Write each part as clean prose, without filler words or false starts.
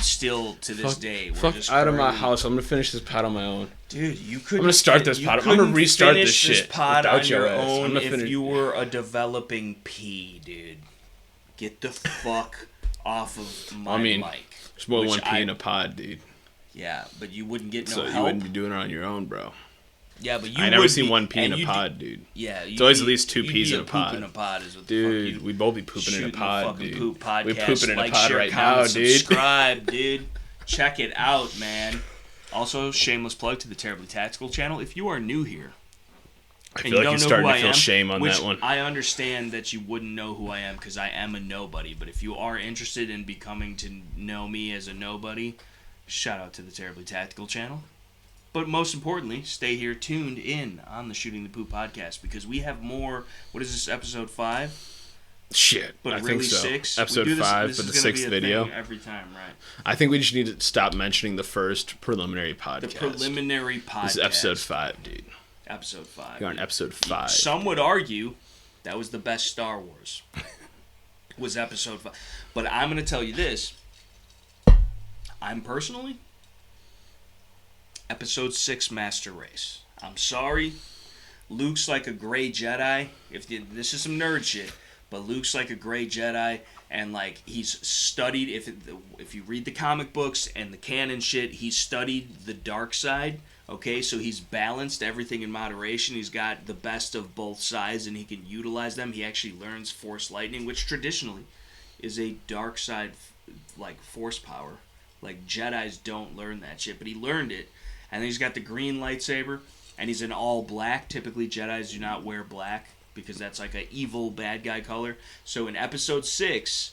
still to this day. Fuck just out of my house. I'm gonna finish this pod on my own. Dude, you couldn't. I'm gonna start this pod. I'm gonna restart this shit pod without on your own if you were a developing P, dude. Get the fuck off of my mic. There's more than one P in a pod, dude. Yeah, but you wouldn't get no so help. You wouldn't be doing it on your own, bro. Yeah, but you I never seen one P in a pod, dude. Yeah, it's always at least two P's in a pod. In a pod is what dude, the fuck we both be pooping in a pod, dude. Poop podcast. We pooping in a pod share, right comment, now, dude. Subscribe, dude. Check it out, man. Also, shameless plug to the Terribly Tactical channel. If you are new here, I feel like you're starting to feel shame on that one. I understand that you wouldn't know who I am because I am a nobody. But if you are interested in becoming to know me as a nobody, shout out to the Terribly Tactical channel. But most importantly, stay here tuned in on the Shooting the Poop podcast because we have more. What is this, episode 5? Shit, but I really think so. 6. Episode 5 for the 6th video. Every time, right? I think we just need to stop mentioning the first preliminary podcast. The preliminary podcast. This is episode 5, dude. Episode 5. You're on episode 5. Some would argue that was the best Star Wars. Was episode 5. But I'm going to tell you this. I'm personally episode 6 Master Race. I'm sorry. Luke's like a gray Jedi. This is some nerd shit. But Luke's like a gray Jedi, and like he's studied. If you read the comic books and the canon shit, he's studied the dark side. Okay, so he's balanced everything in moderation. He's got the best of both sides, and he can utilize them. He actually learns Force Lightning, which traditionally is a dark side like force power. Like Jedis don't learn that shit, but he learned it. And then he's got the green lightsaber, and he's in all black. Typically, Jedis do not wear black, because that's like an evil bad guy color. So in episode 6,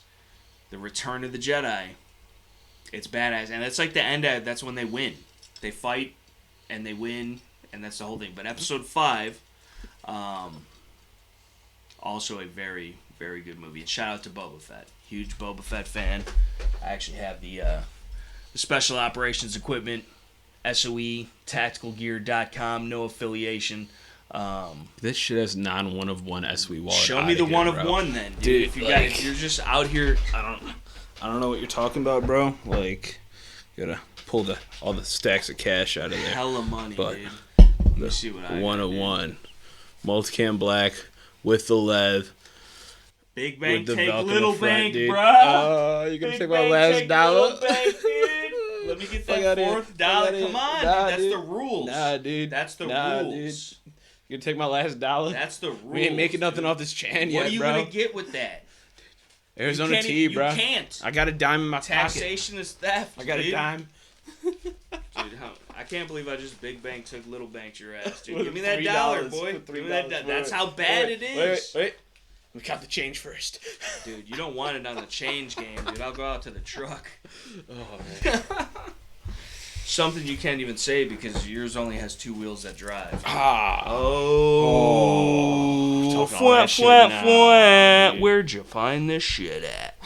The Return of the Jedi, it's badass. And that's like the end of, that's when they win. They fight, and they win, and that's the whole thing. But episode 5, also a very, very good movie. And shout out to Boba Fett. Huge Boba Fett fan. I actually have the special operations equipment, SOE, tacticalgear.com, no affiliation. This shit has non-one of one SW wallet. Show me the one of one then, dude. If you're just out here, I don't know what you're talking about, bro. Like, you gotta pull all the stacks of cash out of there. Hella money, but dude. Let me see what I got. 101, multicam black with the lev. Big bank, take little bank, bro. Oh, you're gonna take my last dollar. Let me get that $4. Come on, dude. That's the rules. Nah, dude. That's the rules. Dude. You gonna take my last dollar? That's the rules. We ain't making nothing off this chan yet, bro. What are you gonna get with that? Arizona tea, bro. You can't. I got a dime in my Taxation is theft. I got a dime. Dude, I can't believe I just big bank took little bank your ass, dude. Give me that dollar, boy. Give me that. That's how bad it is. Wait. Let me count the change first. Dude, you don't want it on the change game, dude. I'll go out to the truck. Oh, man. Something you can't even say because yours only has 2 wheels that drive. Flat. Where'd you find this shit at?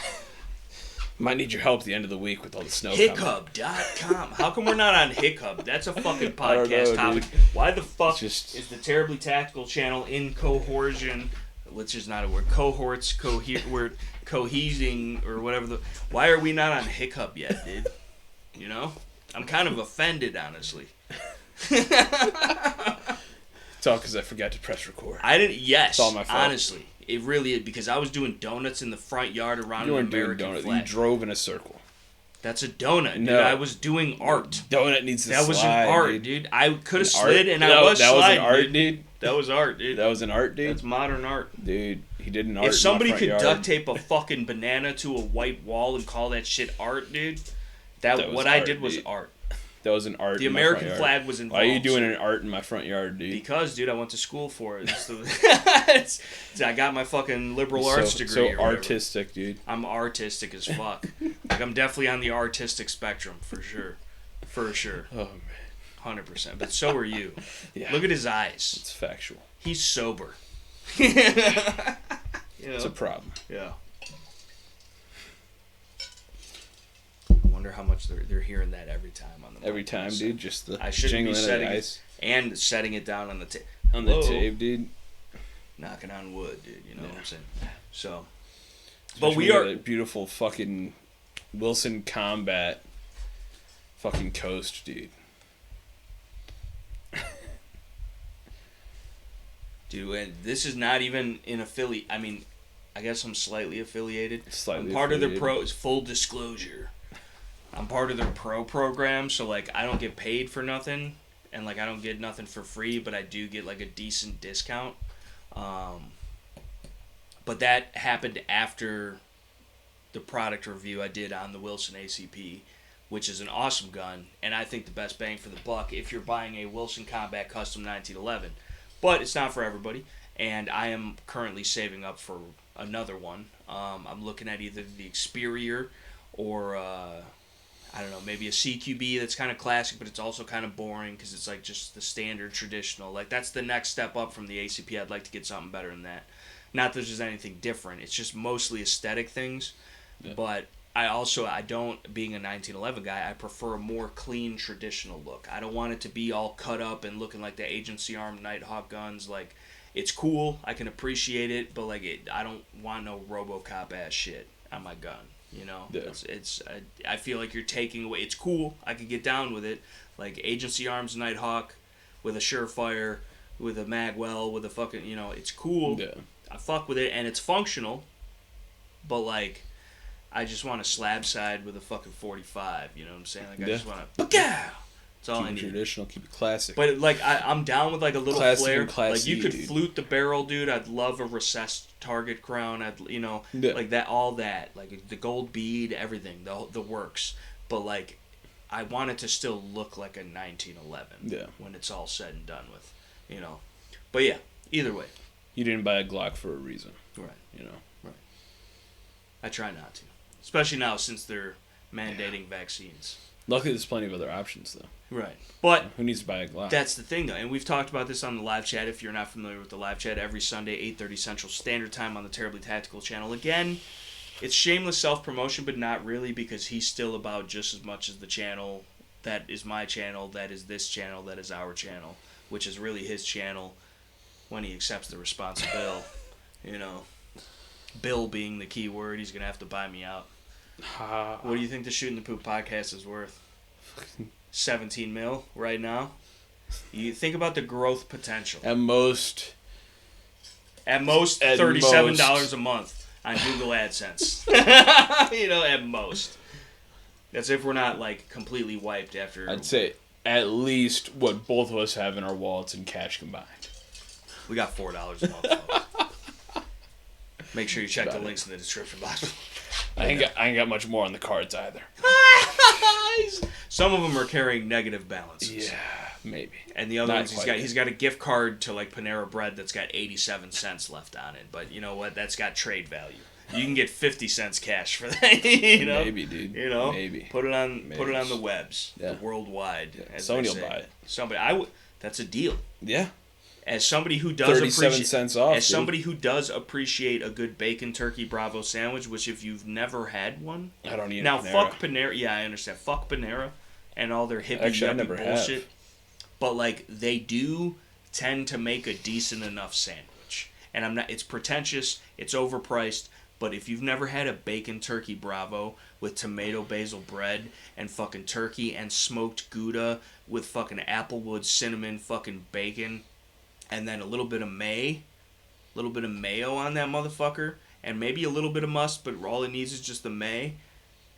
Might need your help at the end of the week with all the snow. Hiccup.com. How come we're not on Hiccup? That's a fucking podcast topic. Dude. Why the fuck is the Terribly Tactical channel in cohorsion? Which is not a word. Cohorts, we're cohesing or whatever. Why are we not on Hiccup yet, dude? You know? I'm kind of offended, honestly. It's all because I forgot to press record. I didn't. Yes, it's all my fault. Honestly, it really is because I was doing donuts in the front yard around an American flag. You drove in a circle. That's a donut, dude. No. I was doing art. Donut needs to slide. That was an art, dude. I could have slid, and I was sliding. That was an art, dude. That was art, dude. That was an art, dude. That's modern art, dude. He did an art. If somebody could yard. duct tape a fucking banana to a white wall and call that shit art, dude, that what I did was art. That was an art. The American flag was involved. Why are you doing an art in my front yard, dude? Because, dude, I went to school for it. I got my fucking liberal arts degree. So artistic, dude. I'm artistic as fuck. Like I'm definitely on the artistic spectrum for sure. For sure. Oh man, 100%. But so are you. Yeah. Look at his eyes. It's factual. He's sober. It's a problem. Yeah. I wonder how much they're hearing that every time on the every time, dude. Just the I shouldn't be setting it and setting it down on the tape. On the tape, dude. Knocking on wood, dude. You know what I'm saying? So, especially, but we are a beautiful fucking Wilson Combat Fucking Coast, dude. Dude, and this is not even an affiliate. I mean, I guess I'm slightly affiliated. Slightly I'm part affiliated. of their pro. Full disclosure, I'm part of their pro program, so like I don't get paid for nothing, and like I don't get nothing for free, but I do get like a decent discount. But that happened after the product review I did on the Wilson ACP, which is an awesome gun, and I think the best bang for the buck if you're buying a Wilson Combat Custom 1911. But it's not for everybody, and I am currently saving up for another one. I'm looking at either the Experior or, I don't know, maybe a CQB that's kind of classic, but it's also kind of boring because it's like just the standard traditional. Like, that's the next step up from the ACP. I'd like to get something better than that. Not that there's anything different. It's just mostly aesthetic things. Yeah. But I don't, being a 1911 guy, I prefer a more clean, traditional look. I don't want it to be all cut up and looking like the Agency Armed Nighthawk guns. Like, it's cool. I can appreciate it, but like, I don't want no RoboCop ass shit on my gun. You know, yeah. I feel like you're taking away. It's cool. I could get down with it. Like Agency Arms Nighthawk with a Surefire, with a Magwell, with a fucking, you know, it's cool. Yeah. I fuck with it, and it's functional, but, like, I just want a slab side with a fucking 45, you know what I'm saying? Like, I just want to, that's all I need. Keep it traditional, keep it classic. But, like, I'm down with, like, a little classic flare. And classy, like, you could dude. flute the barrel, dude. I'd love a recessed target crown. Like, that, all that. Like, the gold bead, everything, the works. But, like, I want it to still look like a 1911 when it's all said and done with, you know. But, yeah, either way. You didn't buy a Glock for a reason. Right. You know? Right. I try not to. Especially now since they're mandating vaccines. Luckily, there's plenty of other options, though. Right. But who needs to buy a Glock? That's the thing, though. And we've talked about this on the live chat. If you're not familiar with the live chat, every Sunday, 8:30 Central Standard Time on the Terribly Tactical channel. Again, it's shameless self-promotion, but not really, because he's still about just as much as the channel. That is my channel. That is this channel. That is our channel, which is really his channel. When he accepts the responsibility, you know, bill being the key word, he's going to have to buy me out. What do you think the Shooting the Poop podcast is worth? 17 mil right now? You think about the growth potential. At most $37 a month on Google AdSense. You know, at most. That's if we're not, like, completely wiped after... I'd say at least what both of us have in our wallets in cash combined. We got $4 a month, folks. Make sure you check the links in the description box. I ain't got much more on the cards either. Some of them are carrying negative balances. Yeah, maybe. And the other ones, he's got a gift card to like Panera Bread that's got 87 cents left on it. But you know what? That's got trade value. You can get 50 cents cash for that. You know? Maybe, dude. You know, maybe. Put it on the webs, the worldwide. Yeah. Somebody will buy it. That's a deal. Yeah. As somebody who does 37 cents off. Somebody who does appreciate a good bacon turkey Bravo sandwich, which if you've never had one, I don't eat now Panera. Fuck Panera. Yeah, I understand. Fuck Panera and all their hippie yuppie bullshit. Have. But like they do tend to make a decent enough sandwich, and I'm not. It's pretentious. It's overpriced. But if you've never had a bacon turkey Bravo with tomato basil bread and fucking turkey and smoked Gouda with fucking applewood cinnamon fucking bacon. And then a little bit of mayo on that motherfucker, and maybe a little bit of must, but all it needs is just the may.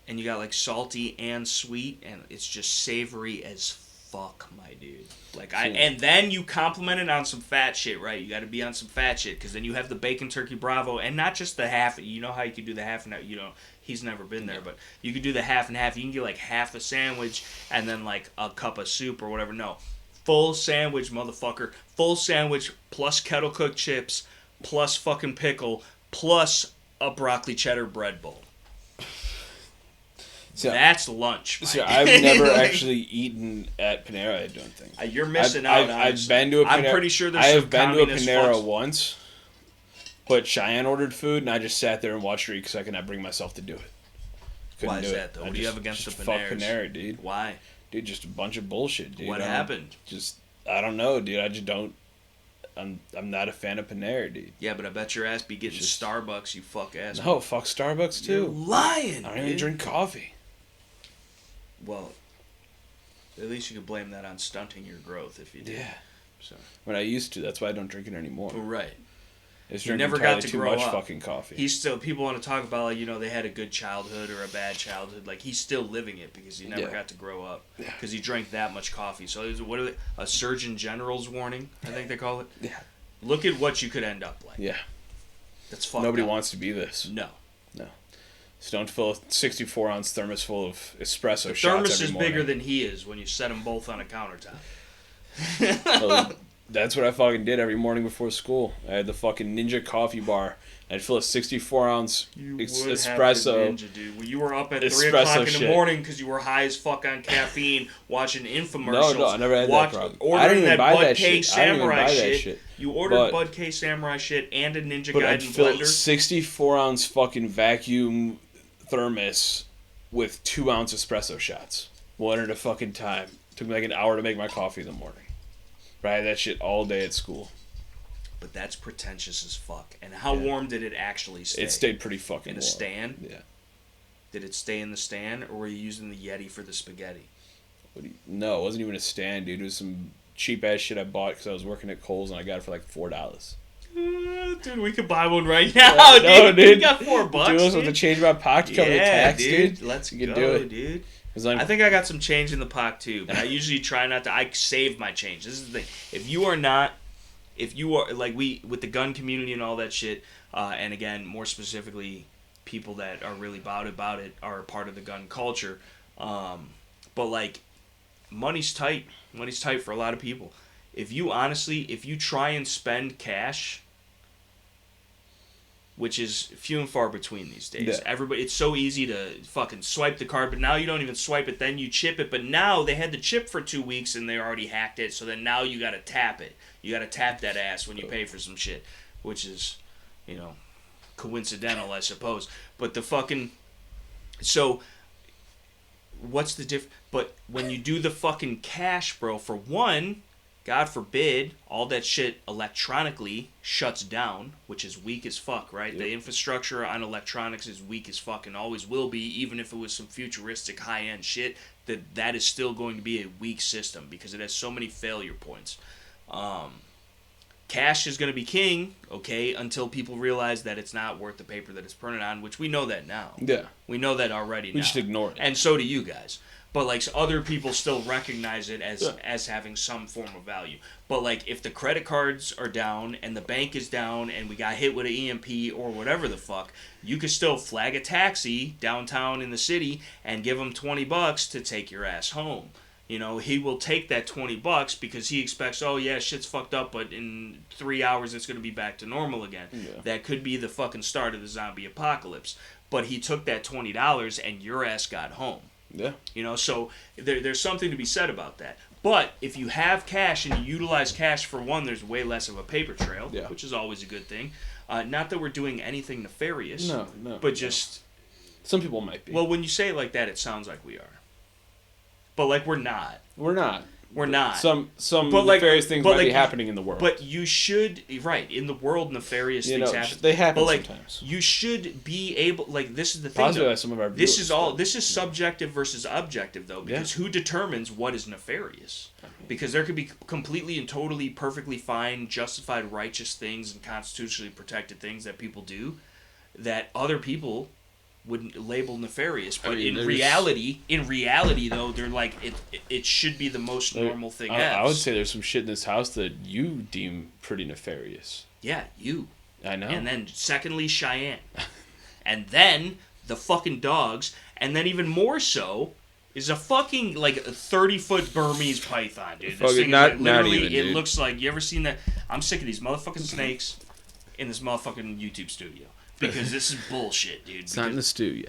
And you got like salty and sweet, and it's just savory as fuck, my dude. Like and then you compliment it on some fat shit, right? You got to be on some fat shit, because then you have the bacon turkey Bravo, and not just the half. You know how you could do the half and half. You know, he's never been there, but you could do the half and half. You can get like half a sandwich and then like a cup of soup or whatever. No. Full sandwich, motherfucker. Full sandwich plus kettle cooked chips plus fucking pickle plus a broccoli cheddar bread bowl. So, that's lunch. So I've never actually eaten at Panera, I don't think. You're missing out. I've been to a Panera. I'm pretty sure there's I have been to a Panera once, but Cheyenne ordered food, and I just sat there and watched her eat because I could not bring myself to do it. Why is that, though? What do you have against the Paneras? Fuck Panera, dude. Why? Dude, just a bunch of bullshit, dude. What happened? I don't know, dude. I just don't. I'm not a fan of Panera, dude. Yeah, but I bet your ass be getting Starbucks, you fuck ass. No, fuck Starbucks too. You're lying. I don't even drink coffee. Well, At least you could blame that on stunting your growth if you did. Yeah. So. When I used to, that's why I don't drink it anymore. Right. It's He drinking never got to too grow much up. fucking coffee. He's still, people want to talk about, like, you know, they had a good childhood or a bad childhood. Like, he's still living it because he never got to grow up. Because he drank that much coffee. So, what are they, a Surgeon General's warning, I think they call it? Yeah. Look at what you could end up like. Yeah. That's fucked Nobody up. wants to be this. No. So don't fill a 64-ounce thermos full of espresso The shots thermos every is morning. bigger than he is when you set them both on a countertop. Well, that's what I fucking did every morning before school. I had the fucking Ninja coffee bar. I'd fill a 64-ounce espresso. Ninja, dude. Well, you were up at 3 Espresso o'clock in the shit. morning because you were high as fuck on caffeine, watching infomercials. No, I never had that problem. Ordering I didn't even that buy Bud that K shit. I didn't even Samurai buy that shit. shit. You ordered Bud K Samurai shit and a Ninja But I'd Gaiden fill blender. 64-ounce fucking vacuum thermos with 2-ounce espresso shots. One at a fucking time. Took me like an hour to make my coffee in the morning. But I had that shit all day at school. But that's pretentious as fuck. And how warm did it actually stay? It stayed pretty fucking in a warm. stand? Yeah. Did it stay in the stand, or were you using the Yeti for the spaghetti? No, it wasn't even a stand, dude. It was some cheap ass shit I bought because I was working at Kohl's and I got it for like $4. Dude, we could buy one right now, dude. No, dude. We got $4. Dude, I was to change my pocket to cover the tax, dude. Let's you go, can do it. dude. I think I got some change in the pocket too, but I usually try not to. I save my change. This is the thing. If you are like with the gun community and all that shit, and again, more specifically, people that are really about it are part of the gun culture. But like, money's tight. Money's tight for a lot of people. If you try and spend cash, which is few and far between these days. Yeah. It's so easy to fucking swipe the card, but now you don't even swipe it, then you chip it. But now they had the chip for 2 weeks and they already hacked it, so then now you gotta tap it. You gotta tap that ass when you pay for some shit, which is, coincidental, I suppose. But the fucking... So, what's the difference? But when you do the fucking cash, bro, for one... God forbid, all that shit electronically shuts down, which is weak as fuck, right? Yep. The infrastructure on electronics is weak as fuck and always will be, even if it was some futuristic high-end shit, that is still going to be a weak system because it has so many failure points. Cash is going to be king, okay, until people realize that it's not worth the paper that it's printed on, which we know that now. Yeah. We know that already now. We just ignore it. And so do you guys. But, like, other people still recognize it as having some form of value. But, like, if the credit cards are down and the bank is down and we got hit with an EMP or whatever the fuck, you could still flag a taxi downtown in the city and give him $20 to take your ass home. He will take that $20 because he expects, oh, yeah, shit's fucked up, but in 3 hours it's going to be back to normal again. Yeah. That could be the fucking start of the zombie apocalypse. But he took that $20 and your ass got home. Yeah. So there's something to be said about that. But if you have cash and you utilize cash for one, there's way less of a paper trail, which is always a good thing. Not that we're doing anything nefarious. No. But just... Some people might be. Well, when you say it like that, it sounds like we are. But, like, we're not. We're not. We're not. Some but like, nefarious things might be happening in the world. But you should... Right. In the world, nefarious things happen. They happen but, like, sometimes. you should be able... Like, this is the thing, Possibly though. like some of our This viewers, is subjective versus objective, though, because who determines what is nefarious? Because there could be completely and totally perfectly fine, justified, righteous things and constitutionally protected things that people do that other people would label nefarious. But in reality, though, they're like, it should be the most normal thing ever. I would say there's some shit in this house that you deem pretty nefarious. Yeah, you. I know. And then, secondly, Cheyenne. And then, the fucking dogs. And then, even more so, is a fucking, like, a 30-foot Burmese python, dude. This thing is, like, literally, it looks like, you ever seen that? I'm sick of these motherfucking snakes in this motherfucking YouTube studio. Because this is bullshit, dude. It's not in the stew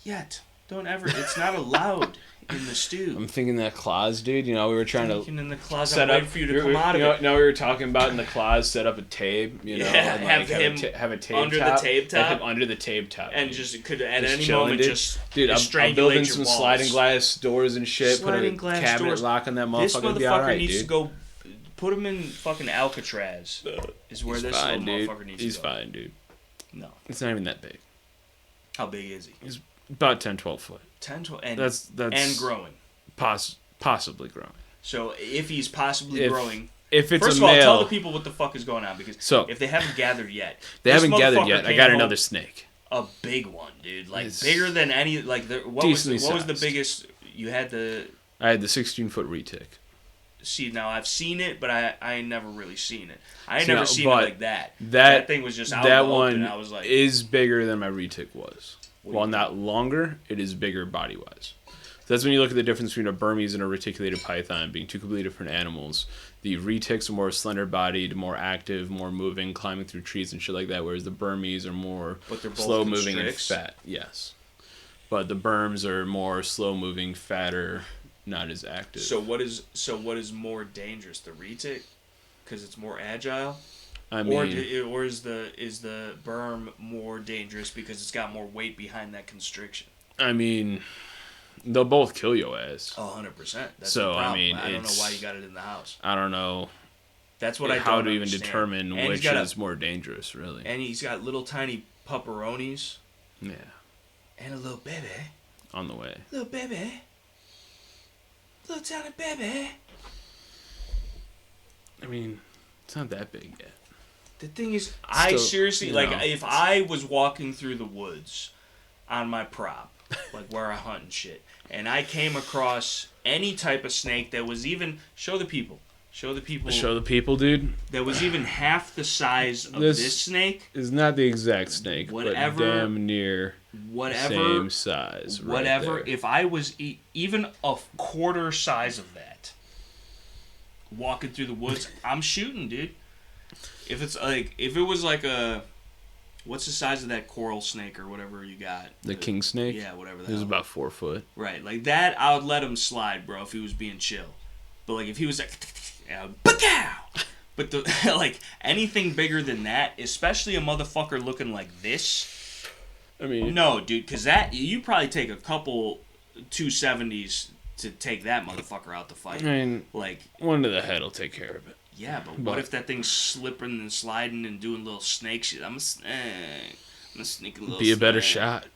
yet. Don't ever. It's not allowed in the stew. I'm thinking that claws, dude. We were trying to in the closet, set up for you to come out of it. No, we were talking about in the claws, set up a tape. And have him have a tape under top, the tape top, have him under the tape top, and just could at just any chilling, moment dude. I'm building some walls. sliding glass doors and shit. Sliding put a glass cabinet doors. lock on that motherfucker. This motherfucker be all right, needs dude. to go. Put him in fucking Alcatraz. Is where this little motherfucker needs to go. He's fine, dude. No. It's not even that big. How big is he? He's about 10, 12 foot. 10, 12, and that's and growing. Possibly growing. So if he's possibly growing... If it's First a of all, male... tell the people what the fuck is going on, because if they haven't gathered yet... They haven't gathered yet. I got another snake. A big one, dude. Like, bigger than any... Like, what was the biggest... You had the... I had the 16-foot retic. See, now I've seen it, but I ain't never really seen it. I ain't never seen it like that. That thing was just out that in the one open. I was like, is bigger than my retic was. While not longer, it is bigger body-wise. So that's when you look at the difference between a Burmese and a reticulated python being two completely different animals. The retics are more slender-bodied, more active, more moving, climbing through trees and shit like that, whereas the Burmese are more slow-moving and fat. Yes. But the Burms are more slow-moving, fatter, not as active. So what is more dangerous, the retic, because it's more agile, or is the Burm more dangerous because it's got more weight behind that constriction? I mean, they'll both kill your ass. 100%. That's so the problem. I mean, I don't know why you got it in the house. I don't know. That's what I don't how to understand. even determine which is more dangerous, really. And he's got little tiny pupperonis. Yeah. And a little baby. On the way. Little baby. Little tiny baby. I mean, it's not that big yet. The thing is, I seriously, like, if I was walking through the woods on my prop, like where I hunt and shit, and I came across any type of snake that was even, show the people, dude. That was even half the size of this snake. Is not the exact snake, but damn near same size. Whatever. Right there. If I was even a quarter size of that, walking through the woods, I'm shooting, dude. If it was like a, what's the size of that coral snake or whatever you got? The king snake? Yeah, whatever that was. It was about 4 foot. Right, like that, I would let him slide, bro, if he was being chill. But like if he was like, but like anything bigger than that, especially a motherfucker looking like this. I mean, no, dude, because that you probably take a couple 270s to take that motherfucker out the fight. I mean, like one to the head will take care of it. Yeah, but what if that thing's slipping and sliding and doing little snake shit? I'm a sneaky little Be a better shot.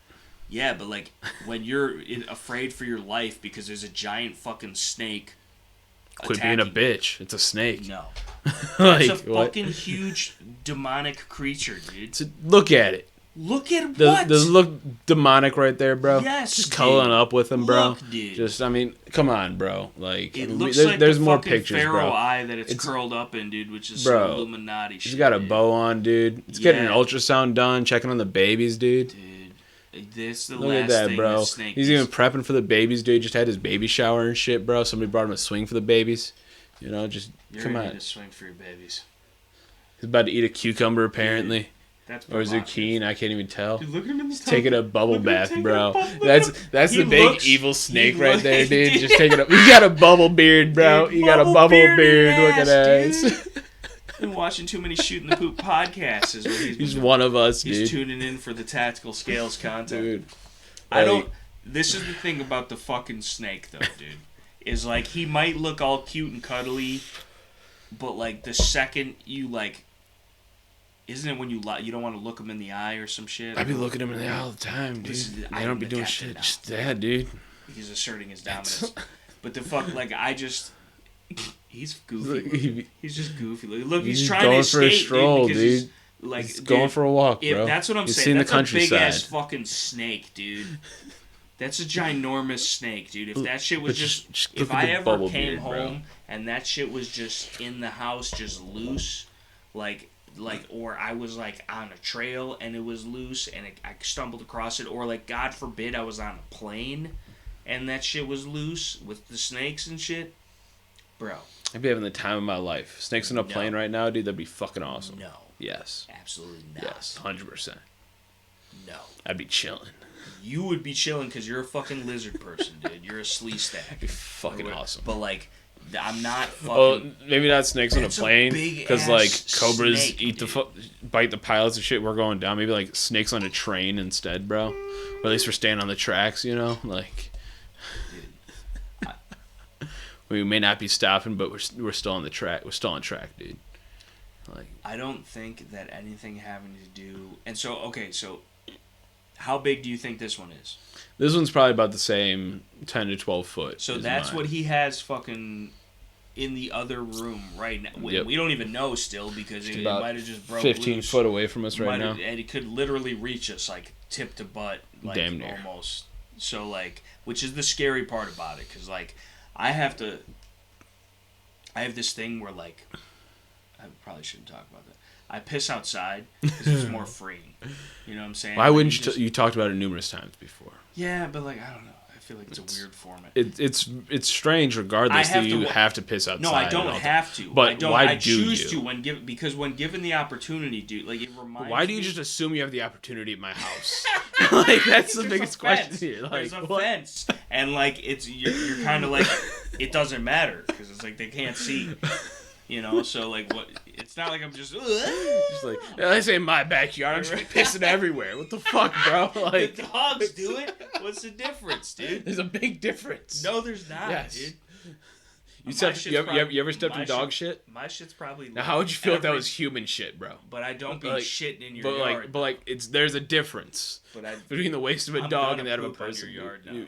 Yeah, but like when you're afraid for your life because there's a giant fucking snake. Quit being a bitch. It's a snake. No. Like, it's a fucking huge demonic creature, dude. Look at it. Look at what? Does it look demonic right there, bro? Yes, just cuddling up with him, bro. Look, dude. Just, I mean, come on, bro. Like, it looks there's, like there's the more fucking pictures, Pharaoh bro. eye that it's curled up in, dude, which is bro, some Illuminati shit. He's got a bow on, dude. It's getting an ultrasound done, checking on the babies, dude. Dude, this the Look last at that, thing bro. this snake He's even prepping for the babies, dude. Just had his baby shower and shit, bro. Somebody brought him a swing for the babies. You know, just come on. You're to swing for your babies. He's about to eat a cucumber, apparently. Dude, that's or zucchini, I can't even tell. Dude, look at him. He's taking a bubble bath, bro. That's the big evil snake right there, dude. Just taking a. He got a bubble beard, bro. He got a bubble beard. Look at that. Been watching too many Shooting the Poop podcasts. Is what he's one of us, dude. He's tuning in for the tactical scales content. Dude, I don't. This is the thing about the fucking snake, though, dude. Is like he might look all cute and cuddly, but like the second you like. Isn't it when you don't want to look him in the eye or some shit? I be looking him in the eye all the time, dude. I don't be doing shit. Just that, dude. He's asserting his dominance. But the fuck, like, he's goofy. He's just goofy. Look, he's trying to escape, going for a stroll, dude. He's going for a walk, bro. That's what I'm saying. That's a big-ass fucking snake, dude. That's a ginormous snake, dude. If that shit was just if I ever came home and that shit was just in the house, just loose, or I was like on a trail and it was loose and I stumbled across it, or like God forbid I was on a plane and that shit was loose with the snakes and shit, bro. I'd be having the time of my life. Snakes on a plane right now, dude. That'd be fucking awesome. No. Yes. Absolutely not. Yes. 100%. No. I'd be chilling. You would be chilling because you're a fucking lizard person, dude. You're a slee stack. That'd be fucking awesome. But like. I'm not fucking... Well, maybe not snakes on a plane, because like cobras snake, bite the pilots and shit. We're going down. Maybe like snakes on a train instead, bro. Or at least we're staying on the tracks, you know. Like, we may not be stopping, but we're still on the track. We're still on track, dude. Like, I don't think that anything having to do. And so okay, so How big do you think this one is? This one's probably about the same, 10 to 12 foot. So that's what he has fucking in the other room right now. Yep. We don't even know still because it might have just broke 15 loose. foot away from us right now. And it could literally reach us, like, tip to butt. Like, damn near. Almost. So, like, which is the scary part about it. Because, like, I have this thing where, like, I probably shouldn't talk about that. I piss outside because it's more freeing. You know what I'm saying? Why wouldn't you? You talked about it numerous times before. Yeah, but, like, I don't know. I feel like it's a weird format. It's strange regardless that you have to piss outside. No, I don't have to. But I choose to because when given the opportunity, dude, like it reminds me. Why do you just assume you have the opportunity at my house? Like that's the biggest question here. Like, there's a fence, and like you're kind of like it doesn't matter because it's like they can't see. You know, so like what? It's not like I'm just like this ain't my backyard. I'm just pissing everywhere. What the fuck, bro? Like the dogs do it. What's the difference, dude? There's a big difference. No, there's not, dude. You ever stepped in dog shit? My shit's probably. Now, how would you feel if that was human shit, bro? But I don't be shitting in your yard. But there's a difference between the waste of a dog and that of a person.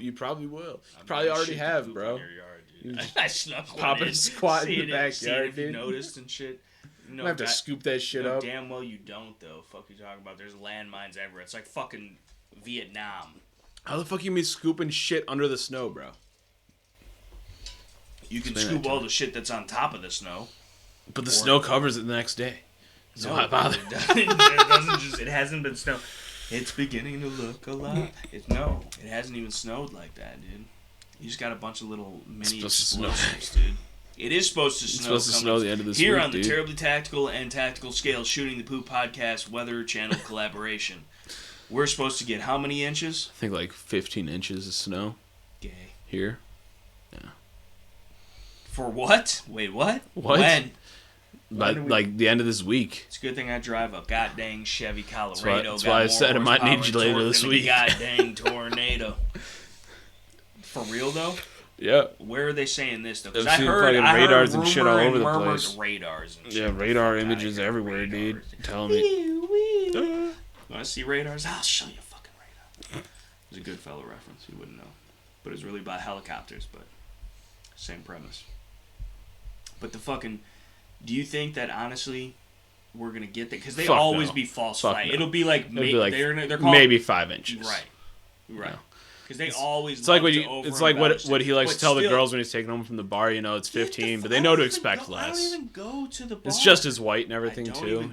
You probably will. You probably already have, bro. I snuck pop and squat in the backyard, dude. You noticed and shit. No, I have to scoop that shit up. Damn well you don't, though. Fuck you talking about? There's landmines everywhere. It's like fucking Vietnam. How the fuck you mean scooping shit under the snow, bro? You can scoop all the shit that's on top of the snow. But the snow covers it the next day. So why bother? It hasn't been snow. It's beginning to look a lot. It hasn't even snowed like that, dude. You just got a bunch of little mini explosives, dude. It is supposed to snow. It's supposed to snow the end of this week, here on the Terribly Tactical and Tactical Scale Shooting the Poop podcast Weather Channel collaboration. We're supposed to get how many inches? I think like 15 inches of snow. Gay. Here. Yeah. For what? Wait, what? What? When? Like the end of this week. It's a good thing I drive a goddamn Chevy Colorado. That's why I said I might need you later this week. Goddamn tornado. For real though? Yeah. Where are they saying this though? Because I heard radars and shit all over the place. Radars and shit. Yeah, radar images everywhere, dude. Tell me. Want to see radars? I'll show you a fucking radar. It's a Goodfellow reference. You wouldn't know, but it's really about helicopters. But same premise. But the fucking. Do you think that honestly, we're gonna get that? Because they always be false flag. It'll be like they're called maybe 5 inches. Right. No. Because they always. It's like what he likes to tell the girls when he's taking them from the bar. You know, it's 15, but they know to expect less. I don't even go to the bar. It's just as white and everything too.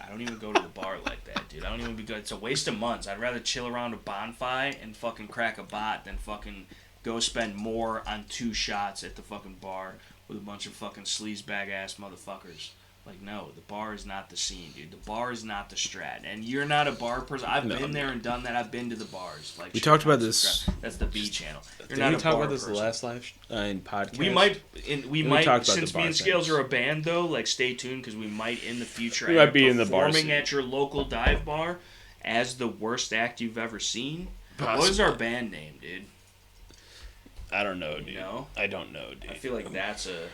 I don't even go to the bar like that, dude. I don't even be good. It's a waste of months. I'd rather chill around a bonfire and fucking crack a bot than fucking go spend more on 2 shots at the fucking bar with a bunch of fucking sleazebag ass motherfuckers. Like, no, the bar is not the scene, dude. The bar is not the strat. And you're not a bar person. I've been there and done that. I've been to the bars. Like, we talked about this. That's the B channel. Did we talk about this the last live podcast? We might, since me and Scales are a band, though, like, stay tuned, because we might, in the future, we might be in the bar performing at your local dive bar as the worst act you've ever seen. Possibly. What is our band name, dude? I don't know, dude. You know? I don't know, dude. I feel like that's a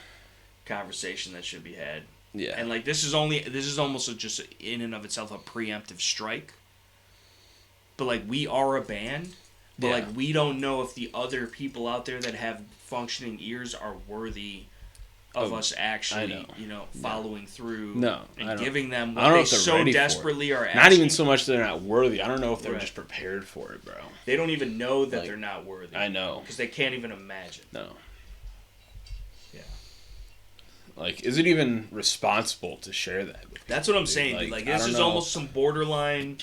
conversation that should be had. Yeah. And like this is almost just in and of itself a preemptive strike. But like we are a band, but like we don't know if the other people out there that have functioning ears are worthy of us actually, following through and giving them what they so desperately are asking. Not even so much they're not worthy. I don't know if they're just prepared for it, bro. They don't even know that they're not worthy. I know. Because they can't even imagine. No. Yeah. Like, is it even responsible to share that with people? That's what I'm saying, dude. Like, this is almost some borderline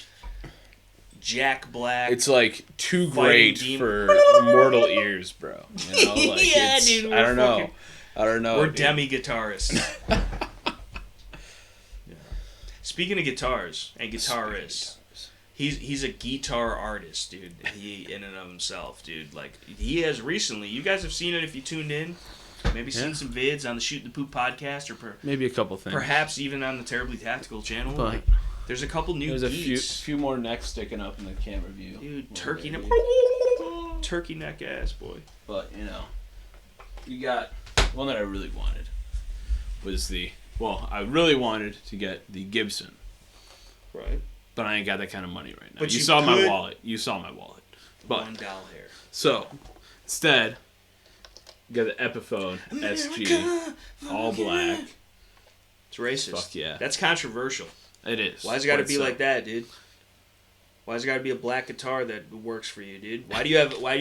Jack Black. It's like too great for mortal ears, bro. You know? Like, yeah, dude. I don't know. We're demi-guitarists. Yeah. Speaking of guitars and guitarists, he's a guitar artist, dude. He in and of himself, dude. Like, he has recently. You guys have seen it if you tuned in. Maybe seen some vids on the Shooting the Poop podcast, or maybe a couple things. Perhaps even on the Terribly Tactical channel. But like, there's a couple new. There's a few more necks sticking up in the camera view. Dude, turkey neck ass boy. But you got one that I really wanted was I really wanted to get the Gibson. Right. But I ain't got that kind of money right now. But you you saw my could- wallet. You saw my wallet. But $1 hair. so instead, you got the Epiphone SG, all black. It's racist. Fuck yeah. That's controversial. It is. Why's it got to be like that, dude? Why's it got to be a black guitar that works for you, dude? Why do you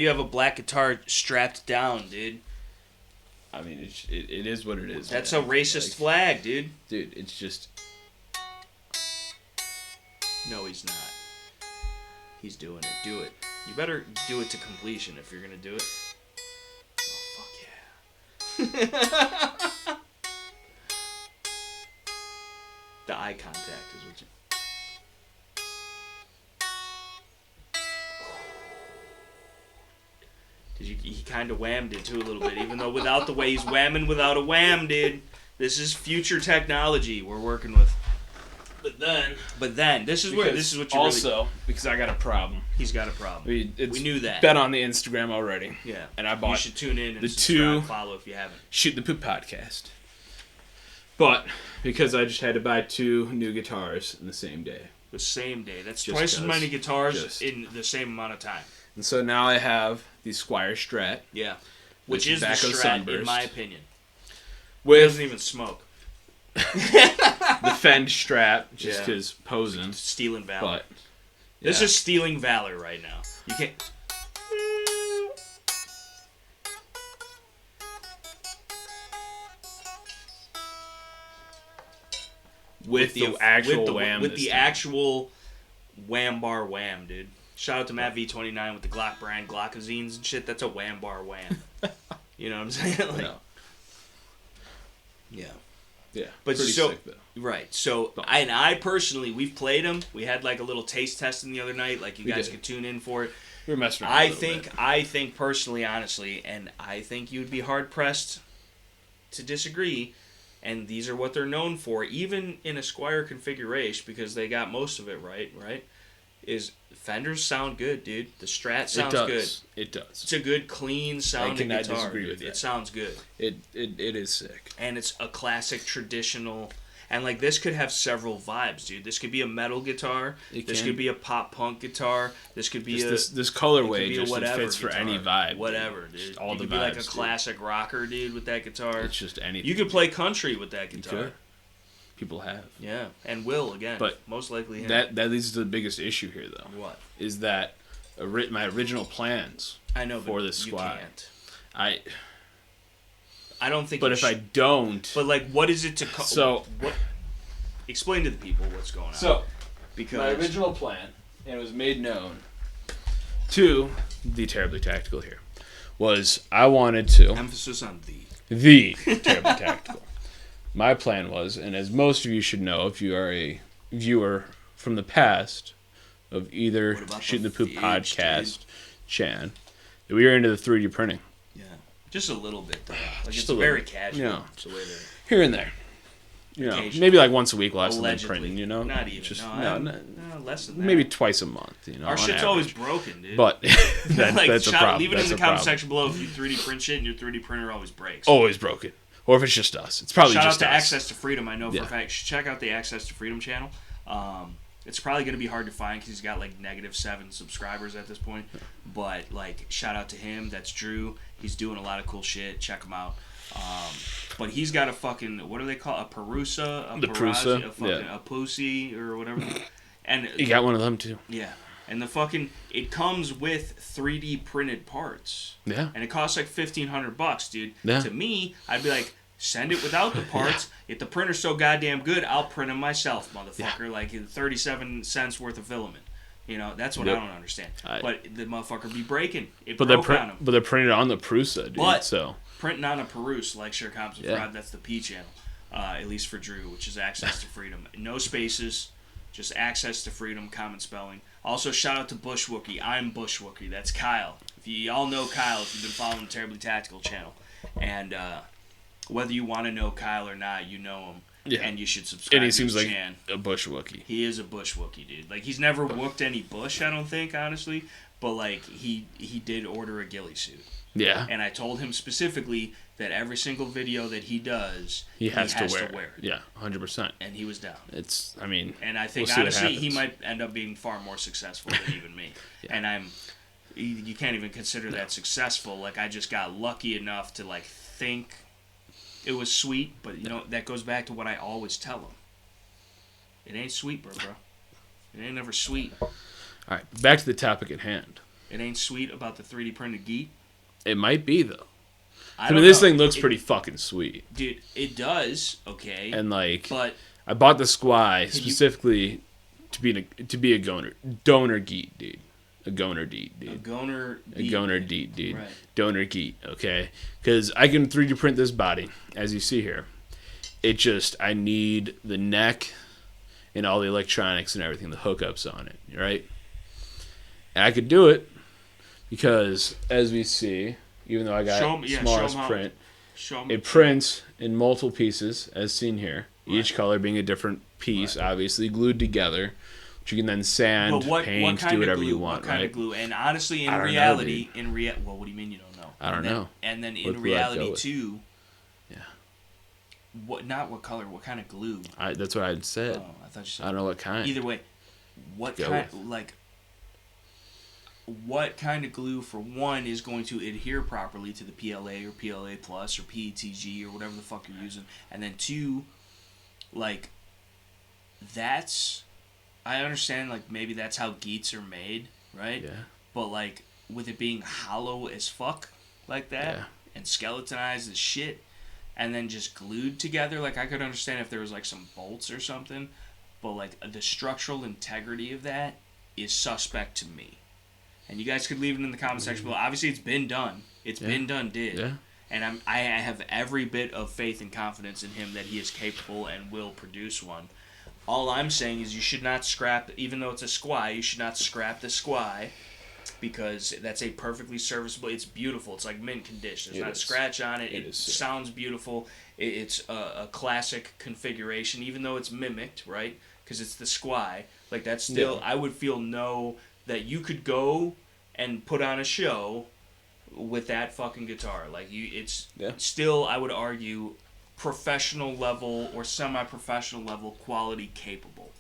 have a black guitar strapped down, dude? I mean, it is what it is. That's man. a racist flag, dude. Dude, it's just... No, he's not. He's doing it. Do it. You better do it to completion if you're going to do it. Oh, fuck yeah. The eye contact is what you... He kind of whammed it too a little bit, even though without the way he's whamming without a wham, dude. This is future technology we're working with. But then, this is what you also, because I got a problem. He's got a problem. We knew that. Been on the Instagram already. Yeah. And I bought You should tune in and the subscribe, follow if you haven't. Shoot the Poop podcast. But because I just had to buy 2 new guitars in the same day. The same day. That's Just twice as 'cause. many guitars in the same amount of time. And so now I have the Squire Strat. Yeah. Which with is the tobacco Strat, sunburst. in my opinion. He With doesn't even smoke. the Fend Strat, just Yeah. because posing. Stealing valor. But This yeah. is stealing valor right now. You can't... with the actual wham. With this the time. actual wham bar wham, dude. Shout out to Matt V29 with the Glock brand Glockazines and shit. That's a wham bar wham. You know what I'm saying? Like, No. yeah. Yeah. But pretty so- sick, though. Right. So, I personally, we've played them. We had like a little taste testing the other night. Like, you We guys did. could tune in for it. We were messing around. I think personally, honestly, and I think you'd be hard pressed to disagree. And these are what they're known for, even in a Squire configuration, because they got most of it right. Is Fenders sound good, dude. The Strat sounds good. It does. It's a good, clean sounding cannot guitar. disagree Dude. with that. It sounds good. It is sick. And it's a classic, traditional. And like this could have several vibes, dude. This could be a metal guitar. This could be a pop punk guitar. This could be this colorway it just whatever fits for guitar. any vibe. Whatever, Just dude. all you the could be like a vibes, classic rocker, dude, with that guitar. It's just anything. You could play country with that You guitar. could. People have. Yeah, and will again. But most likely him. That leads to the biggest issue here, though. What? Is that my original plans I know, for but this you squad. can't. I don't think. But you if should. I don't, But like, what is it to? So- what? Explain to the people what's going on. so because my original plan, and it was made known to the Terribly Tactical here, was I wanted to emphasis on the Terribly Tactical. My plan was, and as most of you should know, if you are a viewer from the past of either What about Shooting the the Poop Vig, podcast, Chan, that we are into the 3D printing. yeah, just a little bit though. Like Just it's a little very bit. casual. Yeah. It's the way they're Here and there. You know, Occasionally. maybe like once a week we'll have something allegedly printing, you know? Not even. Just, no, less than that. maybe twice a month, you know. Our on shit's average. always broken, dude. But like, that's a problem. Leave it That's in the a comment problem. section below if you 3D print shit and your 3D printer always breaks. Always broken. Or if it's just us. It's probably Shout just out to us. Access to Freedom. I know for Yeah. a fact. Check out the Access to Freedom channel. It's probably going to be hard to find because he's got like -7 subscribers at this point. But like, shout out to him. That's Drew. He's doing a lot of cool shit. Check him out. But he's got a fucking, what do they call it? A Perusa? The Perusa, a Pussy or whatever. And You got one of them too. yeah. And the fucking, it comes with 3D printed parts. Yeah. And it costs like $1,500, dude. Yeah. To me, I'd be like, send it without the parts. If the printer's so goddamn good, I'll print them myself, motherfucker. Like 37 cents worth of filament. You know, that's what I don't understand. But the motherfucker be breaking. It broke on him. But they're printed on the Prusa, dude. But- so Printing on a Peruse, like Share Comps and Yeah. Fried, that's the P channel. At least for Drew, which is Access to Freedom. No spaces, just Access to Freedom, common spelling. Also, shout out to Bush Wookie. I'm Bush Wookie. That's Kyle. If you all know Kyle, if you've been following the Terribly Tactical channel. And whether you want to know Kyle or not, you know him. and you should subscribe. And he to seems his like chan. a bush Wookiee. He is a bush Wookiee, dude. Like he's never wooked any bush, I don't think, honestly. But like he did order a ghillie suit. Yeah. And I told him specifically that every single video that he does, he has to wear it. Yeah, 100%. And he was down. And I think honestly he might end up being far more successful than even me. And you can't even consider that successful. Like I just got lucky enough to like think it was sweet, but you know that goes back to what I always tell him. It ain't sweet, bro. It ain't never sweet. All right, back to the topic at hand. It ain't sweet about the 3D printed geek. It might be though. I mean, this thing looks pretty fucking sweet, dude. It does, okay. And like, but I bought the Squai specifically to be a donor geek, dude. A goner deet, dude. A goner deet, dude. Right. Donor geet, okay? Because I can 3D print this body, as you see here. I need the neck and all the electronics and everything, the hookups on it, right? And I could do it because, as we see, even though I got smallest print, it prints in multiple pieces, as seen here. Right. Each color being a different piece, obviously glued together. Which you can then sand, paint, do whatever you want, what kind right? of glue? And honestly, in reality, well, what do you mean you don't know? I don't know. And then in reality too. Yeah. What color? What kind of glue? That's what I said. Oh, I thought you said. I don't know what kind. Either way, what kind of glue for one is going to adhere properly to the PLA or PLA Plus or PETG or whatever the fuck you're using, and then two, like, that's. I understand, like, maybe that's how Guits are made, right? Yeah. But, like, with it being hollow as fuck like that and skeletonized as shit and then just glued together, like, I could understand if there was, like, some bolts or something. But, like, the structural integrity of that is suspect to me. And you guys could leave it in the comment section below. Obviously, it's been done. It's been done, Yeah. And I have every bit of faith and confidence in him that he is capable and will produce one. All I'm saying is you should not scrap, even though it's a Squai, you should not scrap the Squai because that's a perfectly serviceable, it's beautiful. It's like mint condition. There's not a scratch on it. It sounds beautiful. It's a classic configuration, even though it's mimicked, right? Because it's the Squai. Like, that's still, I would feel that you could go and put on a show with that fucking guitar. Like, it's still, I would argue, professional level or semi-professional level quality capable.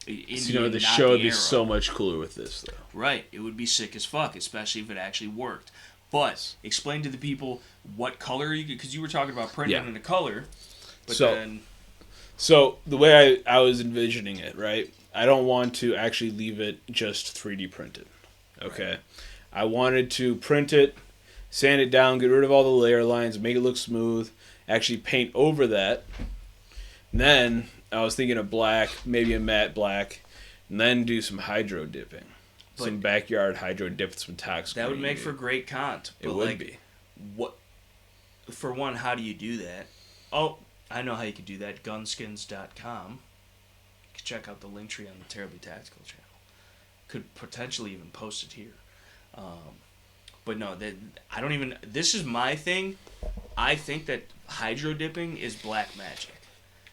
The show would be so much cooler with this, though. Right. It would be sick as fuck, especially if it actually worked. But explain to the people what color because you were talking about printing in a color. But so the way I was envisioning it, right? I don't want to actually leave it just 3D printed. Okay. Right. I wanted to print it, sand it down, get rid of all the layer lines, make it look smooth. Actually paint over that. And then I was thinking of black, maybe a matte black, and then do some hydro dipping. Some backyard hydro dip with some tox. That would make for great content. It would be. For one, how do you do that? Oh, I know how you could do that. Gunskins.com. You can check out the link tree on the Terribly Tactical channel. Could potentially even post it here. But no, I don't even. This is my thing. I think that hydro dipping is black magic.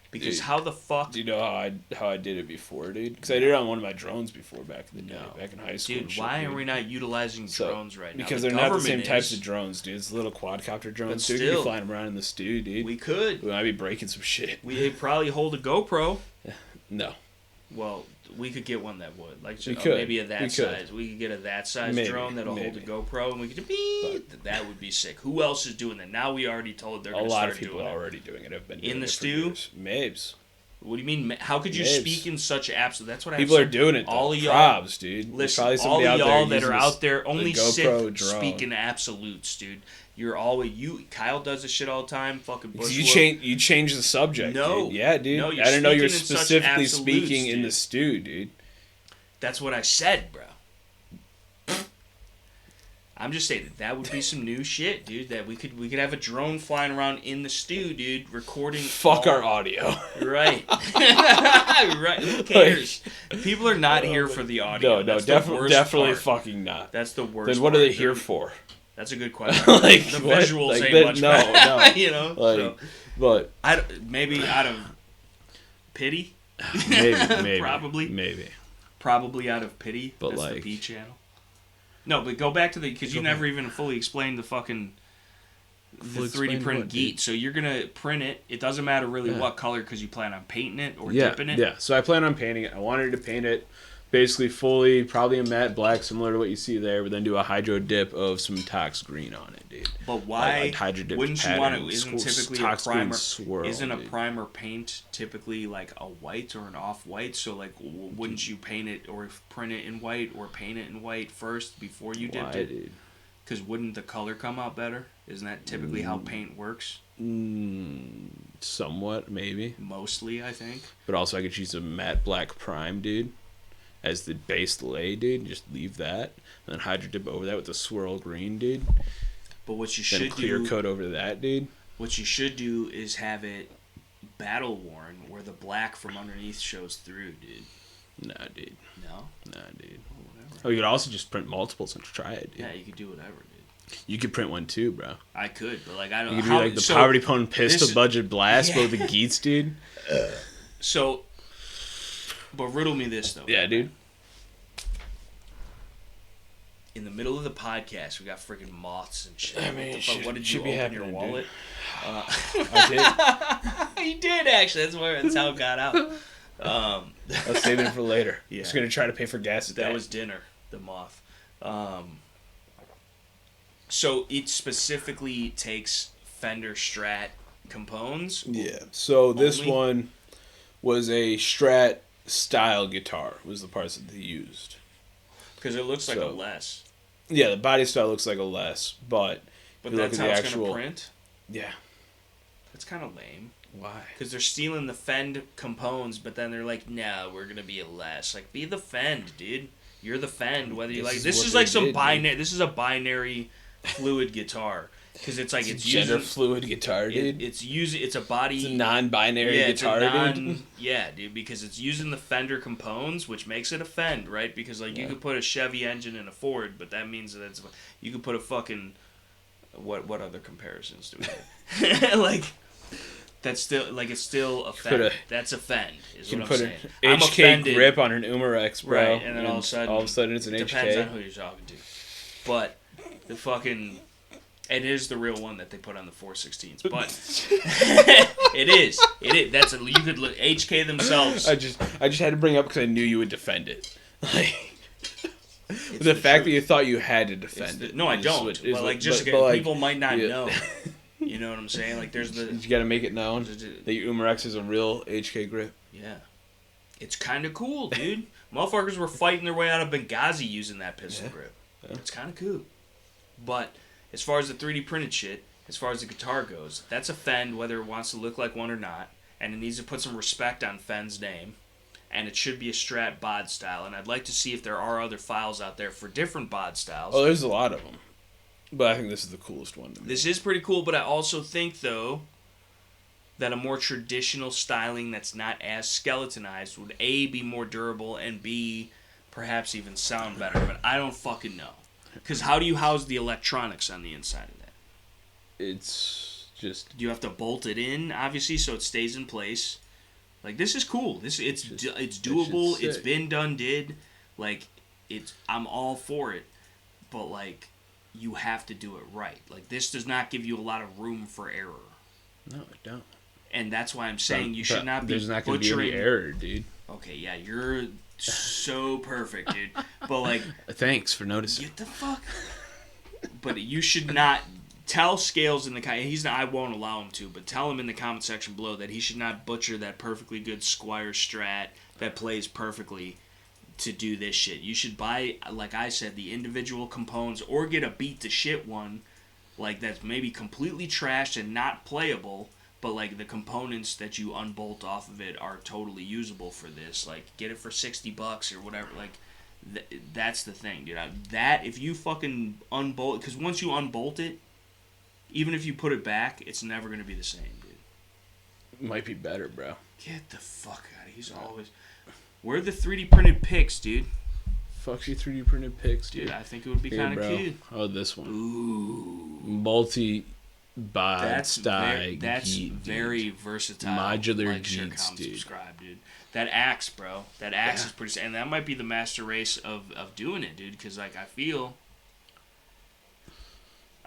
Because how the fuck... Do you know how I did it before, dude? Because I did it on one of my drones before back in the day, back in high school. Dude, why are we not utilizing drones right now? Because they're not the same types of drones, dude. It's little quadcopter drones. Dude, you could be flying them around in the stew, dude. We could. We might be breaking some shit. We probably hold a GoPro. No. Well, we could get one that would. Like, we could. Maybe that size. We could get a that size drone that'll hold a GoPro, and we could that would be sick. Who else is doing that? Now we already told they're going to start doing it. A lot of people are already doing it. Have been doing in the it stew? Mabes. What do you mean? How could you speak in such absolute? That's what people are doing it. All of y'all, probs, dude. Listen, all of y'all that are out there only speaking absolutes, dude. You're always Kyle does this shit all the time. Fucking Bush. You change the subject. No, dude. Yeah, dude. No, I didn't know you were specifically speaking in the stew, dude. That's what I said, bro. I'm just saying that would be some new shit, dude. That we could have a drone flying around in the stew, dude, recording. Fuck our audio. Right. Right. Who cares? People are not here for the audio. No, definitely fucking not. That's the worst. Then what are they here for? That's a good question. The visuals ain't much better. No. You know. Like, But maybe out of pity. maybe, Probably out of pity. But that's like, the P channel. No, but go back to because you never even fully explained the fucking the 3D printed Guits. So you're gonna print it. It doesn't matter really what color because you plan on painting it or dipping it. Yeah. So I plan on painting it. I wanted to paint it basically fully, probably a matte black, similar to what you see there, but then do a hydro dip of some Tox green on it, dude. But why wouldn't you want it? Isn't typically a primer? Swirl, isn't a primer paint typically like a white or an off-white? So like, wouldn't you paint it or print it in white or paint it in white first before you dipped it? Because wouldn't the color come out better? Isn't that typically how paint works? Somewhat, maybe. Mostly, I think. But also, I could use a matte black prime, dude, as the base lay, dude. Just leave that, and then hydro dip over that with the swirl green, dude. But what you should clear coat over that, dude. What you should do is have it battle worn, where the black from underneath shows through, dude. Nah, dude. No. Nah, dude. Oh, you could also just print multiples and try it, dude. Yeah, you could do whatever, dude. You could print one too, bro. I could, but like I don't. You could do like the Poverty Pwn Pistol Budget Blast, but with the Guits, dude. But riddle me this though. Yeah, dude. In the middle of the podcast, we got freaking moths and shit. I mean, what did you open your wallet? I did. He did actually. That's how it got out. I'll save it for later. Yeah. Just gonna try to pay for gas. That was dinner. The moth. So it specifically takes Fender Strat components? Yeah. So this one was a Strat style guitar, was the parts that they used. Because it looks like a Les. Yeah, the body style looks like a Les, but that's how it's going to print? Yeah. That's kind of lame. Why? Because they're stealing the Fend components, but then they're like, no, we're going to be a Les. Like, be the Fend, dude. You're the Fend, whether you like. This is like some binary. This is a binary fluid guitar because it's like it's gender using, fluid guitar, dude. It's a body. It's a non-binary guitar, dude. Yeah, dude, because it's using the Fender components, which makes it a Fend, right? Because like you could put a Chevy engine in a Ford, but that means that you could put a fucking what other comparisons do we have? Like that's still like it's still a Fend. That's a Fend. Is what I'm saying. You can put an HK grip on an U.M.R.X, bro, right? And then all of a sudden it's an HK. Depends on who you're talking to, but. The fucking... It is the real one that they put on the 416s, but... It is. That's you could look... HK themselves... I just had to bring it up because I knew you would defend it. Like... the fact that you thought you had to defend it. No, I don't. People might not know. You know what I'm saying? Like, there's the... You gotta make it known that your U.M.R.X is a real HK grip. Yeah. It's kind of cool, dude. Motherfuckers were fighting their way out of Benghazi using that pistol grip. Yeah. It's kind of cool. But as far as the 3D printed shit, as far as the guitar goes, that's a Fend, whether it wants to look like one or not, and it needs to put some respect on Fend's name, and it should be a Strat bod style, and I'd like to see if there are other files out there for different bod styles. Oh, there's a lot of them, but I think this is the coolest one to me. This is pretty cool, but I also think, though, that a more traditional styling that's not as skeletonized would A, be more durable, and B, perhaps even sound better, but I don't fucking know. Because how do you house the electronics on the inside of that? It's just... Do you have to bolt it in, obviously, so it stays in place? Like, this is cool. It's doable. It's been done, did. Like, I'm all for it. But, like, you have to do it right. Like, this does not give you a lot of room for error. No, it don't. And that's why I'm saying you should not be butchering... There's not going to be any error, dude. Okay, yeah, you're... so perfect, dude. But like, thanks for noticing. Get the fuck. But you should not tell Scales in the I won't allow him to, but tell him in the comment section below that he should not butcher that perfectly good Squire Strat that plays perfectly to do this shit. You should buy, like I said, the individual components or get a beat to shit one, like that's maybe completely trashed and not playable. But, like, the components that you unbolt off of it are totally usable for this. Like, get it for $60 or whatever. Like, that's the thing, dude. If you fucking unbolt... Because once you unbolt it, even if you put it back, it's never going to be the same, dude. It might be better, bro. Get the fuck out of here. He's always... Where are the 3D printed picks, dude? Fuck you 3D printed picks, dude. I think it would be kind of cute. Oh, this one. Ooh. That's Geet, very versatile. Modular like, share, Geets, dude. Subscribe, dude. That axe, bro. That axe is pretty. And that might be the master race of doing it, dude. Because like I feel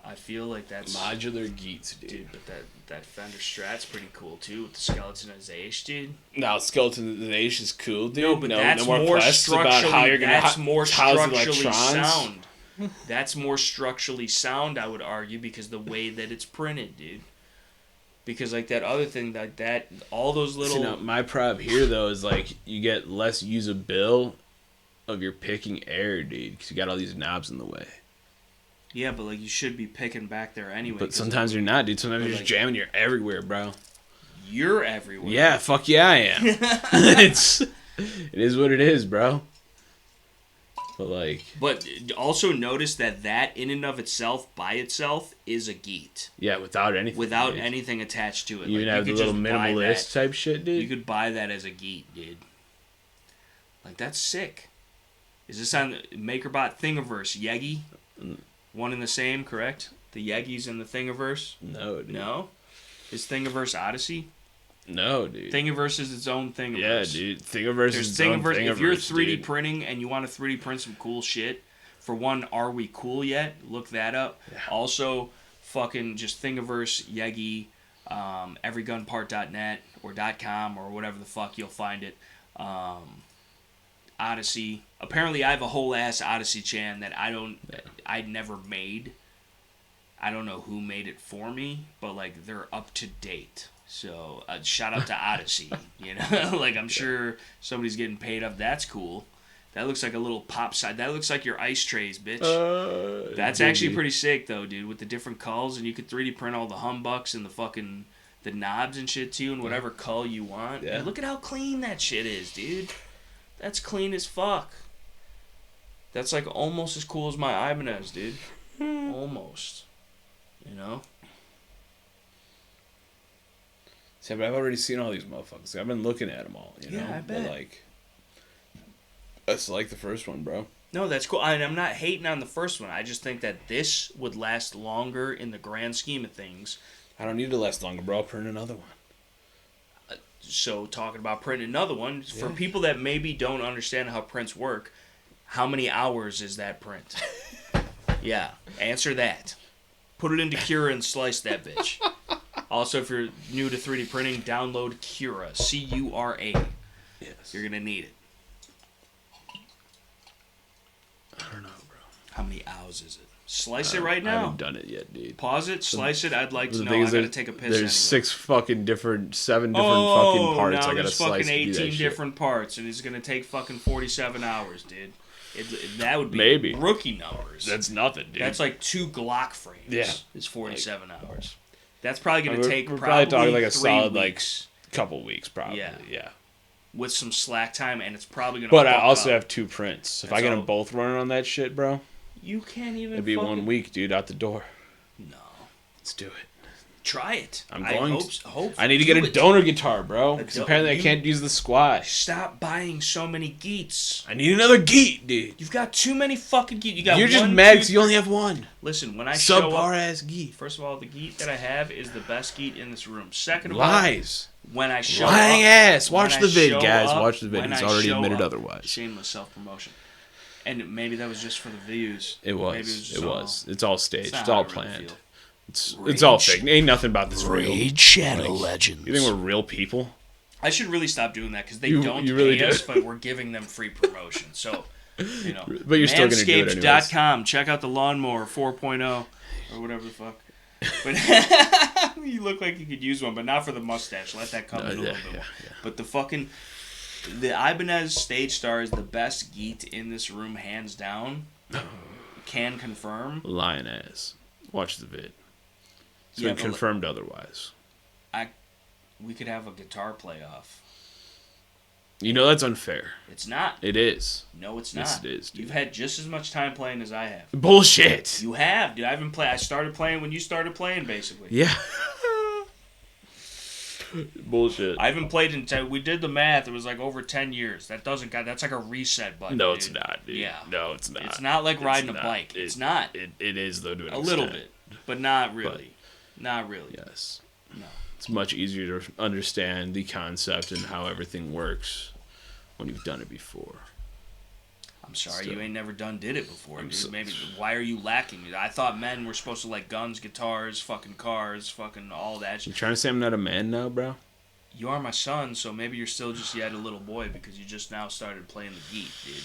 like that's Modular Geets, dude. But that Fender Strat's pretty cool too with the skeletonization, dude. Now skeletonization is cool, dude. No, but that's more structurally. That's more structurally sound. That's more structurally sound, I would argue, because the way that it's printed, dude. Because like that other thing, like that, all those little. See, now, my problem here though is like you get less usability of your picking air, dude, because you got all these knobs in the way. Yeah, but like you should be picking back there anyway. But sometimes you're not, dude. Sometimes you're just jamming. You're everywhere, bro. You're everywhere. Yeah, fuck yeah, I am. It is what it is, bro. But also notice that in and of itself, by itself, is a Geet. Yeah, without anything. Without anything attached to it. You even have the little minimalist type shit, dude. You could buy that as a Geet, dude. Like, that's sick. Is this on MakerBot Thingiverse? Yegi? One and the same, correct? The Yegis and the Thingiverse? No, dude. No? Is Thingiverse Odyssey? No, dude. Thingiverse is its own Thingiverse. Yeah, dude. Thingiverse is its own Thingiverse. If you're 3D printing and you want to 3D print some cool shit, for one, Are We Cool Yet? Look that up. Yeah. Also, fucking just Thingiverse, Yegi, everygunpart.net or .com or whatever the fuck, you'll find it. Odyssey. Apparently, I have a whole ass Odyssey chan that I'd never made. I don't know who made it for me, but like they're up to date. So shout out to Odyssey. You know, like I'm sure somebody's getting paid up. That's cool. That looks like a little pop side. That looks like your ice trays, bitch. That's actually pretty sick though, dude. With the different culls, and you could 3D print all the humbucks and the knobs and shit too, and whatever cull you want. Yeah. Look at how clean that shit is, dude. That's clean as fuck. That's like almost as cool as my Ibanez, dude. Almost. You know? See, but I've already seen all these motherfuckers. I've been looking at them all, you know? Yeah, I bet. But like, that's like the first one, bro. No, that's cool. I'm not hating on the first one. I just think that this would last longer in the grand scheme of things. I don't need to last longer, bro. I'll print another one. So, talking about printing another one, for people that maybe don't understand how prints work, how many hours is that print? Yeah, answer that. Put it into Cura and slice that bitch. Also, if you're new to 3D printing, download Cura. C-U-R-A. Yes. You're going to need it. I don't know, bro. How many hours is it? Slice it right now. I haven't done it yet, dude. Pause it, slice it. I'd like to know. I gotta take a piss. There's anyway. 7 different fucking parts I gotta slice. Fucking 18 different parts, and it's gonna take fucking 47 hours, dude. That would be maybe rookie numbers. That's nothing, dude. That's like 2 Glock frames. Yeah, it's 47 hours. That's probably gonna take. We're probably talking like a 3 solid weeks. Couple weeks, probably. Yeah. With some slack time, and it's probably gonna. But I also have 2 prints. If I get them both running on that shit, bro. You can't even. It'd be 1 week, dude, out the door. No. Let's do it. Try it. I'm going to. I need to get a donor guitar, bro. Because apparently I can't use the squash. Stop buying so many Geets. I need another Geet, dude. You've got too many fucking Geet. You're just mad because you only have one. Listen, when I show up... Subpar ass Geet. First of all, the Geet that I have is the best Geet in this room. Second of all... Lies. When I show Lying up... ass. Watch the vid, guys. Watch the vid. He's already admitted otherwise. Shameless self-promotion. And maybe that was just for the views. It was. It was. It's all staged. It's all planned. Really it's all fake. Ain't nothing about this real. Raid Shadow Legends. You think we're real people? I should really stop doing that because they don't pay us, but we're giving them free promotion. So, you know. But you're still going to do it anyways. Manscaped.com. Check out the Lawnmower 4.0 or whatever the fuck. But you look like you could use one, but not for the mustache. Let that come in a little bit more. Yeah. But the Ibanez Stage Star is the best Geet in this room, hands down. Can confirm. Lying ass. Watch the vid. It's been confirmed otherwise. We could have a guitar playoff. You know that's unfair. It's not. It is. No, it's not. Yes, it is. Dude. You've had just as much time playing as I have. Bullshit. You have, dude. I haven't played. I started playing when you started playing, basically. Yeah. Bullshit. I haven't played until we did the math. It was like over 10 years. That doesn't count. That's like a reset button. No, dude. It's not, dude. Yeah. No, it's not. It's not like riding a bike. It's not. It is though. To an extent. Little bit, but not really. Not really. Yes. No. It's much easier to understand the concept and how everything works when you've done it before. I'm sorry, Still. you ain't never did it before, dude. So, Maybe why are you lacking? I thought men were supposed to like guns, guitars, fucking cars, fucking all that you shit. trying to say I'm not a man now, bro? You are my son, so maybe you're still just yet a little boy because you just now started playing the Geat, dude.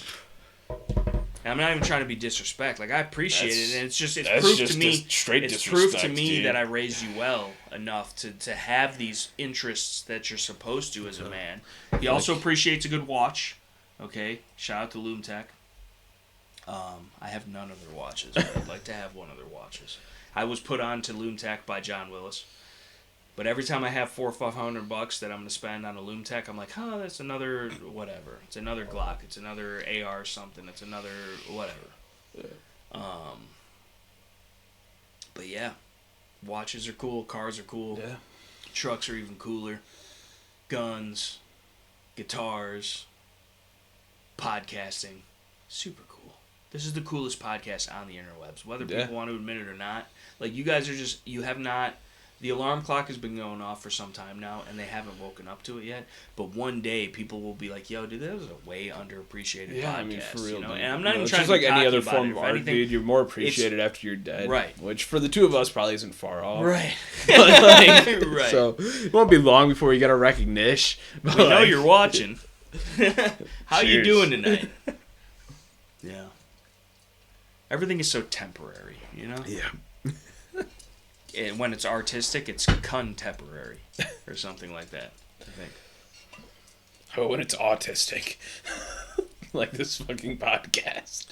And I'm not even trying to be disrespect. Like, I appreciate it, and it's proof to me. It's proof to me, dude, that I raised you well enough to have these interests that you're supposed to as a man. He also appreciates a good watch. Okay, shout out to Loom Tech. I have none of their watches. But I'd like to have one of their watches. I was put on to Loom Tech by John Willis. But every time I have $400 or $500 that I'm going to spend on a Loom Tech, I'm like, oh, that's another whatever. It's another Glock. It's another AR something. It's another whatever. Yeah. But yeah, watches are cool. Cars are cool. Yeah. Trucks are even cooler. Guns, guitars, podcasting, super cool. This is the coolest podcast on the interwebs, whether people want to admit it or not. Like, you guys are just, you have not. The alarm clock has been going off for some time now, and they haven't woken up to it yet. But one day, people will be like, "Yo, dude, that was a way underappreciated podcast." I mean, for real. You know? And I'm not even it's trying just to like be any cocky other about form it. of If art, anything, dude. You're more appreciated after you're dead, right? Which for the two of us probably isn't far off, right? But like, right. So it won't be long before you get a recognition. We know you're watching. How you doing tonight? Yeah. Everything is so temporary, you know. Yeah. And when it's artistic, it's contemporary or something like that, I think. Oh, when it's autistic. Like this fucking podcast.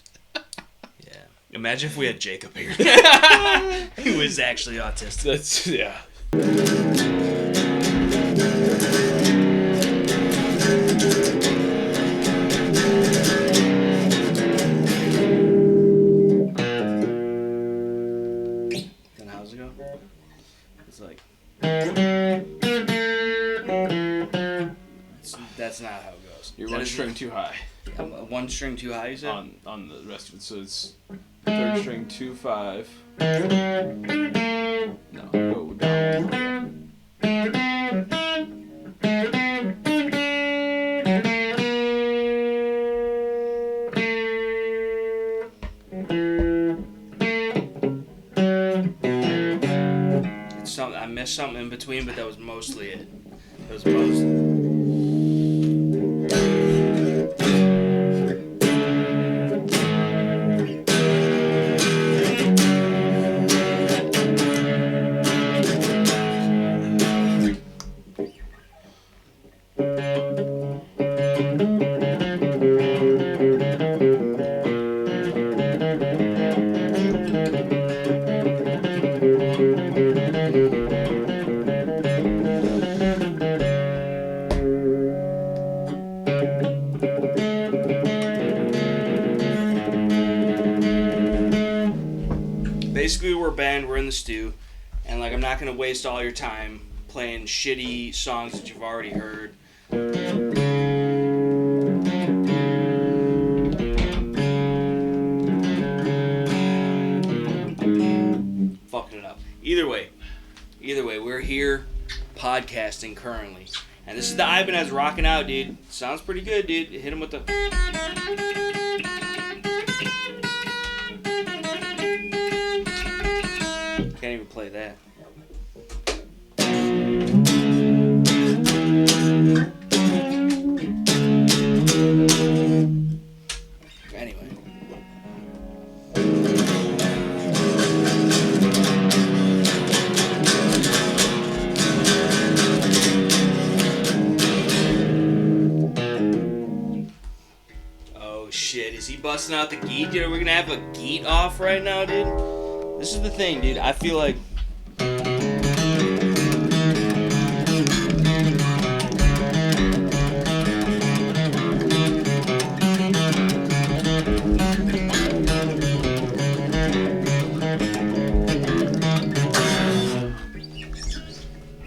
Yeah. Imagine if we had Jacob here. Who is actually autistic. That's, yeah. And how's it go? It's like... That's not how it goes. You're one string too high. One string too high, you said? On the rest of it. So it's third string 2-5. No, go down. It's I missed something in between, but that was mostly it. That was mostly. Basically, we're a band, we're in the stew, and like I'm not gonna waste all your time playing shitty songs that you've already heard. Fucking it up. Either way, we're here podcasting currently. And this is the Ibanez rocking out, dude. Sounds pretty good, dude. Hit him with the... Can't even play that. Anyway. Oh shit, is he busting out the Geat? Dude, are we gonna have a Geat off right now, dude? This is the thing, dude. I feel like...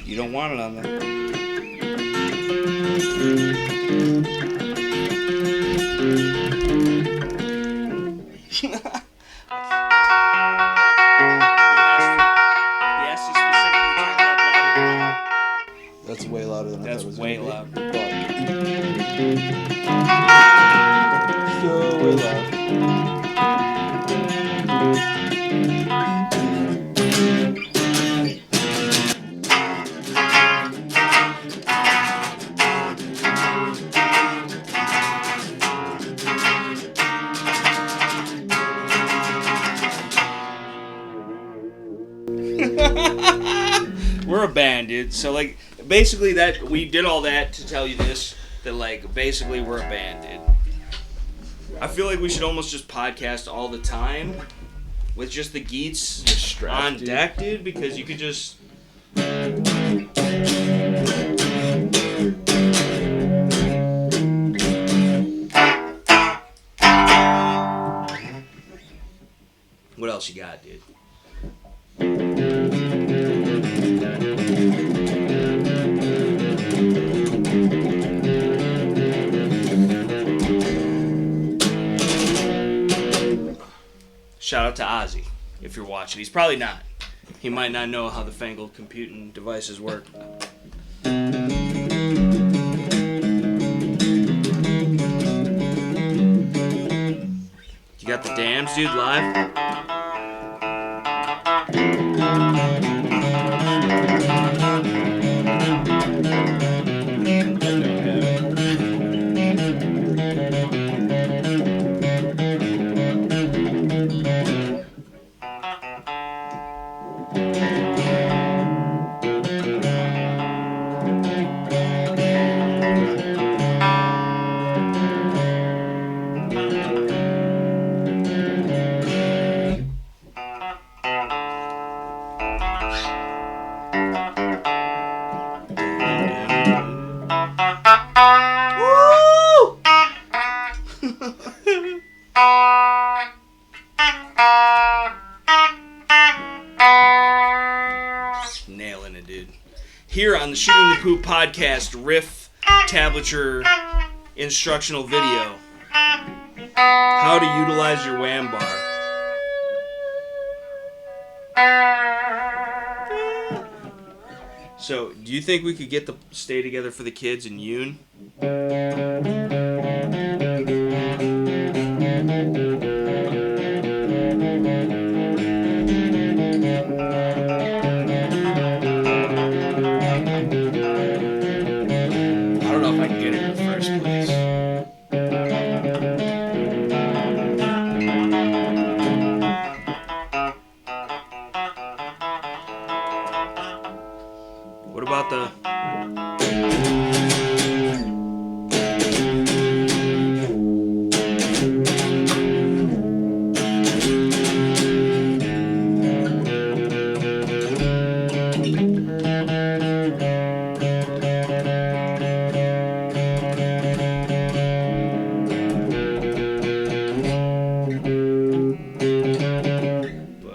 You don't want it on there. He has to specifically goes on. We're a band, dude. So, like, basically that we did all that to tell you this, that, like, basically we're a band, dude. I feel like we should almost just podcast all the time with just the Guits on deck, dude, because you could just... What else you got, dude? Shout out to Ozzy, if you're watching. He's probably not. He might not know how the fangled computing devices work. You got the Dams, dude, live? Nailing it, dude. Here on the Shooting the Poop podcast riff tablature instructional video, how to utilize your wham bar. So, do you think we could get the stay together for the kids in Yoon? I don't know if I can get it in the first place. What about the...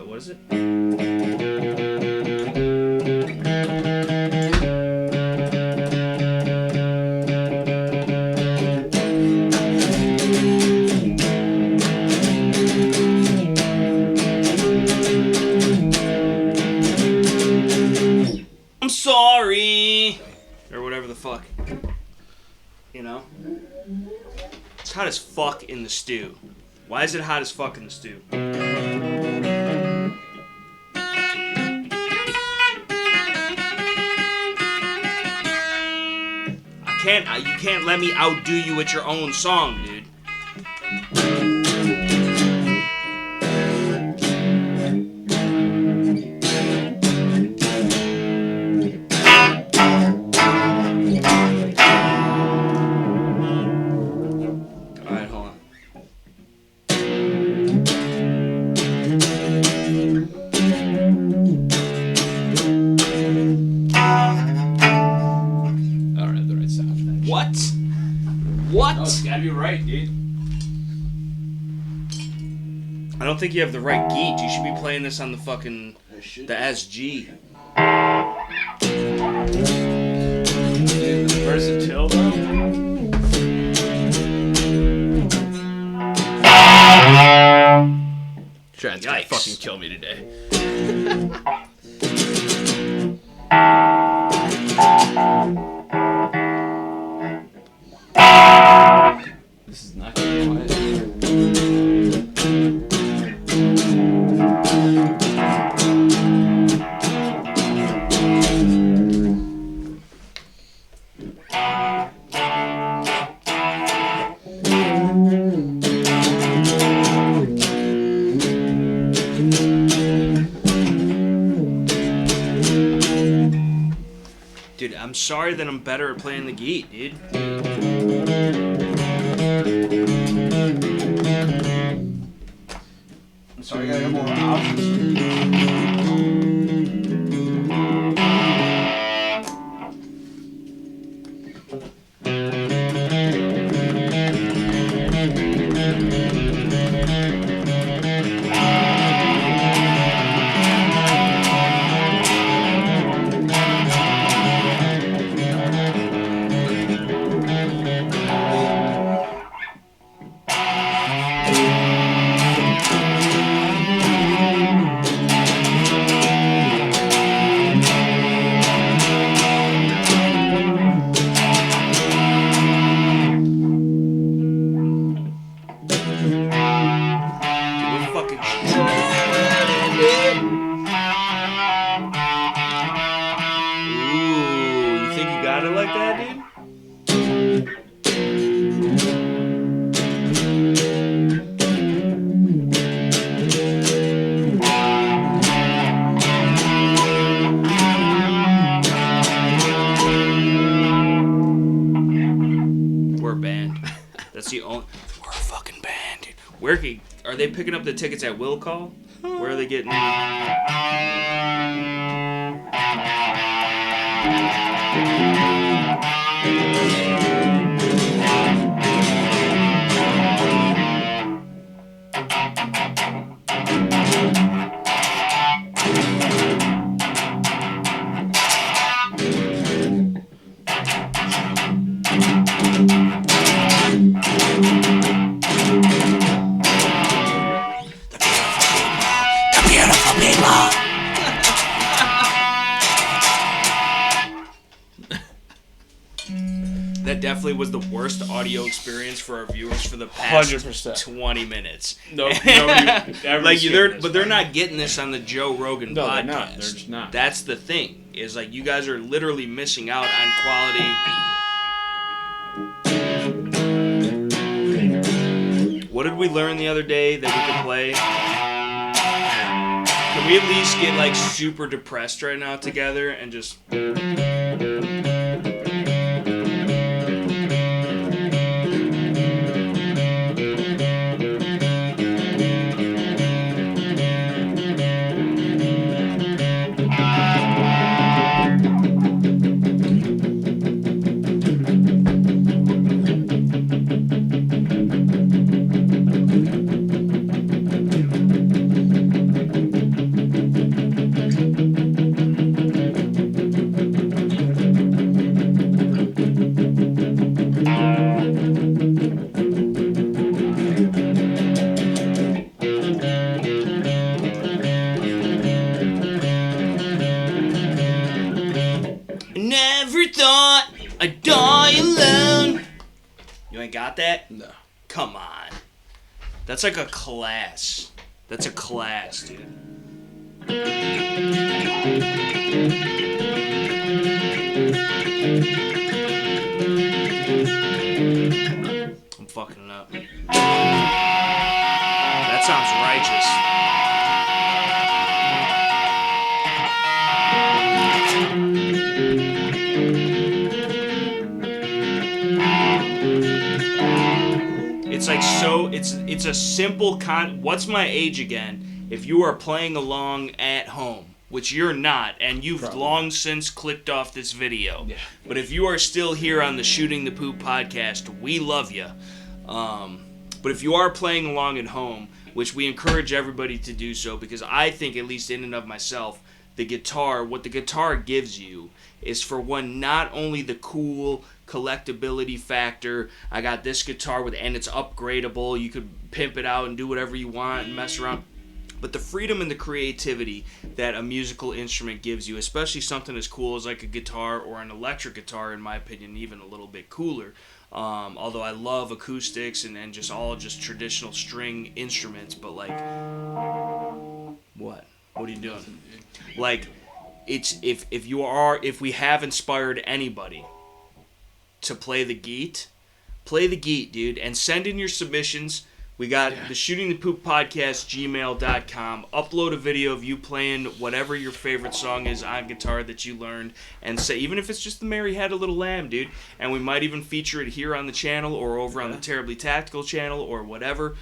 What is it? I'm sorry, or whatever the fuck. You know? It's hot as fuck in the stew. Why is it hot as fuck in the stew? You can't let me outdo you with your own song, dude. Alright, hold on. I don't have the right sound for that. What? What? No, it's gotta be right, dude. I don't think you have the right Geet. You should be playing this on the fucking... the SG. Dude, versatile, though. Trying's gonna fucking kill me today. This is not gonna be quiet. Dude, I'm sorry that I'm better at playing the Guit, dude. I'm sorry, I got more options. Are they picking up the tickets at will call? Where are they getting? That definitely was the worst audio experience for our viewers for the past 100%. 20 minutes. No, nobody ever like they're not getting this on the Joe Rogan podcast. They're not. They're just not. That's the thing. Is like you guys are literally missing out on quality. What did we learn the other day that we could play? Can we at least get like super depressed right now together and just... I'd die alone. You ain't got that? No. Come on. That's like a class. That's a class, dude. I'm fucking it up. That sounds righteous. It's like so. It's a simple What's my age again? If you are playing along at home, which you're not, and you've long since clicked off this video. Yeah. But if you are still here on the Shooting the Poop podcast, we love you. But if you are playing along at home, which we encourage everybody to do so, because I think, at least in and of myself, what the guitar gives you is, for one, not only the cool collectability factor. I got this guitar and it's upgradable. You could pimp it out and do whatever you want and mess around. But the freedom and the creativity that a musical instrument gives you, especially something as cool as like a guitar or an electric guitar, in my opinion, even a little bit cooler, Although I love acoustics and just all just traditional string instruments, but like, what are you doing? Like, it's if we have inspired anybody to play the Geat, dude, and send in your submissions. We got the Shooting the Poop Podcast, gmail.com. Upload a video of you playing whatever your favorite song is on guitar that you learned, and say, even if it's just the Mary Had a Little Lamb, dude, and we might even feature it here on the channel or over on the Terribly Tactical channel or whatever.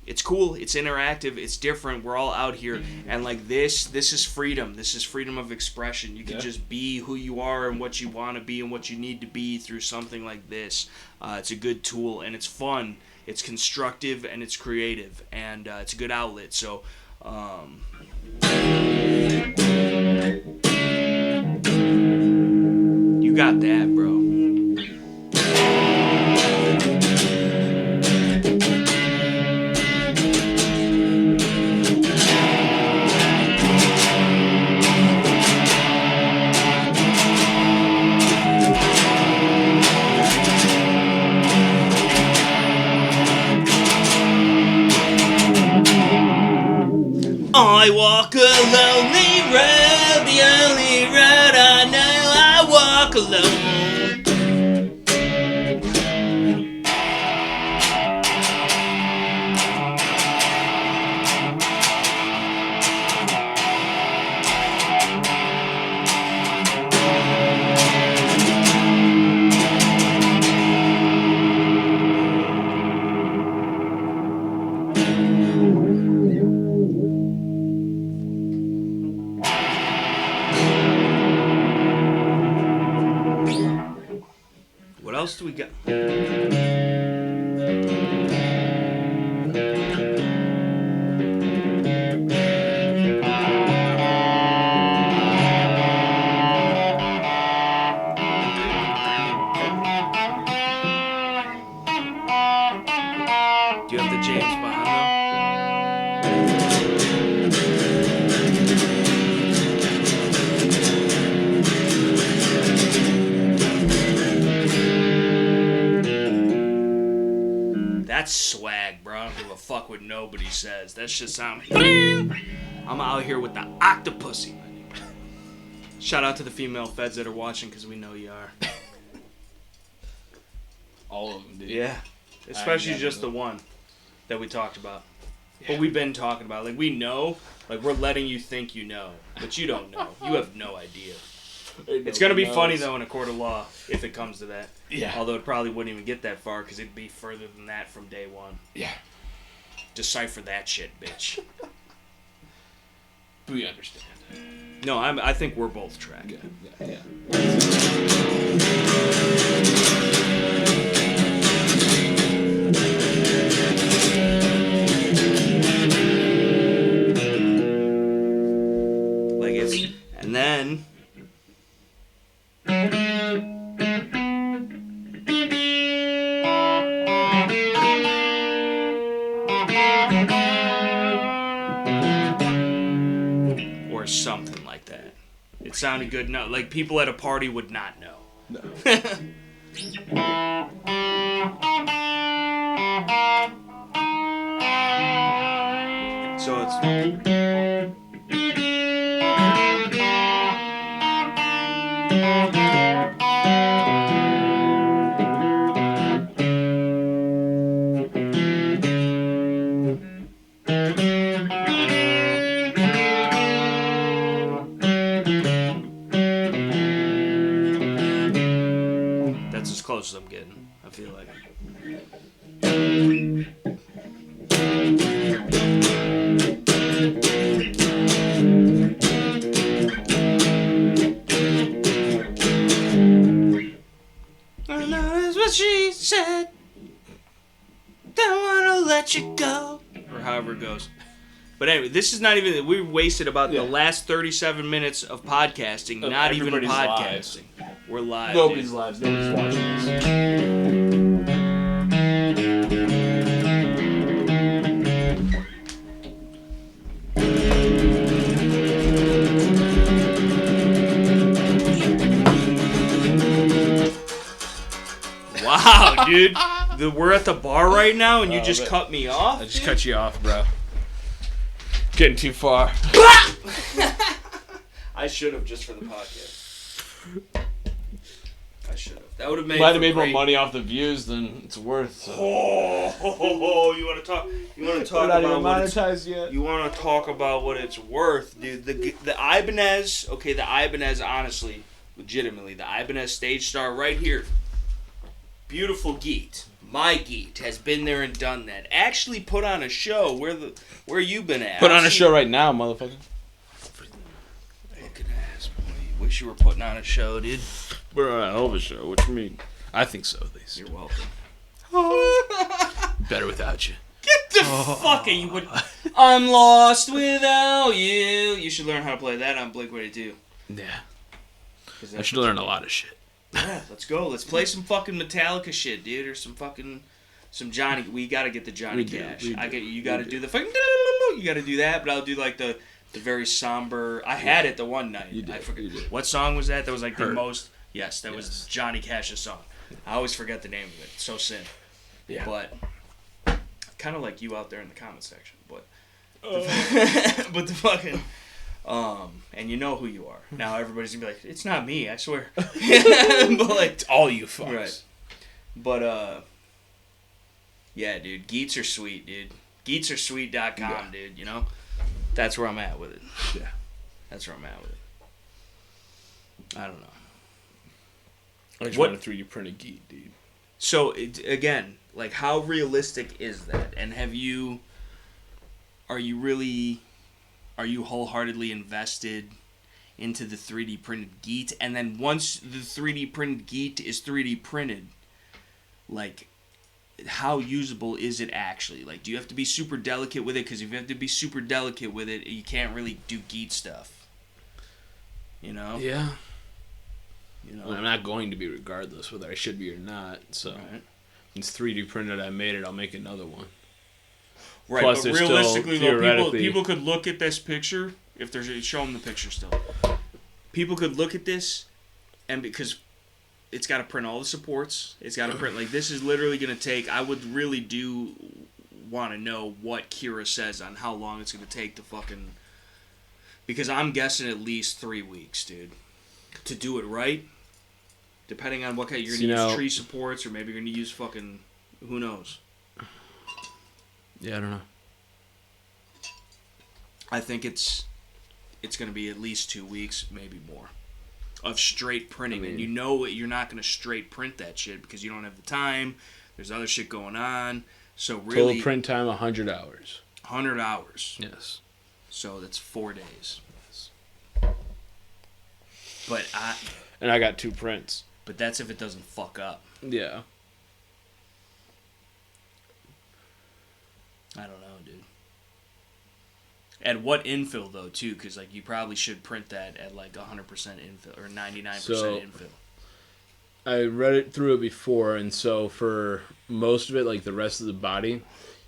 It's cool, it's interactive, it's different, we're all out here, and like this is freedom. This is freedom of expression. You can just be who you are and what you want to be and what you need to be through something like this. It's a good tool, and it's fun, it's constructive, and it's creative, and it's a good outlet. So you got that, bro. I walk a lonely road, the only road I know. I walk alone. What else do we got? Do you have the James Bond though? That's swag, bro. I don't give a fuck what nobody says. That shit sound. I'm out here with the octopussy. Shout out to the female feds that are watching, because we know you are. All of them, dude. Yeah. Especially just the one that we talked about. Yeah. But we've been talking about. Like, we know. Like, we're letting you think you know. But you don't know. You have no idea. It's going to be funny, though, in a court of law, if it comes to that. Yeah. Although it probably wouldn't even get that far, because it'd be further than that from day one. Yeah. Decipher that shit, bitch. We understand. No, I think we're both tracked. Yeah. Like it's, and then. Or something like that. It sounded good. No, like people at a party would not know. No. So it's. That's as close as I'm getting, I feel like. I know that's what she said. Don't wanna let you go. Or however it goes. But anyway, this is not even. We wasted about the last 37 minutes of podcasting, not even podcasting. Live. We're live. Nobody's live. Nobody's watching this. Wow. dude. We're at the bar right now, and you just cut me off. I just cut you off, bro. Getting too far. I should have, just for the podcast. I should have. That would have made. Might have made more money off the views than it's worth. So. Oh, you want to talk? You want to talk not about even what monetized yet? You want to talk about what it's worth, dude? The Ibanez. Okay, the Ibanez. Honestly, legitimately, the Ibanez Stage Star right here. Beautiful Geet. My Geet has been there and done that. Actually, put on a show. Where you been at? Put on a show right now, motherfucker. Fucking ass, boy. Wish you were putting on a show, dude. We're on a hell of a show. What you mean? I think so, at least. You're welcome. Better without you. Get the fuck out you! I'm lost without you. You should learn how to play that on Blink-182. Yeah. I should learn a lot of shit. Yeah, let's go. Let's play some fucking Metallica shit, dude, or some Johnny. We gotta get the Johnny Cash. You gotta do the fucking. You gotta do that, but I'll do like the very somber. I had it the one night. You did. I forget. You did. What song was that? That was like Hurt. the most. Yes, that was Johnny Cash's song. I always forget the name of it. It's so sin. Yeah. But kind of like you out there in the comment section, but but the fucking. And you know who you are. Now everybody's gonna be like, it's not me, I swear. But like, it's all you fucks. Right. But yeah, dude, Guits are sweet, dude. GuitsAreSweet.com, dude, you know? That's where I'm at with it. Yeah. That's where I'm at with it. I don't know. I just want a 3D printed Geet, dude. So, again, like, how realistic is that? And are you wholeheartedly invested into the 3D printed Geet? And then once the 3D printed Geet is 3D printed, like, how usable is it actually? Like, do you have to be super delicate with it? Because if you have to be super delicate with it, you can't really do Geet stuff. You know? Yeah. You know? Well, I'm not going to be regardless whether I should be or not. So it's 3D printed. I made it. I'll make another one. Right, Plus, but realistically, though, people could look at this picture, if there's show them the picture still. People could look at this, and because it's got to print all the supports, it's got to print, like, this is literally going to take, I would really do want to know what Kira says on how long it's going to take to fucking, because I'm guessing at least 3 weeks, dude, to do it right, depending on what kind, you're going to use tree supports, or maybe you're going to use fucking, who knows. Yeah, I don't know. I think it's going to be at least 2 weeks, maybe more, of straight printing. And you know you're not going to straight print that shit because you don't have the time. There's other shit going on. So really... Total print time, 100 hours. 100 hours. Yes. So that's 4 days. Yes. And I got 2 prints. But that's if it doesn't fuck up. Yeah. I don't know, dude. At what infill, though, too? Because, like, you probably should print that at, like, 100% infill or 99% infill. I read it through it before, and so for most of it, like the rest of the body,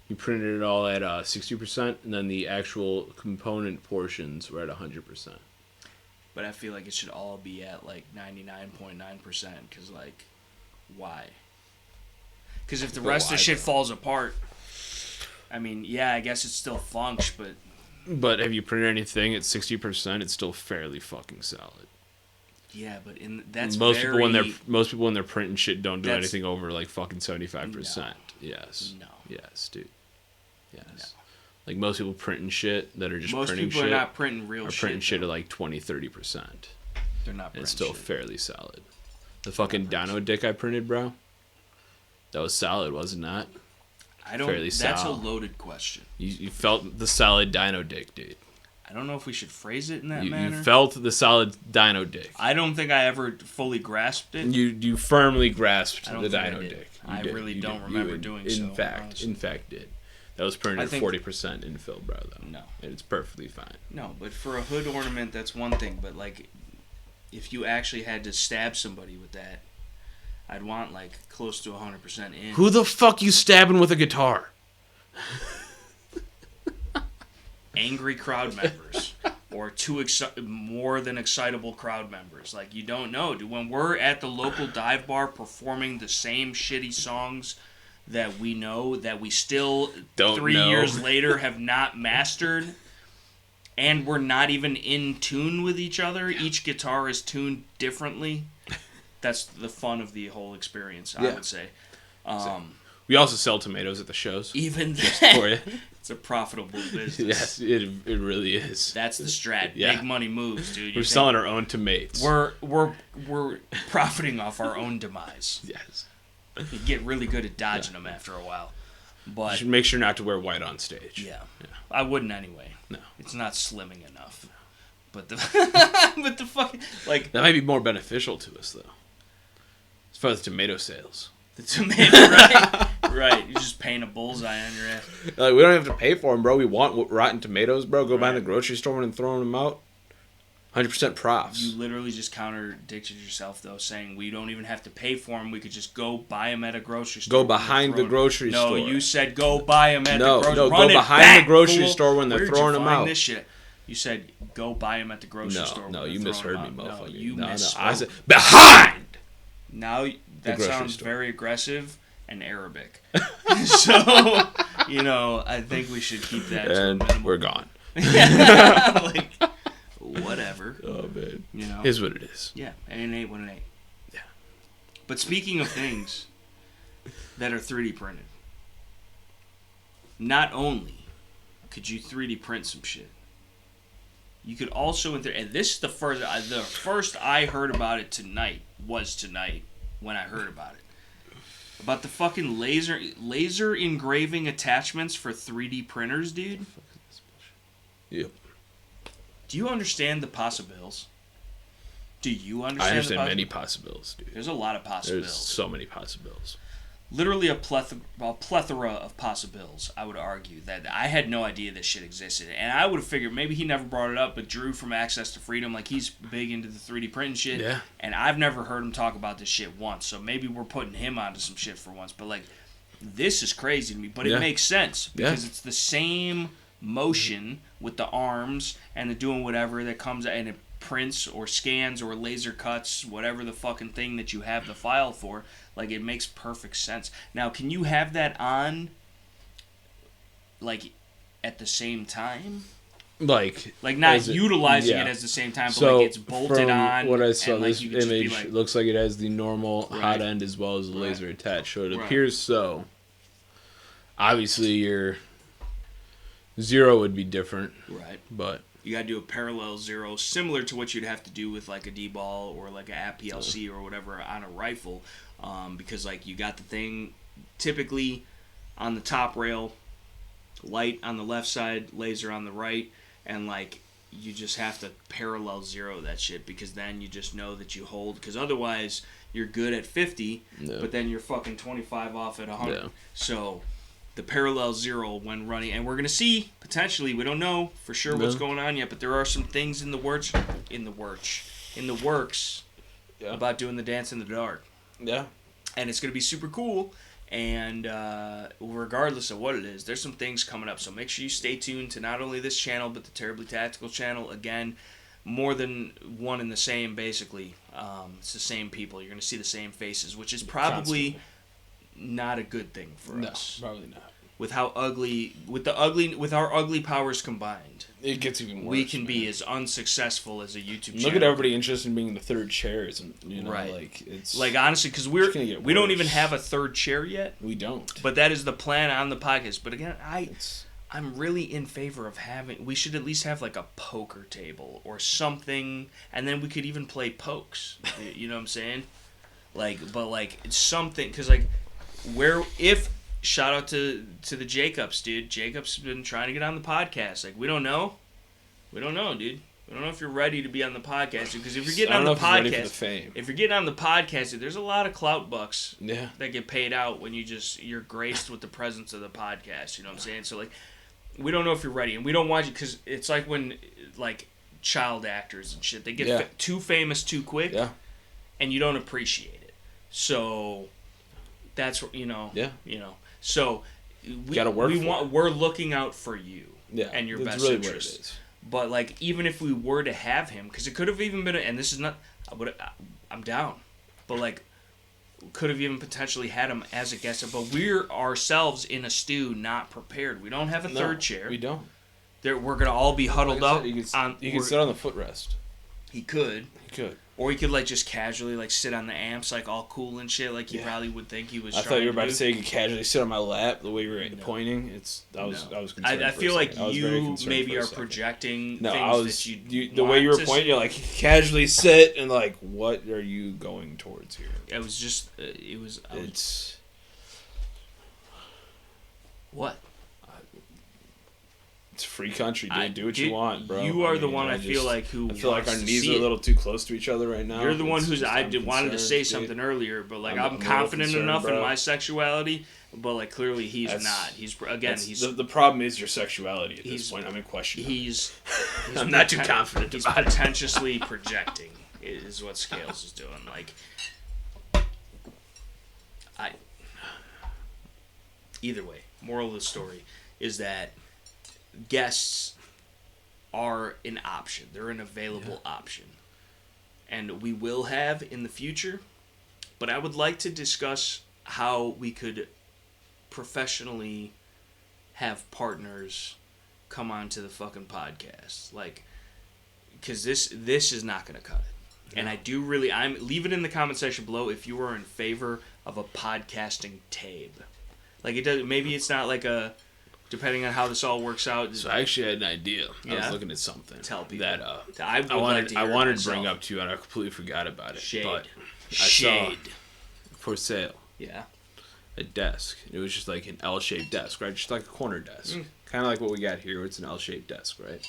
you printed it all at 60%, and then the actual component portions were at 100%. But I feel like it should all be at, like, 99.9%, because, like, why? Because if the rest of the shit falls apart... I mean, yeah, I guess it's still funks, but... But have you printed anything at 60%? It's still fairly fucking solid. Yeah, but that's most people when they're printing shit don't do anything over like fucking 75%. No. Yes. No. Yes, dude. Yes. No. Like most people printing shit that are just most printing shit. Most people are not printing real shit. Are printing shit at like 20-30%. They're not printing it's still shit. Fairly solid. The fucking Dino Dick I printed, bro. That was solid, was it not? That's a loaded question. You felt the solid Dino Dick, dude. I don't know if we should phrase it in that manner. You felt the solid Dino Dick. I don't think I ever fully grasped it. You firmly grasped the Dino Dick. I really don't remember doing so. In fact, did. That was printed at 40% infill, bro. Though. No, it's perfectly fine. No, but for a hood ornament, that's one thing. But like, if you actually had to stab somebody with that, I'd want like close to 100% in. Who the fuck you stabbing with a guitar? Angry crowd members. or two more than excitable crowd members. Like, you don't know, dude. When we're at the local dive bar performing the same shitty songs that we know, that we still, don't 3 know. years later, have not mastered, and we're not even in tune with each other, each guitar is tuned differently, that's the fun of the whole experience, I would say. We also sell tomatoes at the shows. Even just that, for you. It's a profitable business. Yes, it really is. That's the strat. Yeah. Big money moves, dude. We're selling our own tomatoes. We're profiting off our own demise. Yes. You get really good at dodging them after a while. But you should make sure not to wear white on stage. Yeah. I wouldn't anyway. No. It's not slimming enough. But the fucking, like, that might be more beneficial to us though. As far as tomato sales. The tomato, right? Right. You just paint a bullseye on your ass. Like, we don't have to pay for them, bro. We want rotten tomatoes, bro. Go buy in the grocery store and throwing them out. 100% profs. You literally just contradicted yourself, though, saying we don't even have to pay for them. We could just go buy them at a grocery store. Go behind the grocery store. No, you said go buy them at the grocery store. No, go behind the grocery store when they're throwing them out. This shit? You said go buy them at the grocery store. No, you misheard me, motherfucker. No, you misspoke. I said behind! Now, that sounds very aggressive and Arabic. So, I think we should keep that to a minimum. We're gone. Like, whatever. Oh, man. Here's what it is. Yeah, and it ain't what it ain't. Yeah. But speaking of things that are 3D printed, not only could you 3D print some shit, you could also, and this is the first I heard about it tonight when I heard about it. About the fucking laser engraving attachments for 3D printers, dude. Yep. Do you understand the possibilities? Do you understand? I understand many possibilities, dude. There's a lot of possibilities. There's so many possibilities. Literally a plethora of possibilities, I would argue, that I had no idea this shit existed. And I would have figured, maybe he never brought it up, but Drew from Access to Freedom, like, he's big into the 3D printing shit. Yeah. And I've never heard him talk about this shit once, so maybe we're putting him onto some shit for once. But, like, this is crazy to me, but it makes sense, because it's the same motion with the arms and the doing whatever that comes, and it prints or scans or laser cuts, whatever the fucking thing that you have the file for. Like, it makes perfect sense. Now, can you have that on, like, at the same time? Like not utilizing it at the same time, but so like it's bolted on. What I saw, and, this like, image looks like it has the normal hot end as well as the laser attached. So it appears so. Obviously, your zero would be different. Right. But you got to do a parallel zero, similar to what you'd have to do with like a D-ball or like a P.C or whatever on a rifle. Because like you got the thing typically on the top rail, light on the left side, laser on the right, and like you just have to parallel zero that shit, because then you just know that you hold, because otherwise you're good at 50, but then you're fucking 25 off at 100. Yeah. So the parallel zero when running, and we're gonna see potentially, we don't know for sure what's going on yet, but there are some things in the works about doing the dance in the dark. Yeah. And it's going to be super cool. And regardless of what it is, there's some things coming up. So make sure you stay tuned to not only this channel, but the Terribly Tactical channel. Again, more than one and the same, basically. It's the same people. You're going to see the same faces, which is probably not a good thing for us. No, probably not. With our ugly powers combined, it gets even worse. We can be as unsuccessful as a YouTube channel. Look at everybody interested in being the third chairs, and like it's like, honestly, because we don't even have a third chair yet. We don't. But that is the plan on the podcast. But again, I'm really in favor of having. We should at least have like a poker table or something, and then we could even play pokes. You know what I'm saying? Like, but like it's something, because like shout out to the Jacobs, dude. Jacobs has been trying to get on the podcast. Like, we don't know, dude. We don't know if you're ready to be on the podcast, because if you're getting on the podcast, if you're getting on the podcast, dude, there's a lot of clout bucks that get paid out when you're graced with the presence of the podcast. You know what I'm saying? So like, we don't know if you're ready, and we don't want you, because it's like when like child actors and shit, they get too famous too quick, and you don't appreciate it. So that's So we're looking out for you and your best interests. But like, even if we were to have him, because it could have even been, and this is not, I'm down, but like, could have even potentially had him as a guest. But we're ourselves in a stew, not prepared. We don't have a third chair. We don't. We're gonna all be huddled up. He could sit on the footrest. He could. Could. Or he could like just casually like sit on the amps like all cool and shit like he probably would think he was. I thought you were about to say he could casually sit on my lap the way you were pointing. I was concerned. I feel like you maybe are projecting things that you the way you were pointing, you're like casually sit and like what are you going towards here? It was just it's what? It's a free country, dude. Do what you want, bro. You are the one I feel like who. I feel like our knees are a little too close to each other right now. You're the one who's. I wanted to say something earlier, but like I'm confident enough in my sexuality, but like clearly he's not. He's the problem is your sexuality at this point. I'm in question. He's I'm not too confident about it. He's potentially projecting is what Scales is doing. Like either way, moral of the story is that guests are an option. They're an available option. And we will have in the future. But I would like to discuss how we could professionally have partners come onto the fucking podcast. Like, because this is not going to cut it. And I do really... leave it in the comment section below if you are in favor of a podcasting tape. Like, it does. Maybe it's not like a... Depending on how this all works out. So I actually had an idea. I was looking at something. Tell people. That I wanted to bring up to you, and I completely forgot about it. Shade. But I saw for sale. Yeah. A desk. It was just like an L-shaped desk, right? Just like a corner desk. Kind of like what we got here, where it's an L-shaped desk, right?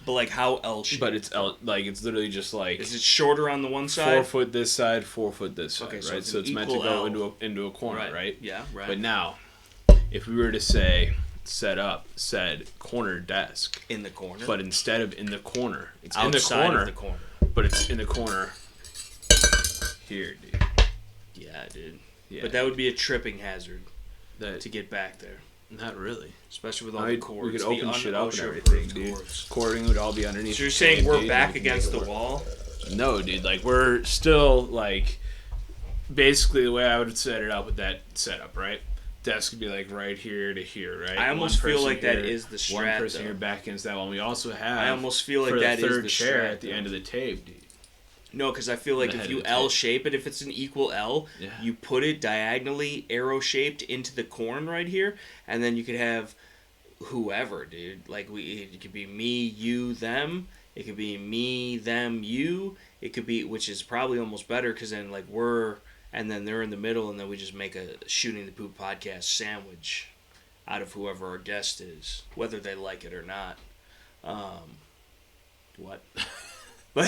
But like how L-shaped? But it's it's literally just like... Is it shorter on the one side? 4 foot this side, 4 foot this side, okay, right? So it's meant to go into a corner, right? Yeah, right. But now, if we were to set up said corner desk in the corner, but instead of in the corner, it's outside in of the corner, but it's in the corner here, dude. Yeah, dude. Yeah, but that would be a tripping hazard to get back there. Not really, especially with all the cords. We could open shit up and everything, dude. Cording would all be underneath. So you're saying we're back against the wall? No, dude. Like we're still like basically the way I would set it up with that setup, right? Desk would be like right here to here, right? I almost feel like that is the strat. One person here back against that one. We also have. I almost feel like that is the third chair strat, at the end of the tape, dude. No, because I feel like if you L shape it, if it's an equal L, you put it diagonally arrow shaped into the corn right here, and then you could have whoever, dude. Like it could be me, you, them. It could be me, them, you. It could be, which is probably almost better because then like and then they're in the middle, and then we just make a Shooting the Poop podcast sandwich out of whoever our guest is, whether they like it or not. What? but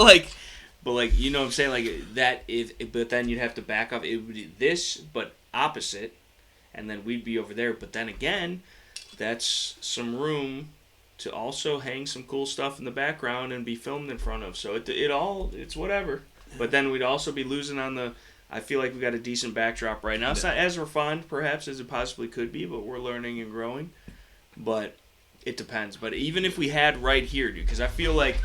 like you know what I'm saying, like that is. But then you'd have to back off. It would be this, but opposite, and then we'd be over there. But then again, that's some room to also hang some cool stuff in the background and be filmed in front of. So it's whatever. But then we'd also be losing on the... I feel like we got a decent backdrop right now. It's not as refined, perhaps, as it possibly could be, but we're learning and growing. But it depends. But even if we had right here, dude, because I feel like...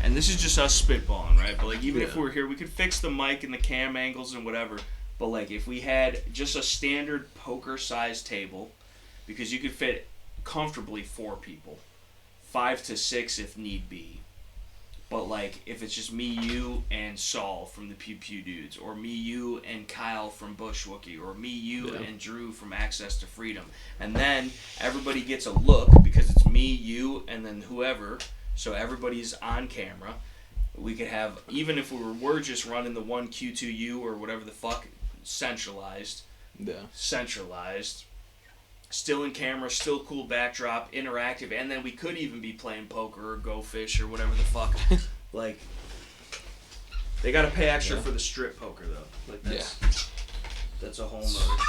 And this is just us spitballing, right? But like even if we were here, we could fix the mic and the cam angles and whatever. But like if we had just a standard poker-sized table, because you could fit comfortably 4 people, 5 to 6 if need be. But, like, if it's just me, you, and Saul from the Pew Pew Dudes, or me, you, and Kyle from Bushwookie, or me, you, and Drew from Access to Freedom. And then everybody gets a look because it's me, you, and then whoever. So everybody's on camera. We could have, even if we were just running the 1Q2U or whatever the fuck, centralized. Still in camera, still cool backdrop, interactive, and then we could even be playing poker or go fish or whatever the fuck. Like, they gotta pay extra for the strip poker though. Like that's a whole nother.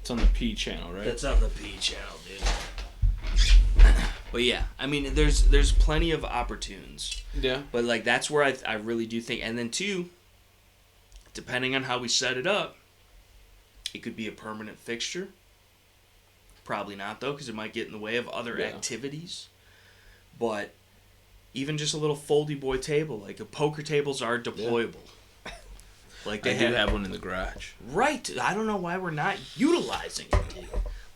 It's on the P channel, right? That's on the P channel, dude. But yeah, I mean, there's plenty of opportunities. Yeah. But like that's where I really do think, and then too, depending on how we set it up, it could be a permanent fixture. Probably not, though, because it might get in the way of other activities. But even just a little foldy boy table, like poker tables are deployable. Yeah. Like I do have one in the garage. Right. I don't know why we're not utilizing it.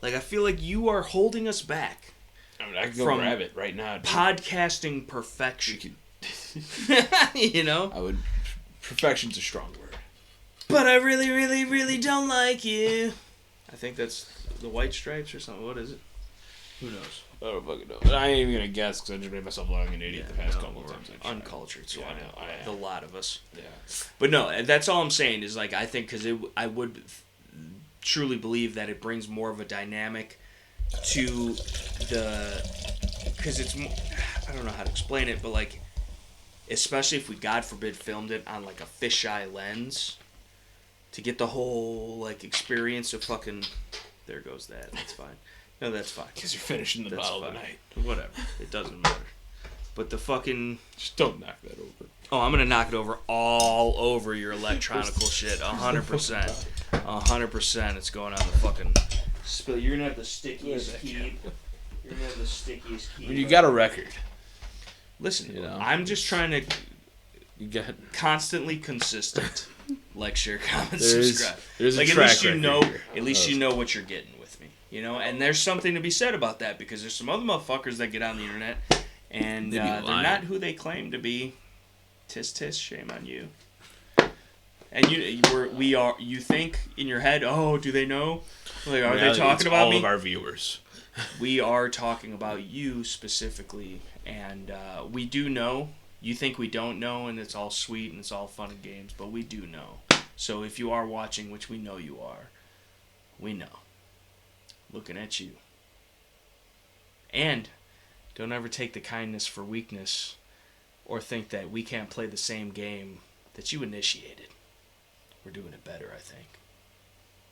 Like, I feel like you are holding us back. I mean, I can go grab it right now. Dude. Podcasting perfection. You know? Perfection's a strong word. But I really, really, really don't like you. I think that's the White Stripes or something. What is it? Who knows? I don't fucking know. But I ain't even gonna guess because I just made myself look like an idiot the past couple of times. Uncultured, so I know. A lot of us. Yeah. But no, that's all I'm saying is, like, I think because I would truly believe that it brings more of a dynamic to because it's, I don't know how to explain it, but, like, especially if we, God forbid, filmed it on, like, a fisheye lens, to get the whole, like, experience of fucking, there goes that, that's fine. No, that's fine. Because you're finishing the bottle tonight. Whatever. It doesn't matter. But the fucking... Just don't knock that over. Oh, I'm going to knock it over all over your electronical shit. 100%. 100% it's going on the fucking... Spill. You're going to have the stickiest keep. You're going to have the stickiest keep. When you got a record. Listen, I'm just trying to... You got... Constantly consistent. Like, share, comment, subscribe. There's like, a track record here. At least you know what you're getting with me. You know, and there's something to be said about that, because there's some other motherfuckers that get on the internet and they're not who they claim to be. Tis tis, shame on you. And you think in your head, oh, do they know? Like, are they talking about me? All of our viewers. We are talking about you specifically, and we do know. You think we don't know, and it's all sweet and it's all fun and games, but we do know. So if you are watching, which we know you are, we know. Looking at you. And don't ever take the kindness for weakness or think that we can't play the same game that you initiated. We're doing it better, I think.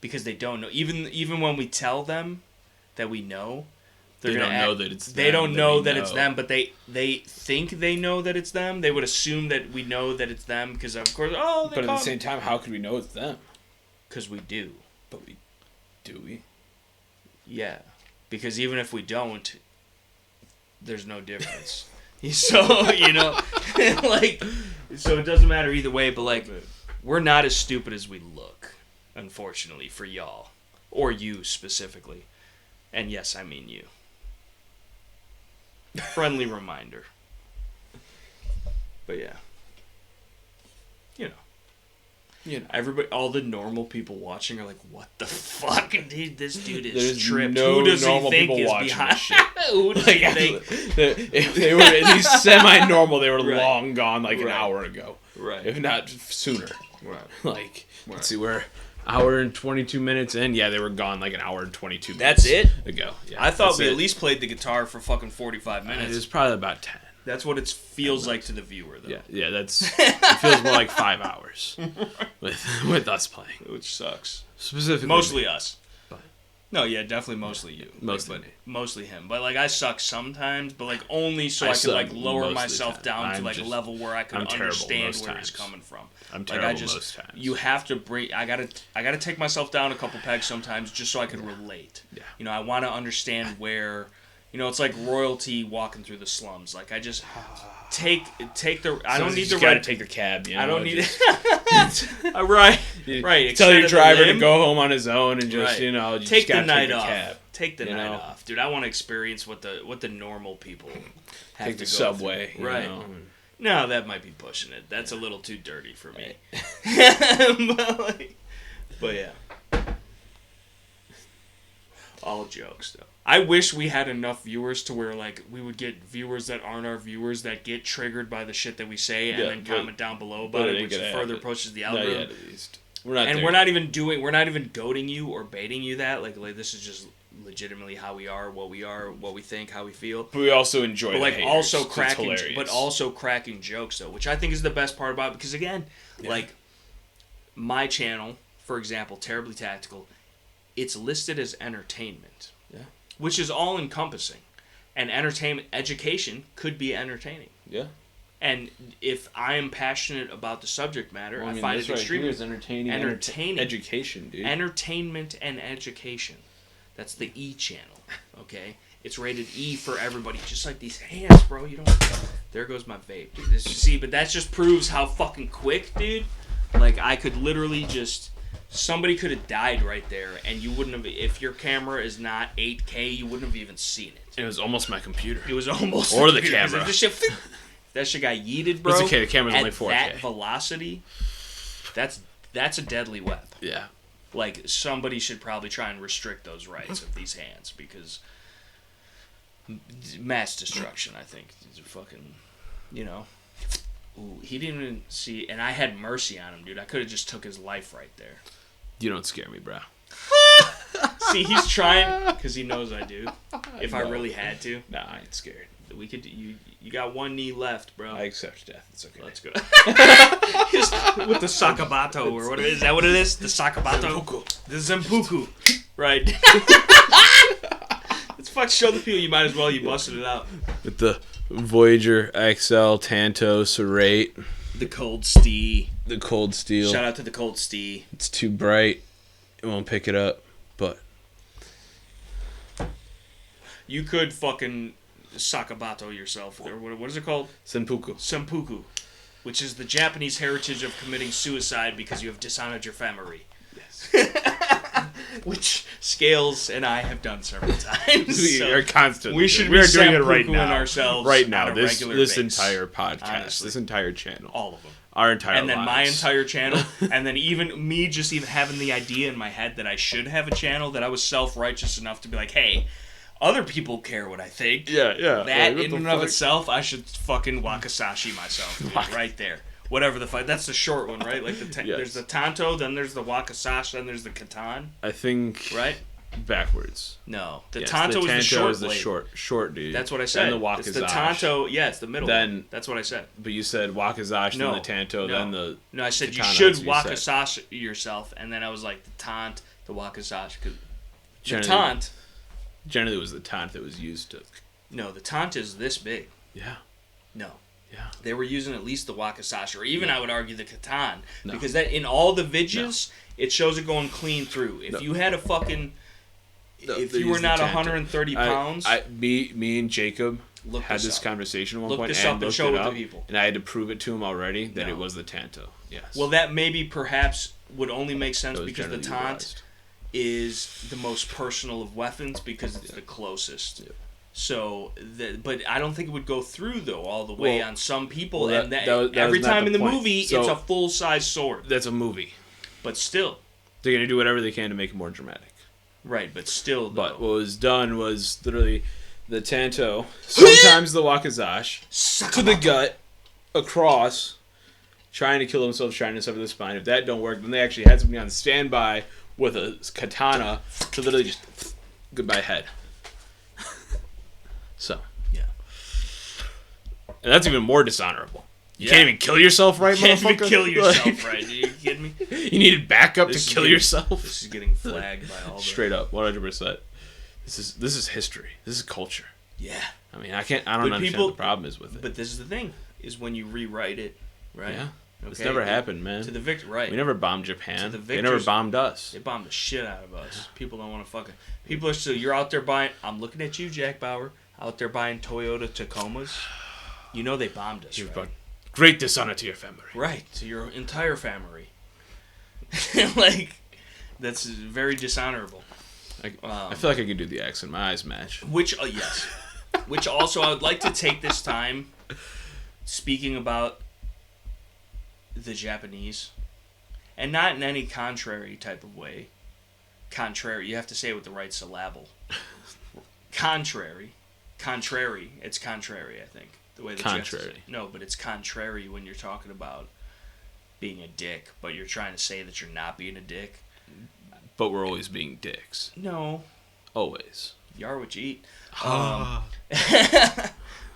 Because they don't know. Even when we tell them that we know, they don't know that it's them. They don't know that it's them, but they think they know that it's them. They would assume that we know that it's them because, of course, but at the same time, how could we know it's them? Because we do. But do we? Yeah, because even if we don't, there's no difference. So, you know, like, so it doesn't matter either way, but, like, we're not as stupid as we look, unfortunately, for y'all. Or you, specifically. And yes, I mean you. Friendly reminder. But yeah. You know, everybody, all the normal people watching are like, "What the fuck, dude? This dude is tripped. No Who does normal he think people is watching behind? This shit. Who does he think?" If they were at least semi-normal, they were Right. long gone, like an hour ago, right? If not sooner, right? Like, let's see, we're hour and 22 minutes in. Yeah, they were gone like an hour and 22 That's minutes. it Ago. Yeah, I thought we at least played the guitar for fucking 45 minutes. It was probably about 10. That's what it feels like to the viewer, though. Yeah, it feels more like 5 hours with us playing, which sucks. Specifically, mostly us. But no, yeah, definitely mostly you. Mostly him. But like, I suck sometimes, but like only so I could like lower myself down to like a level where I could understand where he's coming from. I'm terrible most times. You have to bring. I gotta take myself down a couple pegs sometimes just so I can relate. Yeah. You know, I want to understand where. You know, it's like royalty walking through the slums. Like, I just take the. I don't need the right. Gotta take the cab. You know, I don't need it. Right. Tell your driver to go home on his own and just just take the night take off. Cab, take the night off, dude. I want to experience what the normal people have take to the go subway. Through. Right. No, that might be pushing it. That's a little too dirty for me. but yeah. All jokes, though. I wish we had enough viewers to where, like, we would get viewers that aren't our viewers that get triggered by the shit that we say and then comment down below about it, which further pushes the algorithm. Not yet, at least. We're not we're not even goading you or baiting you that. Like this is just legitimately how we are, what we think, how we feel. But we also enjoy like the haters. also cracking jokes, though, which I think is the best part about it. Because, again, like, my channel, for example, Terribly Tactical, it's listed as entertainment. Yeah. Which is all encompassing. And education could be entertaining. Yeah. And if I am passionate about the subject matter, I find it extremely entertaining. Education, dude. Entertainment and education. That's the E channel, okay? It's rated E for everybody, just like these hands, bro. You don't... There goes my vape, dude. See, but that just proves how fucking quick, dude. Like, I could literally just... Somebody could have died right there, and you wouldn't have... If your camera is not 8K, you wouldn't have even seen it. It was almost my computer. It was almost... Or the camera. If that shit got yeeted, bro. It's okay, the camera's only 4K. At that velocity, that's a deadly weapon. Yeah. Like, somebody should probably try and restrict those rights of these hands, because... Mass destruction, I think. Is a fucking... You know... Ooh, he didn't even see... And I had mercy on him, dude. I could have just took his life right there. You don't scare me, bro. See, he's trying, because he knows I do. If I really had to. Nah, I ain't scared. We could... You got one knee left, bro. I accept death. It's okay. Let's go. With the sakabato, or what is that? What it is? The sakabato? Zempuku. The zempuku. Right. Let's show the people you might as well. You busted it out. With the Voyager XL Tanto Serrate. The cold steel. The cold steel. Shout out to the cold steel. It's too bright. It won't pick it up, but... You could fucking sakabato yourself. Or what is it called? Senpuku. Senpuku. Which is the Japanese heritage of committing suicide because you have dishonored your family. Yes. Which Scales and I have done several times. We are constantly. We should we be are doing it right seppukuing now. ourselves right now. on a This regular this basis. entire podcast, Honestly. this entire channel, All of them. our entire And then lives. my entire channel, and then even me just even having the idea in my head that I should have a channel, that I was self-righteous enough to be like, hey, other people care what I think. Yeah. That Like, in and of itself, I should fucking wakasashi myself, dude, right there. Whatever the fuck. That's the short one, right? Like Yes. There's the tanto, then there's the wakasashi, then there's the katan, I think right? backwards. No, the Yes, tanto the is the short is the blade. short dude. That's what I said. Then the It's the wakizashi. tanto. Yeah, it's the middle. Then- one. That's what I said. But you said wakizashi, No, then the tanto, no. then the... No, I said you katana, should that's what you said. wakasashi yourself, and then I was like the tant, the wakasashi. The Generally- tant. Generally, it was the tant that was used to... No, the tant is this big. Yeah. No. Yeah. They were using at least the wakasashi, or even I would argue the katan, No. because that in all the vidges it shows it going clean through. If you had a fucking, if they you were used the not tanto. 130 pounds, Me and Jacob Look had this this up. conversation at one Look point this and up and looked show it it to up, people. and I had to prove it to him already that No. it was the tanto. Yes. well, that maybe perhaps would only make sense That was because the generally tant utilized. is the most personal of weapons because it's the closest. Yeah. So, but I don't think it would go through though all the way Well, on some people, well, and that was every not time the in the point. movie So- it's a full size sword. That's a movie. But still, They're going to do whatever they can to make it more dramatic. right? But still, though. But what was done was literally the tanto, sometimes the wakizashi, to the gut, across, trying to kill themselves, trying to sever the spine. If that don't work, then they actually had somebody on standby with a katana to literally just goodbye head. So. Yeah. And that's even more dishonorable. You Yeah. can't even kill yourself, right, You can't motherfucker? even kill yourself, Like, right? Are you kidding me? You needed backup This is to kill getting- yourself. This is getting flagged by all the... Straight up, 100%. This is history. This is culture. Yeah. I mean, I don't understand people- what the problem is with it. But this is the thing, is when you rewrite it, right? Yeah. It's Okay, never happened, man. To the victor, right. We never bombed Japan. To the They never victors- bombed us. They bombed the shit out of us. People don't want to fucking... People are still... You're out there buying... I'm looking at you, Jack Bauer. Out there buying Toyota Tacomas. You know they bombed us, You've right? brought great dishonor to your family. Right, to your entire family. Like, that's very dishonorable. I feel like I could do the accent. My eyes match. Which, yes. Which also, I would like to take this time, speaking about the Japanese, and not in any contrary type of way. Contrary, you have to say it with the right syllable. Contrary. It's contrary, I think. The way that you have to Contrary. say- no, but it's contrary when you're talking about being a dick, but you're trying to say that you're not being a dick. But we're always being dicks. No, Always. you are what you eat.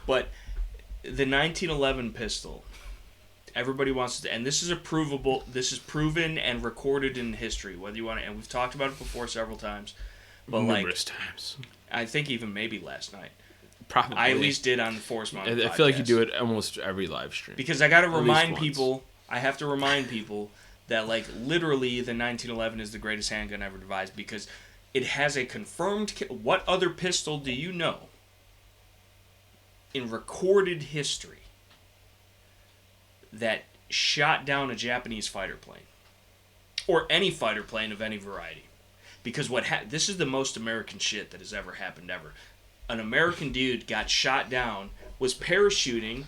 But the 1911 pistol, everybody wants to, and this is this is proven and recorded in history, whether you want to, and we've talked about it before several times, but Numerous times. I think even maybe last night. Probably. I at least did on the Force Mountain I feel like you podcast. do it almost every live stream. Because I got to least remind once. people, I have to remind people that, like, literally the 1911 is the greatest handgun ever devised because It has a confirmed what other pistol do you know in recorded history that shot down a Japanese fighter plane? Or any fighter plane of any variety. Because this is the most American shit that has ever happened ever. An American dude got shot down, was parachuting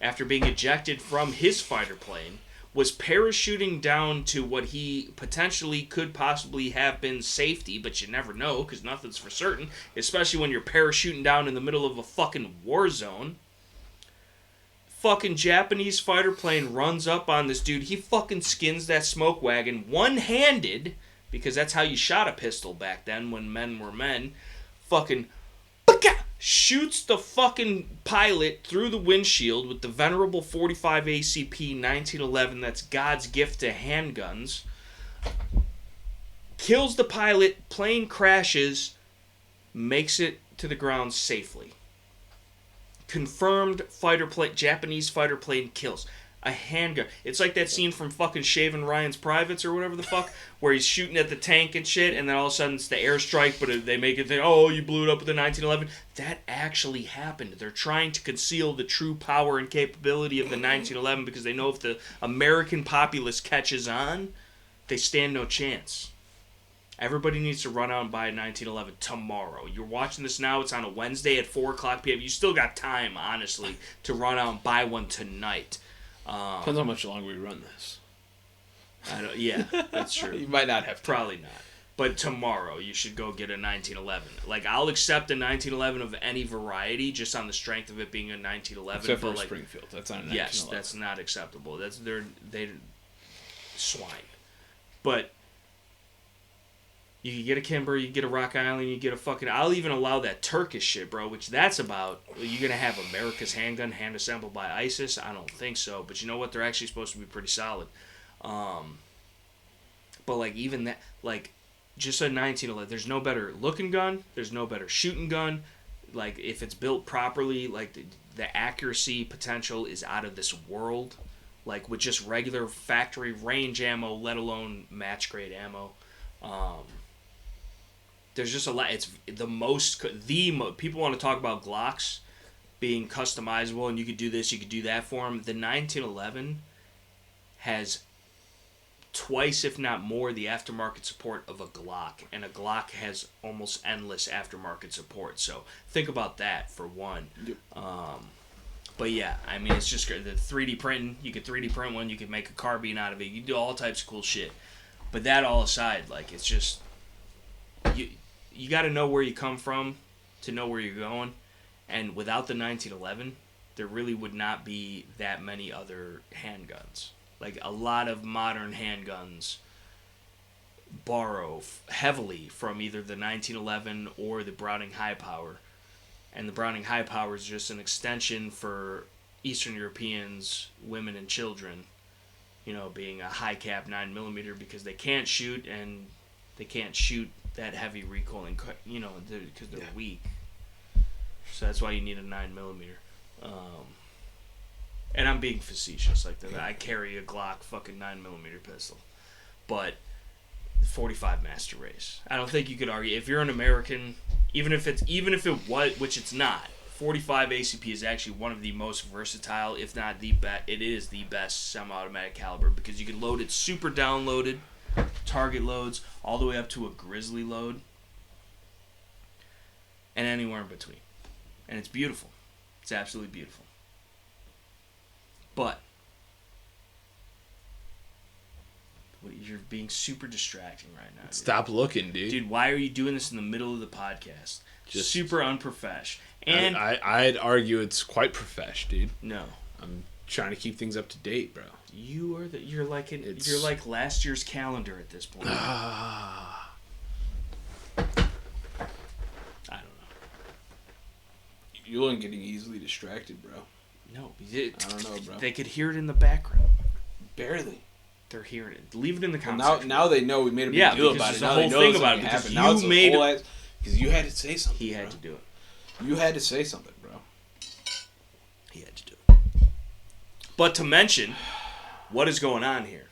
after being ejected from his fighter plane, was parachuting down to what he potentially could possibly have been safety, but you never know because nothing's for certain, especially when you're parachuting down in the middle of a fucking war zone. Fucking Japanese fighter plane runs up on this dude. He fucking skins that smoke wagon one-handed, because that's how you shot a pistol back then when men were men. Fucking shoots the fucking pilot through the windshield with the venerable 45 ACP 1911. That's God's gift to handguns. Kills the pilot. Plane crashes. Makes it to the ground safely. Confirmed Japanese fighter plane kills. A handgun. It's like that scene from fucking Shaving Ryan's Privates or whatever the fuck, where he's shooting at the tank and shit, and then all of a sudden it's the airstrike, but they make it think, oh, you blew it up with the 1911. That actually happened. They're trying to conceal the true power and capability of the 1911 because they know if the American populace catches on, they stand no chance. Everybody needs to run out and buy a 1911 tomorrow. You're watching this now. It's on a Wednesday at 4 o'clock p.m. You still got time, honestly, to run out and buy one tonight. Depends how much longer we run this. Yeah, that's true. You might not have time. Probably not. But tomorrow, you should go get a 1911. Like, I'll accept a 1911 of any variety just on the strength of it being a 1911. Except for like, Springfield. That's not a 1911. Yes, that's not acceptable. They swine. But you can get a Kimber, you can get a Rock Island, you get a fucking... I'll even allow that Turkish shit, bro, which that's about... You're going to have America's handgun hand-assembled by ISIS? I don't think so. But you know what? They're actually supposed to be pretty solid. But, like, even that... Like, just a 1911. There's no better looking gun. There's no better shooting gun. Like, if it's built properly, like, the accuracy potential is out of this world. Like, with just regular factory range ammo, let alone match-grade ammo. There's just a lot. It's people want to talk about Glocks being customizable and you could do this, you could do that for them. The 1911 has twice, if not more, the aftermarket support of a Glock, and a Glock has almost endless aftermarket support. So think about that for one. Yep. But yeah, I mean, it's just the 3D printing. You could 3D print one. You could make a carbine out of it. You can do all types of cool shit. But that all aside, like, it's just you got to know where you come from to know where you're going. And without the 1911, there really would not be that many other handguns. Like, a lot of modern handguns borrow heavily from either the 1911 or the Browning High Power. And the Browning High Power is just an extension for Eastern Europeans, women and children, you know, being a high cap 9mm because they can't shoot, and they can't shoot that heavy recoiling, you know, because they're weak. So that's why you need a 9mm. And I'm being facetious, like that. I carry a Glock fucking 9mm pistol, but 45 Master Race. I don't think you could argue if you're an American, even if it was, which it's not. 45 ACP is actually one of the most versatile, if not the best. It is the best semi-automatic caliber because you can load it super downloaded, target loads, all the way up to a grizzly load, and anywhere in between. And it's beautiful. It's absolutely beautiful. But you're being super distracting right now. Stop looking, dude. Dude, why are you doing this in the middle of the podcast? Just super unprofesh. And I'd argue it's quite profesh, dude. No, I'm trying to keep things up to date, bro. You're like last year's calendar at this point. I don't know. You're getting easily distracted, bro. No, I don't know, bro. They could hear it in the background. Barely. They're hearing it. Leave it in the comments. Well, now they know we made a big deal about it. Now they know thing about it because now you made it. Because you had to say something. He had to do it. You had to say something, bro. He had to do it. But to mention what is going on here,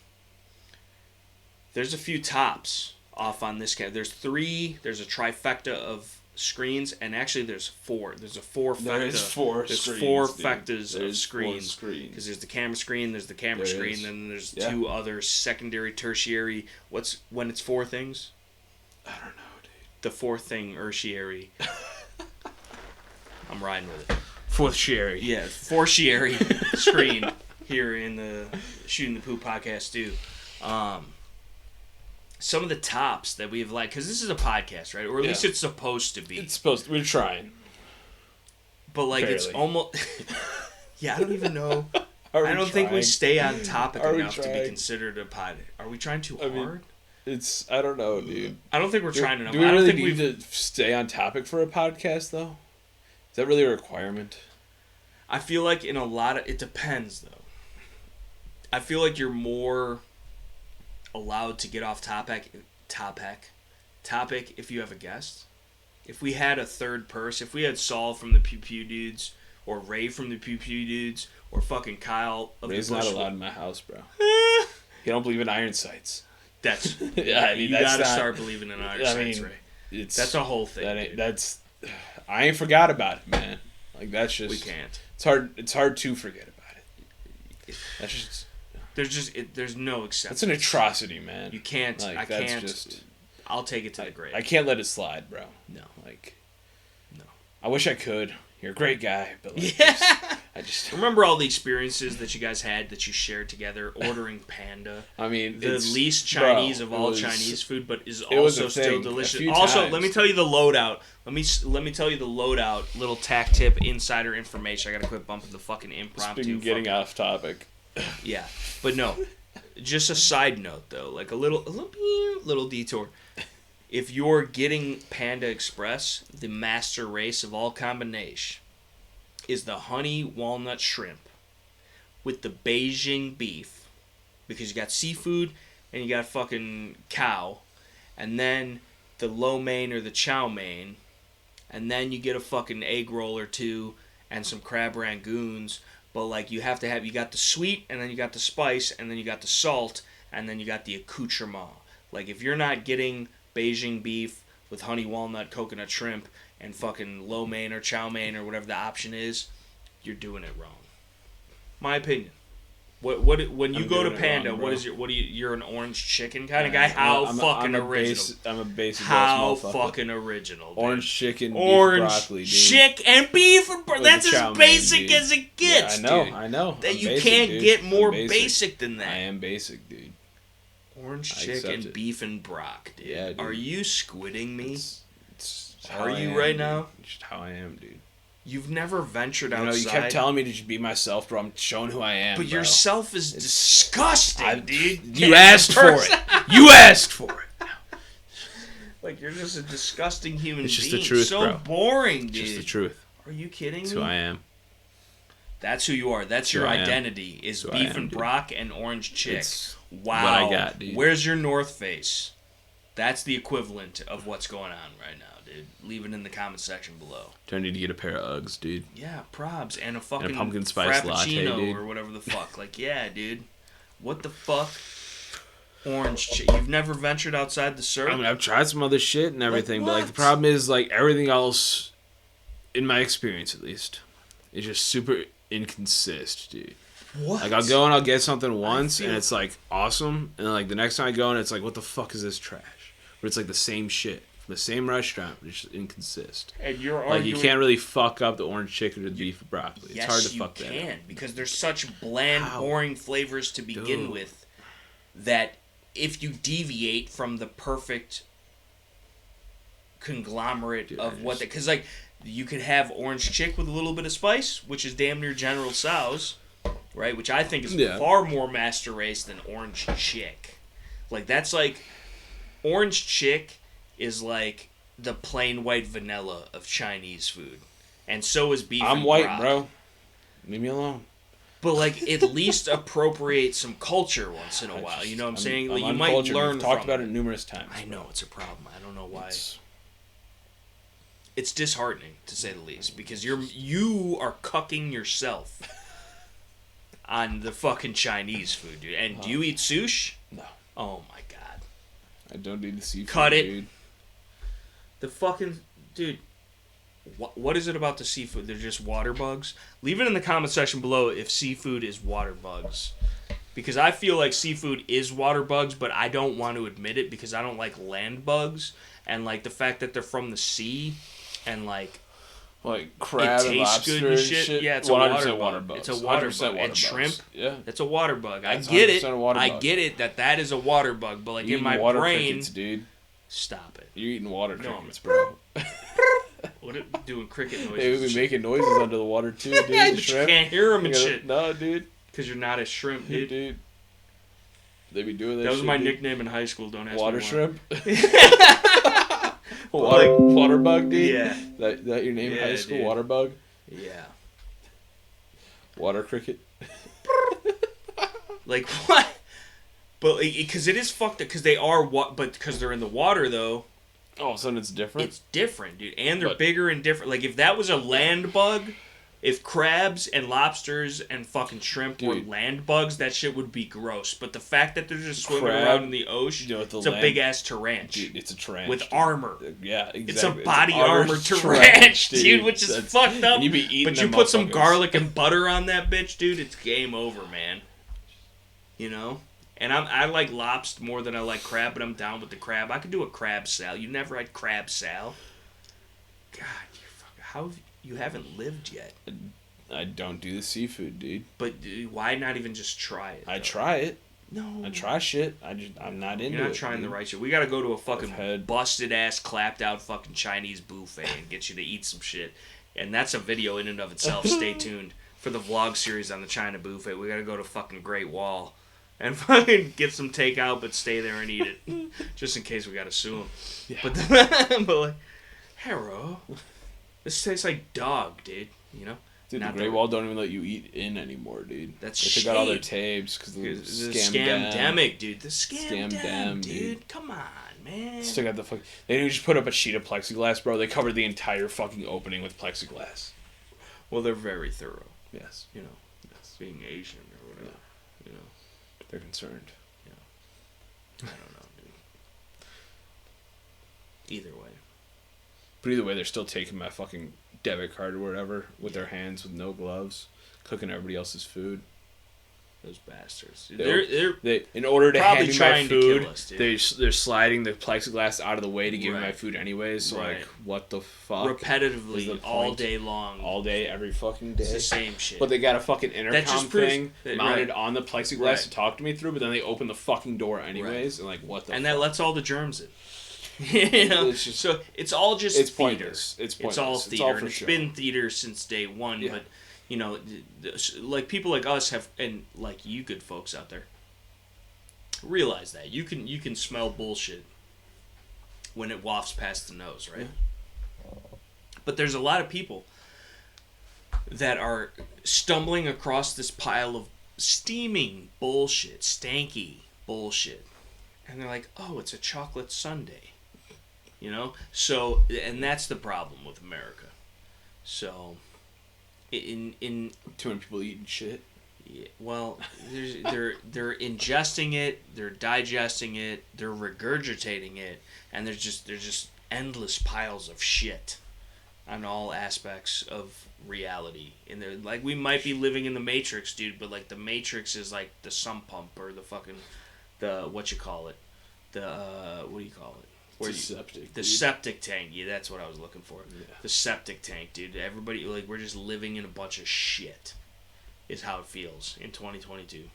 there's a few tops off on this guy. There's 3. There's a trifecta of screens, and actually there's 4. There's a 4-fecta. There is 4 There's screens, 4 dude. fectas of There's 4 screens. screens. Because there's the camera screen, there's the camera There screen, is. then there's Yeah. 2 other secondary, tertiary. When it's 4 things? I don't know, dude. The 4th thing, tertiary. I'm riding with it. 4th Sherry. Yeah, 4-shiary screen here in the Shooting the Poop podcast too. Some of the tops that we've liked, because this is a podcast, right? Or at least it's supposed to be. It's supposed to. We're trying. But like Barely. it's almost. Yeah, I don't even know. I don't think we stay on topic Are we enough to be trying? considered a pod. Are we trying too hard? I don't know, dude. I don't think we're trying enough. Do we I don't really think need to stay on topic for a podcast, though? Is that really a requirement? I feel like in a lot of... It depends, though. I feel like you're more allowed to get off topic if you have a guest. If we had a third person, if we had Saul from the Pew Pew Dudes, or Ray from the Pew Pew Dudes, or fucking Kyle of Ray's the not Bush... allowed in my house, bro. You don't believe in iron sights. That's... Yeah, I mean, you that's gotta not- start believing in iron I sights, mean, Ray. That's a whole thing. I ain't forgot about it, man. Like, that's just... We can't. It's hard to forget about it. That's just... There's no acceptance. That's an atrocity, man. You can't. Like, I that's can't. just... I'll take it to the grave. I can't let it slide, bro. No. Like... No. I wish I could. You're a great guy, but like... Yeah. I just... Remember all the experiences that you guys had that you shared together, ordering Panda. I mean, The it's... least Chinese bro, of all it was- Chinese food, but is it was also a still thing a delicious. few Also, times. let me tell you the loadout. Let me tell you the loadout. Little tack tip, insider information. I gotta quit bumping the fucking impromptu. Speaking of getting off topic. Yeah, but no. Just a side note though, like a little detour. If you're getting Panda Express, the master race of all combination is the honey walnut shrimp with the Beijing beef, because you got seafood and you got fucking cow, and then the lo mein or the chow mein, and then you get a fucking egg roll or 2 and some crab rangoons. But like you got the sweet, and then you got the spice, and then you got the salt, and then you got the accoutrement. Like if you're not getting Beijing beef with honey walnut coconut shrimp and fucking lo mein or chow mein or whatever the option is, you're doing it wrong. My opinion. When you go to Panda, you're an orange chicken kind of guy? How fucking original. I'm a basic How motherfucker. fucking original, dude. Orange chicken, Orange beef broccoli, dude. chick and beef and With that's the chow as mein, basic dude. as it gets, dude. I know. That I'm you basic, can't dude. get more I'm basic than that. I am basic, dude. Orange I chick accept and it. beef and brock, dude. Yeah, dude. Are you squidding me? It's how Are I you am, right dude. now? It's just how I am, dude. You've never ventured outside. You kept telling me to just be myself, bro. I'm showing who I am, but bro. yourself is disgusting, dude. You asked for it. You asked for it. Like, you're just a disgusting human being. It's just the truth, so bro. boring, dude. It's just the truth. Are you kidding It's me? who I am. That's who you are. That's who your I am. identity, is It's who I beef am, and dude. brock and orange chick. It's Wow. what I got, dude. Where's your North Face? That's the equivalent of what's going on right now, dude. Leave it in the comment section below. Do I need to get a pair of Uggs, dude? Yeah, probs. And a fucking pumpkin spice latte, Frappuccino dude. or whatever the fuck. Like, yeah, dude. What the fuck? Orange chick. You've never ventured outside the syrup? I mean, I've tried some other shit and everything, but like the what? problem is like everything else, in my experience at least, is just super inconsistent, dude. What? Like I'll go and I'll get something once feel- and it's like awesome, and then like the next time I go and it's like, what the fuck is this trash? But it's like the same shit from the same restaurant, but it's just inconsistent. And you're Like you arguing... can't really fuck up the orange chicken or the beef and broccoli. Yes, It's hard to you fuck that can, up. because there's such bland, How? boring flavors to begin Dude. with that if you deviate from the perfect conglomerate Dude, of what... Because, like, you could have orange chick with a little bit of spice, which is damn near General Tso's, right? Which I think is Yeah. far more master race than orange chick. Like, that's like... Orange chick is like the plain white vanilla of Chinese food. And so is beef I'm and white, broth. bro. Leave me alone. But, like, at least appropriate some culture once in a while. You know what I'm saying? Like, you might uncultured. learn We've talked from about it numerous times. I know, it's a problem. I don't know why. It's- It's disheartening, to say the least, because you are cucking yourself on the fucking Chinese food, dude. And do you eat sushi? No. Oh, my God. I don't need the seafood, Cut it. dude. The fucking... Dude, what is it about the seafood? They're just water bugs? Leave it in the comment section below if seafood is water bugs. Because I feel like seafood is water bugs, but I don't want to admit it because I don't like land bugs. And, like, the fact that they're from the sea and, like crab and lobster and shit. Yeah, it's a water water bug. bugs. It's a water bug. Water And bugs. shrimp, yeah, it's a water bug. That's I get it. a water bug. I get it that is a water bug. But, like, You're in my eating water brain... crickets, dude. Stop it. You're eating water crickets, bro. What are doing cricket noises? They would be making noises under the water, too, dude. Yeah, The but shrimp. you can't hear them and shit. No, dude. Because you're not a shrimp, dude. They be doing that. That was shit, my dude. nickname in high school. Don't ask Water me shrimp. Like, water bug, dude. Yeah. That your name in high school? Dude. Water bug. Yeah. Water cricket. Like what? But because it is fucked up. Because they are but because they're in the water though. Oh, so it's different. It's different, dude, and they're bigger and different. Like if that was a land bug. If crabs and lobsters and fucking shrimp were land bugs, that shit would be gross. But the fact that they're just swimming around in the ocean, it's a big-ass tarantula. Dude, it's a tarantula. With armor. Yeah, exactly. It's a body armor tarantula, dude, which is fucked up. And you be eating but you put some garlic and butter on that bitch, dude, it's game over, man. You know? And I like lobster more than I like crab, but I'm down with the crab. I could do a crab sal. You never had crab sal? God, how... You haven't lived yet. I don't do the seafood, dude. But why not even just try it? I try it. No. I try shit. I'm not into it. You're not trying the right shit. We gotta go to a fucking busted ass, clapped out fucking Chinese buffet and get you to eat some shit. And that's a video in and of itself. Stay tuned for the vlog series on the China buffet. We gotta go to fucking Great Wall and fucking get some takeout, but stay there and eat it, just in case we gotta sue them. Yeah. But like, hello. This tastes like dog, dude. You know? Dude, the Great Wall don't even let you eat in anymore, dude. That's they took out all their tapes because the scamdemic, dude. The scamdemic, dude. Come on, man. Still got the fuck. They didn't just put up a sheet of plexiglass, bro. They covered the entire fucking opening with plexiglass. Well, they're very thorough. Yes. You know, being Asian or whatever. Yeah. You know, they're concerned. Yeah. I don't know, dude. Either way. But either way, they're still taking my fucking debit card or whatever with their hands with no gloves, cooking everybody else's food. Those bastards. They in order to hand me my food, us, they're sliding the plexiglass out of the way to give me my food anyways. So like, what the fuck? Repetitively, all day long. All day, every fucking day. It's the same shit. But they got a fucking intercom thing mounted on the plexiglass to talk to me through, but then they open the fucking door anyways, and like, what the fuck? And that lets all the germs in. You know? It's just, so it's all just it's theater. Pointless. It's pointless. It's all theater. It's all and show. Been theater since day one. But you know, like people like us have, and like you good folks out there, realize that you can smell bullshit when it wafts past the nose, right? Yeah. But there's a lot of people that are stumbling across this pile of steaming bullshit, stanky bullshit, and they're like, "Oh, it's a chocolate sundae." You know? So, and that's the problem with America. So, in too many people eating shit. Yeah, well, they're ingesting it, they're digesting it, they're regurgitating it, and there's just endless piles of shit on all aspects of reality. And they're like, we might be living in the Matrix, dude, but like the Matrix is like the sump pump or the fucking what you call it, what do you call it? The septic tank. Yeah, that's what I was looking for. Yeah. The septic tank, dude. Everybody, like, we're just living in a bunch of shit is how it feels in 2022.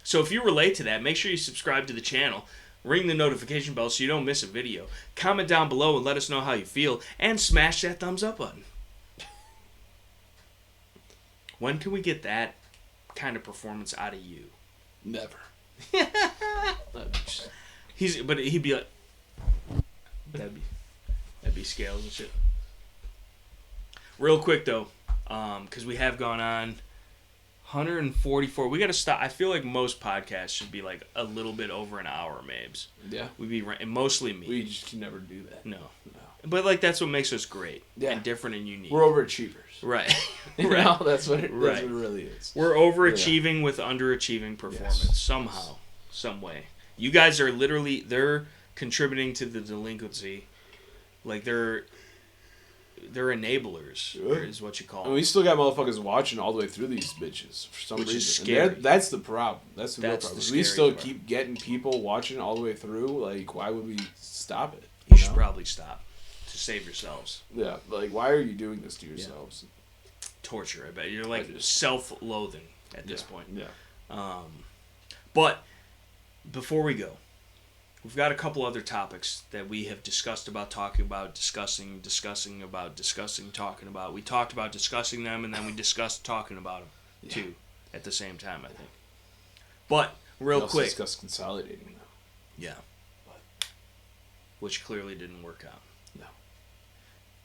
So if you relate to that, make sure you subscribe to the channel. Ring the notification bell so you don't miss a video. Comment down below and let us know how you feel. And smash that thumbs up button. When can we get that kind of performance out of you? Never. He'd be like... That'd be scales and shit. Real quick though, because we have gone on 144. We gotta stop. I feel like most podcasts should be like a little bit over an hour, Mabes. Yeah. And mostly me. We just can never do that. No. But like that's what makes us great. Yeah. And different and unique. We're overachievers. Right. Right. That's what it really is. We're overachieving with underachieving performance somehow, some way. You guys are literally contributing to the delinquency. Like, they're enablers, is what you call them. And we still got motherfuckers watching all the way through these bitches for some Which reason. is scary. That's the problem. That's the real problem. the We still part. keep getting people watching all the way through. Like, why would we stop it? You should probably stop to save yourselves. Yeah, like, why are you doing this to yourselves? Torture, I bet. You're like self-loathing at this point. Yeah. But before we go, we've got a couple other topics that we have discussed about, talking about, discussing about, talking about. We talked about discussing them, and then we discussed talking about them, too, at the same time, I think. But, real quick. We discussed consolidating them. Yeah. Which clearly didn't work out. No.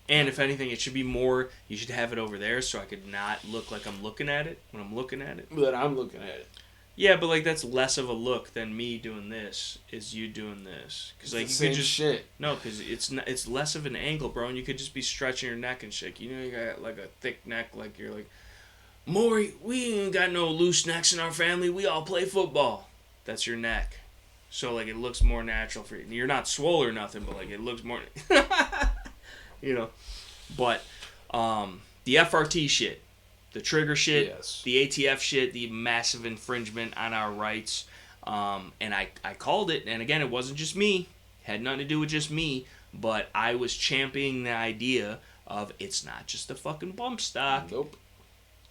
And if anything, it should be more, you should have it over there so I could not look like I'm looking at it when I'm looking at it. But I'm looking at it. Yeah, but like that's less of a look than me doing this is you doing this. Cause like it's you the could same just shit. no, cause it's less of an angle, bro, and you could just be stretching your neck and shit. You know, you got like a thick neck, like you're like, Maury, we ain't got no loose necks in our family. We all play football. That's your neck. So like it looks more natural for you. You're not swole or nothing, but like it looks more, you know. But the FRT shit. The trigger shit, yes. The ATF shit, the massive infringement on our rights. And I called it, and again, it wasn't just me. It had nothing to do with just me, but I was championing the idea of it's not just a fucking bump stock. Nope.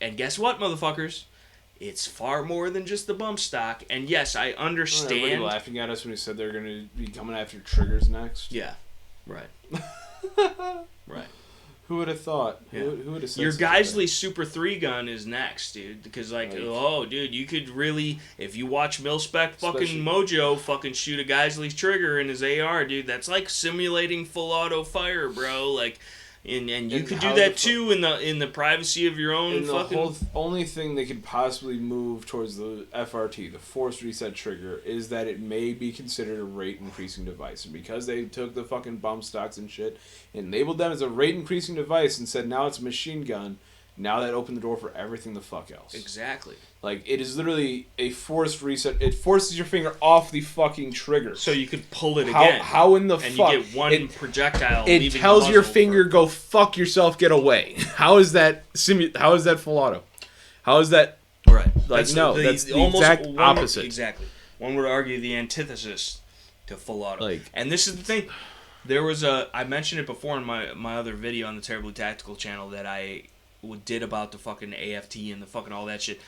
And guess what, motherfuckers? It's far more than just the bump stock. And yes, I understand. Everybody laughing at us when we said they're going to be coming after triggers next. Yeah, right. Right. Who would have thought? Yeah. Who would have said Your Geisley Super 3 gun is next, dude. Because, like, oh, dude, you could really, if you watch Mil-Spec fucking Mojo fucking shoot a Geisley trigger in his AR, dude, that's like simulating full auto fire, bro. Like, and you could do that too in the privacy of your own fucking. The only thing they could possibly move towards the FRT, the forced reset trigger, is that it may be considered a rate increasing device. And because they took the fucking bump stocks and shit and labeled them as a rate increasing device and said now it's a machine gun, now that opened the door for everything the fuck else. Exactly. Like, it is literally a forced reset. It forces your finger off the fucking trigger. So you could pull it again. How in the fuck? And you get one projectile. It tells your finger, go fuck yourself, get away. How is that full auto? How is that? Right. Like, that's the exact opposite. Exactly. One would argue the antithesis to full auto. Like, and this is the thing. There was I mentioned it before in my other video on the Terribly Tactical channel that I did about the fucking AFT and the fucking all that shit.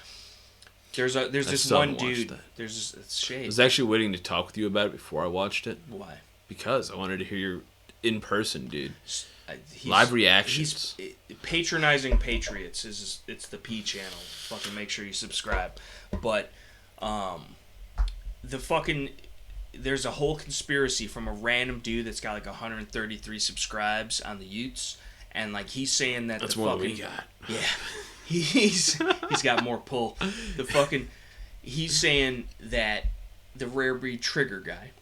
There's this one dude. It's shade. I was actually waiting to talk with you about it before I watched it. Why? Because I wanted to hear your in person, dude. Live reactions. Patronizing Patriots it's the P channel. Fucking make sure you subscribe. But there's a whole conspiracy from a random dude that's got like 133 subscribes on the Guits, and like he's saying that that's more than we got. Yeah. He's got more pull. He's saying that the rare breed trigger guy,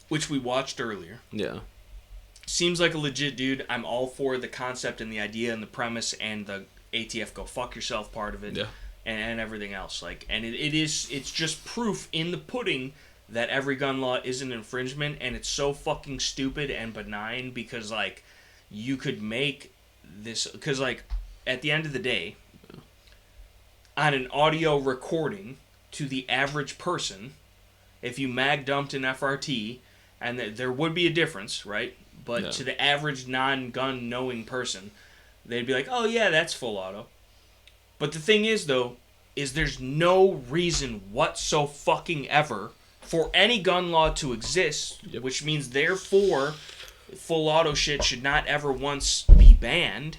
which we watched earlier, seems like a legit dude. I'm all for the concept and the idea and the premise and the ATF go fuck yourself part of it, and everything else. Like, and it's just proof in the pudding that every gun law is an infringement, and it's so fucking stupid and benign because like you could make this because like at the end of the day. On an audio recording to the average person, if you mag dumped an FRT, and there would be a difference, right? But to the average non-gun knowing person, they'd be like, oh yeah, that's full auto. But the thing is, though, is there's no reason whatsoever for any gun law to exist, which means therefore full auto shit should not ever once be banned.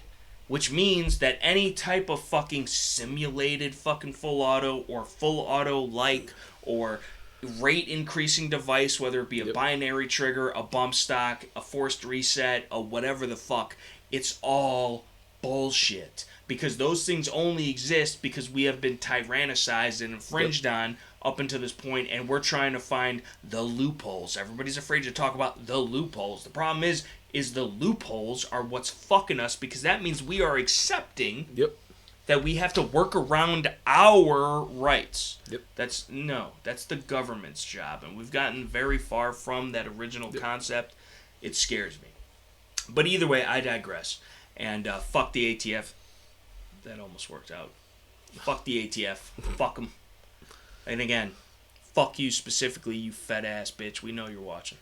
Which means that any type of fucking simulated fucking full auto or full auto like or rate increasing device, whether it be a binary trigger, a bump stock, a forced reset, a whatever the fuck, it's all bullshit. Because those things only exist because we have been tyrannicized and infringed on up until this point, and we're trying to find the loopholes. Everybody's afraid to talk about the loopholes. The problem is the loopholes are what's fucking us because that means we are accepting that we have to work around our rights. Yep. That's the government's job, and we've gotten very far from that original concept. It scares me. But either way, I digress. And fuck the ATF. That almost worked out. Fuck the ATF. Fuck them. And again, fuck you specifically, you fat ass bitch. We know you're watching.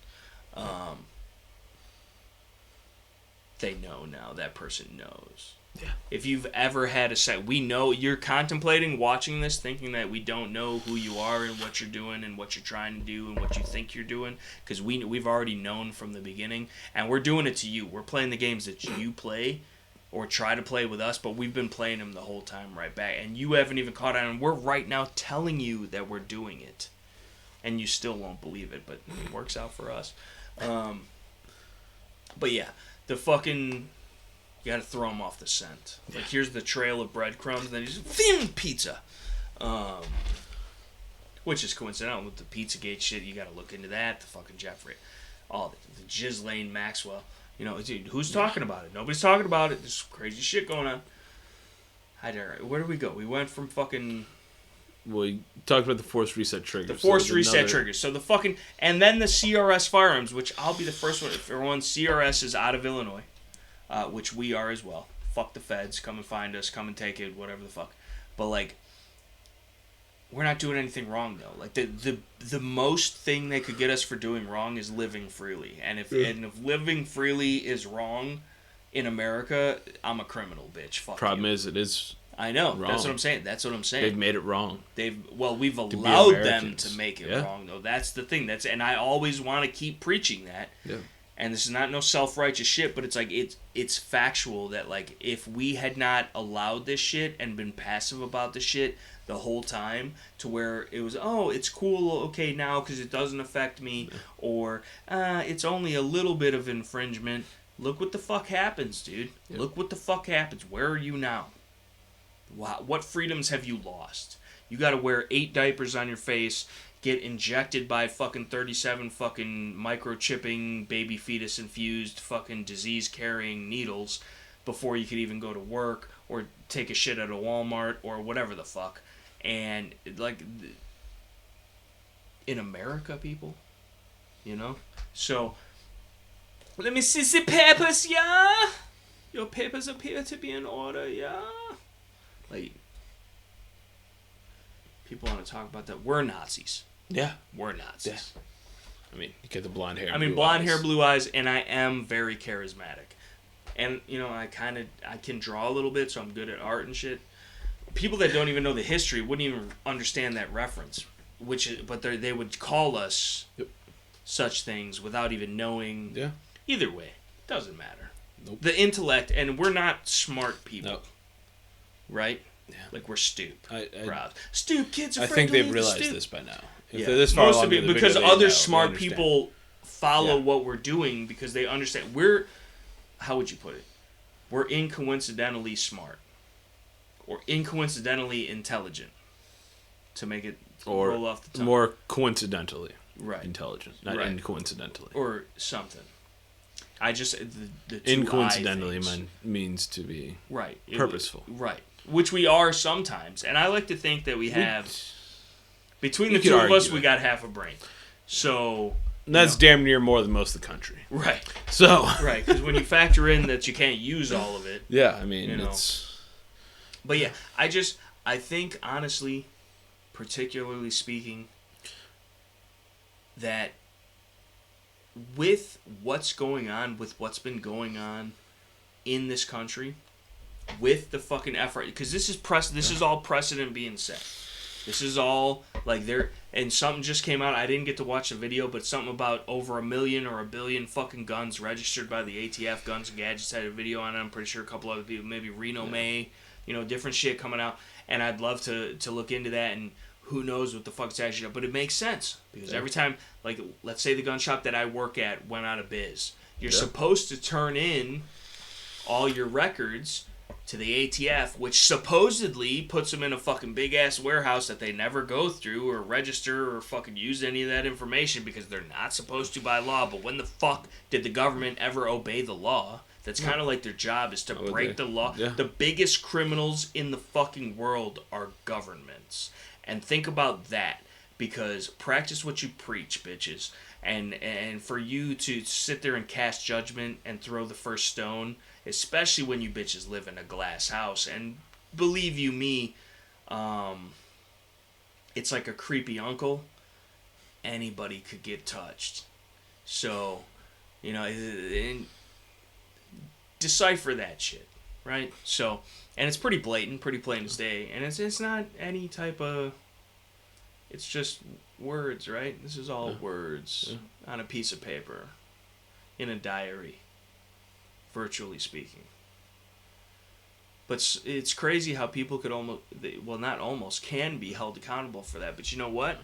They know now. That person knows. Yeah. If you've ever had a set, we know you're contemplating watching this, thinking that we don't know who you are and what you're doing and what you're trying to do and what you think you're doing, because we've already known from the beginning, and we're doing it to you. We're playing the games that you play or try to play with us, but we've been playing them the whole time right back, and you haven't even caught on. And we're right now telling you that we're doing it, and you still won't believe it, but it works out for us. But yeah, the fucking. You gotta throw them off the scent. Like, here's the trail of breadcrumbs, and then you just, pizza. Which is coincidental with the Pizzagate shit. You gotta look into that. The fucking Jeffrey. All the Ghislaine Maxwell. You know, dude, who's talking about it? Nobody's talking about it. There's crazy shit going on. Where did we go? We went from fucking... We talked about the forced reset triggers. The forced reset triggers. So the fucking... And then the CRS firearms, which I'll be the first one. If everyone, CRS is out of Illinois. Which we are as well. Fuck the feds. Come and find us. Come and take it. Whatever the fuck. But, like, we're not doing anything wrong, though. Like, the most thing they could get us for doing wrong is living freely. And if living freely is wrong in America, I'm a criminal, bitch. Fuck Problem you. is, it is I know. wrong. That's what I'm saying. They've made it wrong. We've allowed them to make it wrong, though. That's the thing. And I always want to keep preaching that. Yeah. And this is not no self-righteous shit, but it's like it's factual that, like, if we had not allowed this shit and been passive about the shit the whole time, to where it was, oh, it's cool, okay, now because it doesn't affect me, or it's only a little bit of infringement. Look what the fuck happens, dude. Yep. Look what the fuck happens. Where are you now? Wow, what freedoms have you lost? You got to wear 8 diapers on your face, get injected by fucking 37 fucking microchipping, baby fetus infused fucking disease carrying needles before you could even go to work or take a shit at a Walmart or whatever the fuck. And, like, in America, people, you know? So, let me see the papers, yeah? Your papers appear to be in order, yeah? Like, people want to talk about that. We're Nazis. Yeah. We're Nazis. Yeah. I mean, you get the blonde hair. Blonde hair, blue eyes, and I am very charismatic. And, you know, I can draw a little bit, so I'm good at art and shit. People that don't even know the history wouldn't even understand that reference, but they would call us such things without even knowing. Yeah. Either way, doesn't matter. Nope. The intellect, and we're not smart people. Nope. Right? Yeah. Like, we're proud. Stoop, kids are I think they've realized this by now. If they're this far along in the because other smart people follow what we're doing because they understand. How would you put it? We're incoincidentally smart. Or incoincidentally intelligent. To make it roll off the tongue. More coincidentally intelligent. Not incoincidentally. Or something. The two incoincidentally means to be purposeful. Right. Which we are sometimes. And I like to think that we have... Between the two of us, we got half a brain. So... That's damn near more than most of the country. Right. So... Right, because when you factor in that you can't use all of it... Yeah, I mean, it's... But yeah, I think, honestly, particularly speaking, that with what's going on, with what's been going on in this country, with the fucking F.R.A, because this is all precedent being set. This is all, like, and something just came out, I didn't get to watch the video, but something about over 1 million or 1 billion fucking guns registered by the ATF. Guns and Gadgets had a video on it. I'm pretty sure a couple other people, maybe Reno May, different shit coming out. And I'd love to look into that, and who knows what the fuck's actually up. But it makes sense, because every time, like, let's say the gun shop that I work at went out of biz. You're supposed to turn in all your records to the ATF, which supposedly puts them in a fucking big-ass warehouse that they never go through or register or fucking use any of that information because they're not supposed to by law. But when the fuck did the government ever obey the law? That's kind of like their job, is to break the law. Yeah. The biggest criminals in the fucking world are governments. And think about that, because practice what you preach, bitches. And for you to sit there and cast judgment and throw the first stone, especially when you bitches live in a glass house. And believe you me, it's like a creepy uncle. Anybody could get touched. So, decipher that shit, right? So, and it's pretty blatant, pretty plain as day, and it's not any type of, it's just words, right? This is all words on a piece of paper, in a diary, virtually speaking. But it's crazy how people could can be held accountable for that. But you know what?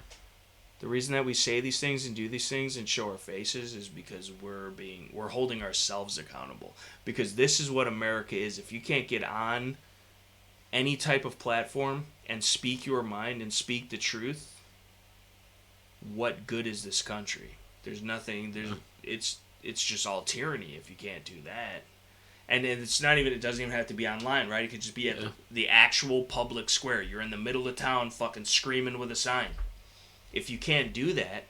The reason that we say these things and do these things and show our faces is because we're holding ourselves accountable. Because this is what America is. If you can't get on any type of platform and speak your mind and speak the truth, what good is this country? There's nothing. It's just all tyranny if you can't do that. And it's not even. It doesn't even have to be online, right? It could just be at the actual public square. You're in the middle of town, fucking screaming with a sign. If you can't do that,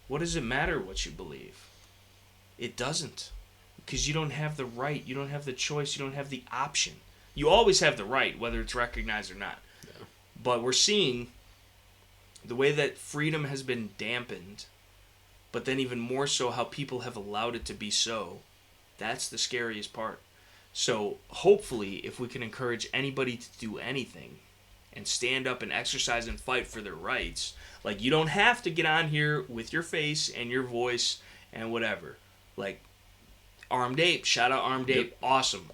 what does it matter what you believe? It doesn't. Because you don't have the right, you don't have the choice, you don't have the option. You always have the right, whether it's recognized or not. Yeah. But we're seeing the way that freedom has been dampened, but then even more so how people have allowed it to be so. That's the scariest part. So hopefully, if we can encourage anybody to do anything, and stand up and exercise and fight for their rights. Like, you don't have to get on here with your face and your voice and whatever. Like, Armed Ape. Shout out Armed Ape. Awesome.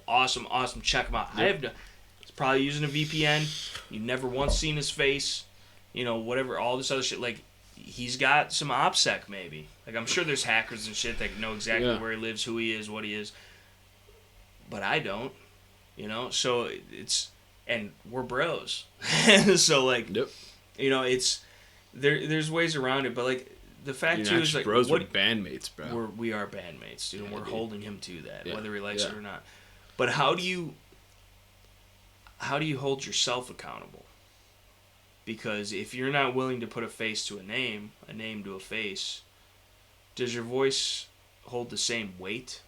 Check him out. He's probably using a VPN. You've never once seen his face. Whatever, all this other shit. Like, he's got some OPSEC maybe. Like, I'm sure there's hackers and shit that know exactly where he lives, who he is, what he is. But I don't. So it's... And we're bros. So, like, it's... There's ways around it, but, like, the fact, too, is, like... bros, we're bandmates, bro. We are bandmates, dude, and we're holding him to that, whether he likes it or not. But how do you hold yourself accountable? Because if you're not willing to put a face to a name to a face, does your voice hold the same weight?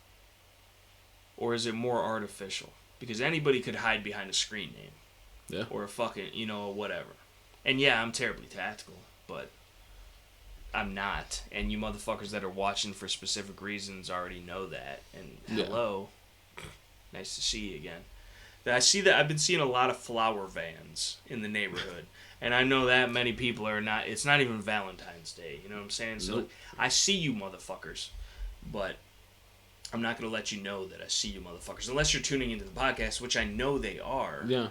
Or is it more artificial? Because anybody could hide behind a screen name. Yeah. Or a fucking, whatever. And yeah, I'm terribly tactical, but I'm not. And you motherfuckers that are watching for specific reasons already know that. And hello. Nice to see you again. I see that I've been seeing a lot of flower vans in the neighborhood. And I know that many people are not, it's not even Valentine's Day, you know what I'm saying? So I see you motherfuckers, but I'm not going to let you know that I see you motherfuckers. Unless you're tuning into the podcast, which I know they are. Yeah.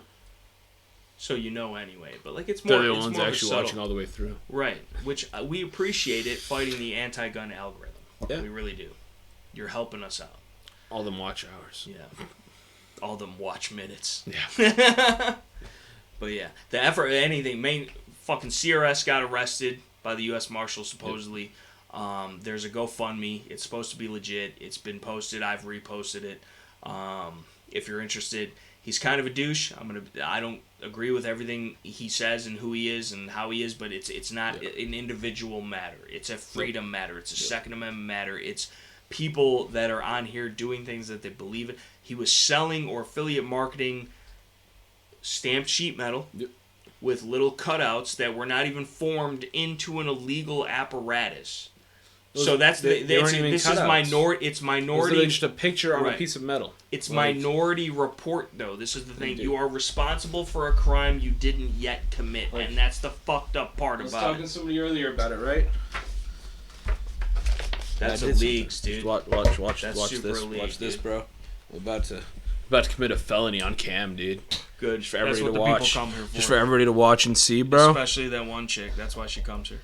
So anyway. But, like, it's more... They're the ones actually watching all the way through. Right. Which we appreciate it, fighting the anti-gun algorithm. Yeah. We really do. You're helping us out. All them watch hours. Yeah. All them watch minutes. Yeah. But, yeah. The effort, anything... fucking CRS got arrested by the U.S. Marshals, supposedly. Yep. There's a GoFundMe. It's supposed to be legit. It's been posted. I've reposted it. If you're interested, he's kind of a douche. I don't agree with everything he says and who he is and how he is, but it's not an individual matter. It's a freedom matter. It's a Second Amendment matter. It's people that are on here doing things that they believe in. He was selling or affiliate marketing stamped sheet metal. With little cutouts that were not even formed into an illegal apparatus. So that's this is minority. It's minority. It's just a picture on a piece of metal. It's minority report, though. This is the thing. You are responsible for a crime you didn't yet commit, and that's the fucked up part about it. I was talking to somebody earlier about it, right? That's illegal, dude. Watch this. Watch this, bro. We're about to commit a felony on cam, dude. Good. Just for everybody to watch. Just for everybody to watch and see, bro. Especially that one chick. That's why she comes here.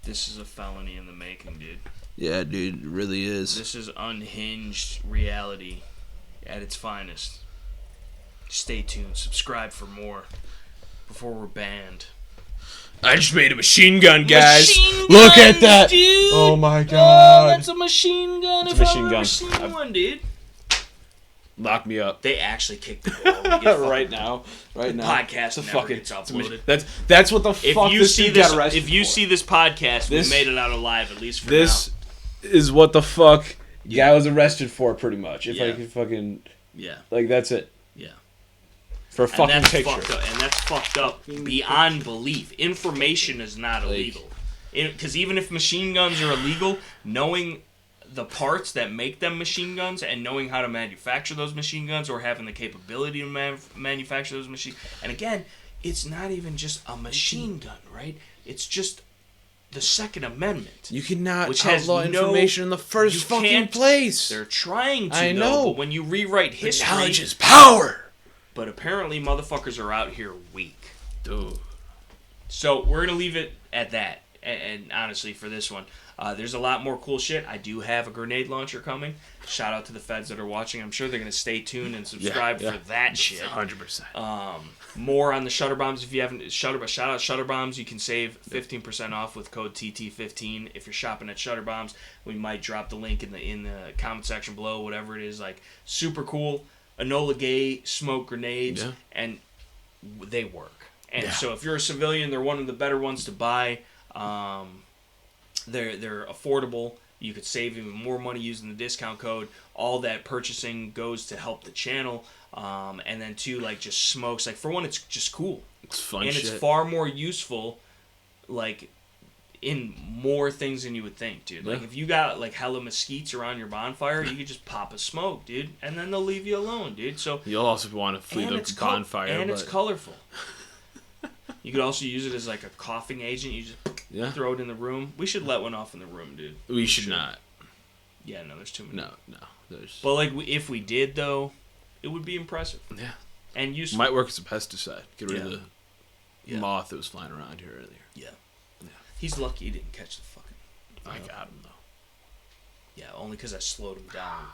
This is a felony in the making, dude. Yeah, dude, it really is. This is unhinged reality at its finest. Stay tuned. Subscribe for more before we're banned. I just made a machine gun, guys. Machine Look guns, at that. dude. Oh my god. Oh, that's a machine gun. It's If a machine I've gun. ever seen one, dude. Lock me up. They actually kicked the ball. Right now. Podcast It's never gets uploaded. That's what the fuck this dude got arrested If you for. see this podcast, we made it out alive, at least for This now. is what the fuck guy was arrested for, pretty much. If I could fucking... Yeah. Like, that's it. Yeah. For a fucking picture. And that's fucked up beyond belief. Information is not illegal. Because even if machine guns are illegal, knowing the parts that make them machine guns and knowing how to manufacture those machine guns or having the capability to manufacture those machine... And again, it's not even just a machine gun, right? It's just the Second Amendment. You cannot which outlaw has information in the first fucking place. They're trying to, I know. but when you rewrite history... Knowledge is power! But apparently motherfuckers are out here weak. Dude. So we're going to leave it at that. And honestly, for this one, there's a lot more cool shit. I do have a grenade launcher coming. Shout out to the feds that are watching. I'm sure they're going to stay tuned and subscribe for that shit. 100%. More on the Shutter Bombs. If you haven't, shout out Shutter Bombs. You can save 15% off with code TT15 if you're shopping at Shutter Bombs. We might drop the link in the comment section below, whatever it is. Like, super cool. Enola Gay smoke grenades, and they work. And so if you're a civilian, they're one of the better ones to buy. They're affordable. You could save even more money using the discount code. All that purchasing goes to help the channel. And then two, like, just smokes. Like, for one, it's just cool. It's fun and shit. It's far more useful, like, in more things than you would think, dude. Like, if you got, like, hella mesquites around your bonfire, you could just pop a smoke, dude, and then they'll leave you alone, dude. So you'll also want to flee the bonfire. It's colorful. You could also use it as, like, a coughing agent. You just throw it in the room. We should let one off in the room, dude. We should not. Yeah, no, there's too many. No. There's... But, like, if we did, though, it would be impressive. Yeah. And useful. Might work as a pesticide. Get rid of the moth that was flying around here earlier. Yeah. He's lucky he didn't catch the fucking... I got him, though. Yeah, only because I slowed him down.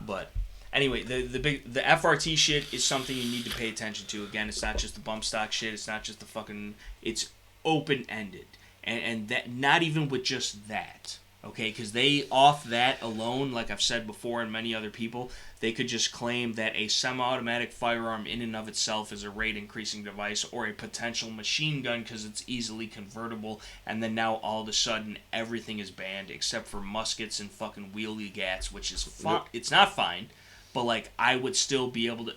But anyway, the FRT shit is something you need to pay attention to. Again, it's not just the bump stock shit. It's not just the fucking... It's open-ended. And that not even with just that. Okay, because they, off that alone, like I've said before and many other people, they could just claim that a semi-automatic firearm in and of itself is a rate-increasing device or a potential machine gun because it's easily convertible, and then now all of a sudden everything is banned except for muskets and fucking wheelie gats, which is it's not fine, but like I would still be able to.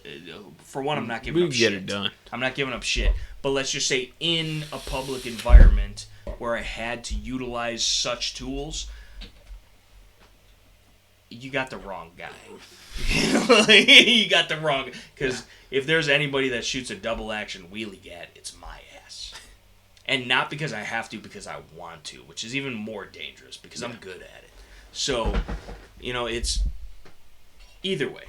For one, I'm not giving up shit. We get it done. I'm not giving up shit, but let's just say in a public environment where I had to utilize such tools, you got the wrong guy. You got the wrong... Because if there's anybody that shoots a double-action wheelie gat, it's my ass. And not because I have to, because I want to, which is even more dangerous, because I'm good at it. So, it's... Either way,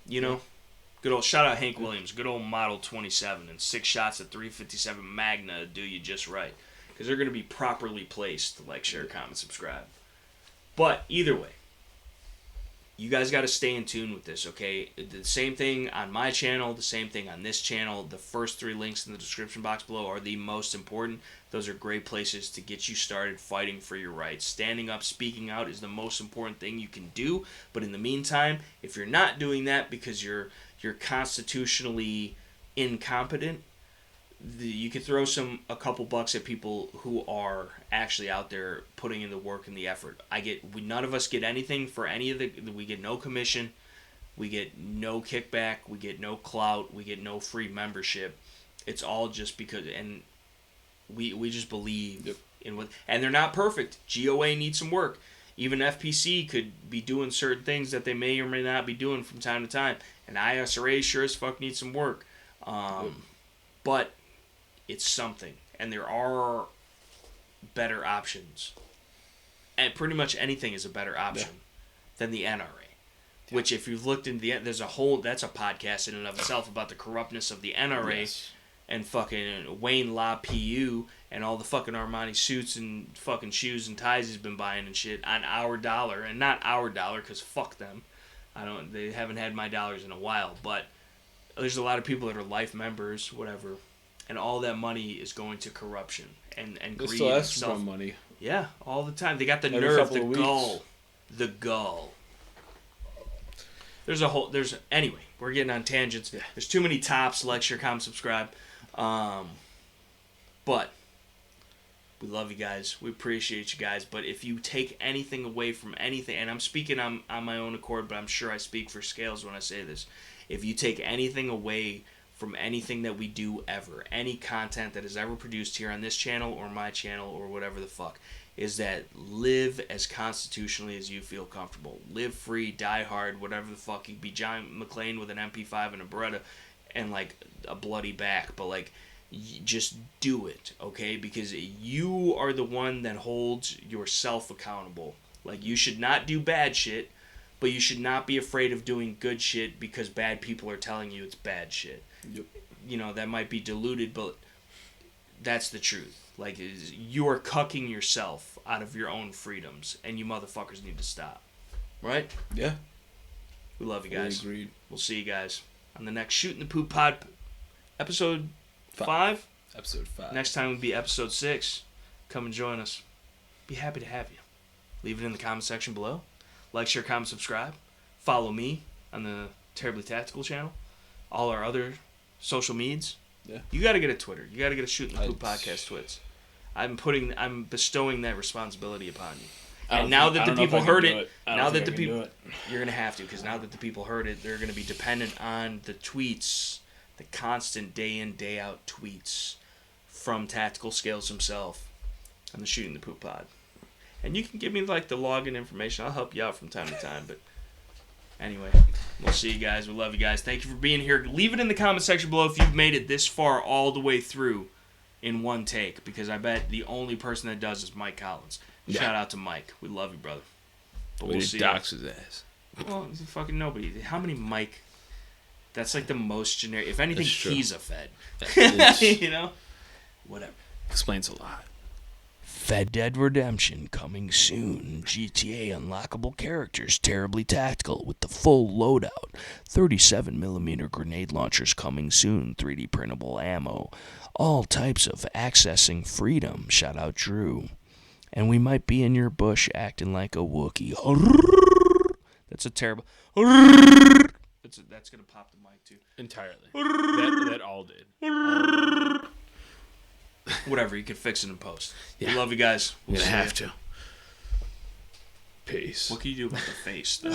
Good old... Shout out Hank Williams. Good old Model 27 and 6 shots at 357 Magna do you just right. Because they're going to be properly placed to like, share, comment, subscribe. But either way, you guys got to stay in tune with this, okay? The same thing on my channel, the same thing on this channel. The first 3 links in the description box below are the most important. Those are great places to get you started fighting for your rights. Standing up, speaking out is the most important thing you can do. But in the meantime, if you're not doing that because you're constitutionally incompetent, you could throw a couple bucks at people who are actually out there putting in the work and the effort. None of us get anything for any of we get no commission, we get no kickback, we get no clout, we get no free membership. It's all just because, and we just believe in what, and they're not perfect. G.O.A. needs some work. Even F.P.C. could be doing certain things that they may or may not be doing from time to time. And I.S.R.A. sure as fuck needs some work. But it's something, and there are better options, and pretty much anything is a better option than the NRA. Which, if you've looked into that's a podcast in and of itself about the corruptness of the NRA and fucking Wayne La Pu and all the fucking Armani suits and fucking shoes and ties he's been buying and shit on our dollar, and not our dollar because fuck them. They haven't had my dollars in a while, but there's a lot of people that are life members, whatever. and all that money is going to corruption and They greed. still And ask for money. Yeah, all the time. They got the Every nerve, couple the of weeks. gall. The gall. Anyway, we're getting on tangents. Yeah. There's too many tops. Like, share, comment, subscribe. But we love you guys. We appreciate you guys. But if you take anything away from anything, and I'm speaking on my own accord, but I'm sure I speak for Scales when I say this. If you take anything away from anything that we do ever, any content that is ever produced here on this channel or my channel or whatever the fuck, is that live as constitutionally as you feel comfortable. Live free, die hard, whatever the fuck. You can be John McClane with an MP5 and a Beretta and like a bloody back, but like just do it, okay? Because you are the one that holds yourself accountable. Like, you should not do bad shit, but you should not be afraid of doing good shit because bad people are telling you it's bad shit. Yep. You know, that might be diluted, but that's the truth. Like, you are cucking yourself out of your own freedoms, and you motherfuckers need to stop. Right? Yeah. We love you guys. Agreed. We'll see you guys on the next Shooting the Poop Pod, episode 5. Episode 5. Next time will be episode 6. Come and join us. Be happy to have you. Leave it in the comment section below. Like, share, comment, subscribe. Follow me on the Terribly Tactical channel. All our other social medias. Yeah. You got to get a Twitter. You got to get a Shooting the Poop Podcast Twits. I'm bestowing that responsibility upon you. And now that the people heard it, you're gonna have to, because now that the people heard it, they're gonna be dependent on the tweets, the constant day in, day out tweets from Tactical Scales himself on the Shooting the Poop Pod. And you can give me like the login information. I'll help you out from time to time. But anyway, we'll see you guys. We love you guys. Thank you for being here. Leave it in the comment section below if you've made it this far all the way through in one take, because I bet the only person that does is Mike Collins. Yeah. Shout out to Mike. We love you, brother. But We we'll did see. dox his ass. Well, fucking nobody. How many Mike? That's like the most generic. If anything, That's true. he's a Fed. It's- You know? Whatever. Explains a lot. Fed Dead Redemption coming soon. GTA unlockable characters, terribly tactical with the full loadout. 37mm grenade launchers coming soon. 3D printable ammo. All types of accessing freedom. Shout out Drew. And we might be in your bush acting like a Wookiee. That's a terrible. That's gonna pop the mic too. Entirely. That all did. Whatever, you can fix it in post. Yeah. We love you guys. We're We'll gonna see have ya. to. Peace. What can you do about the face, though?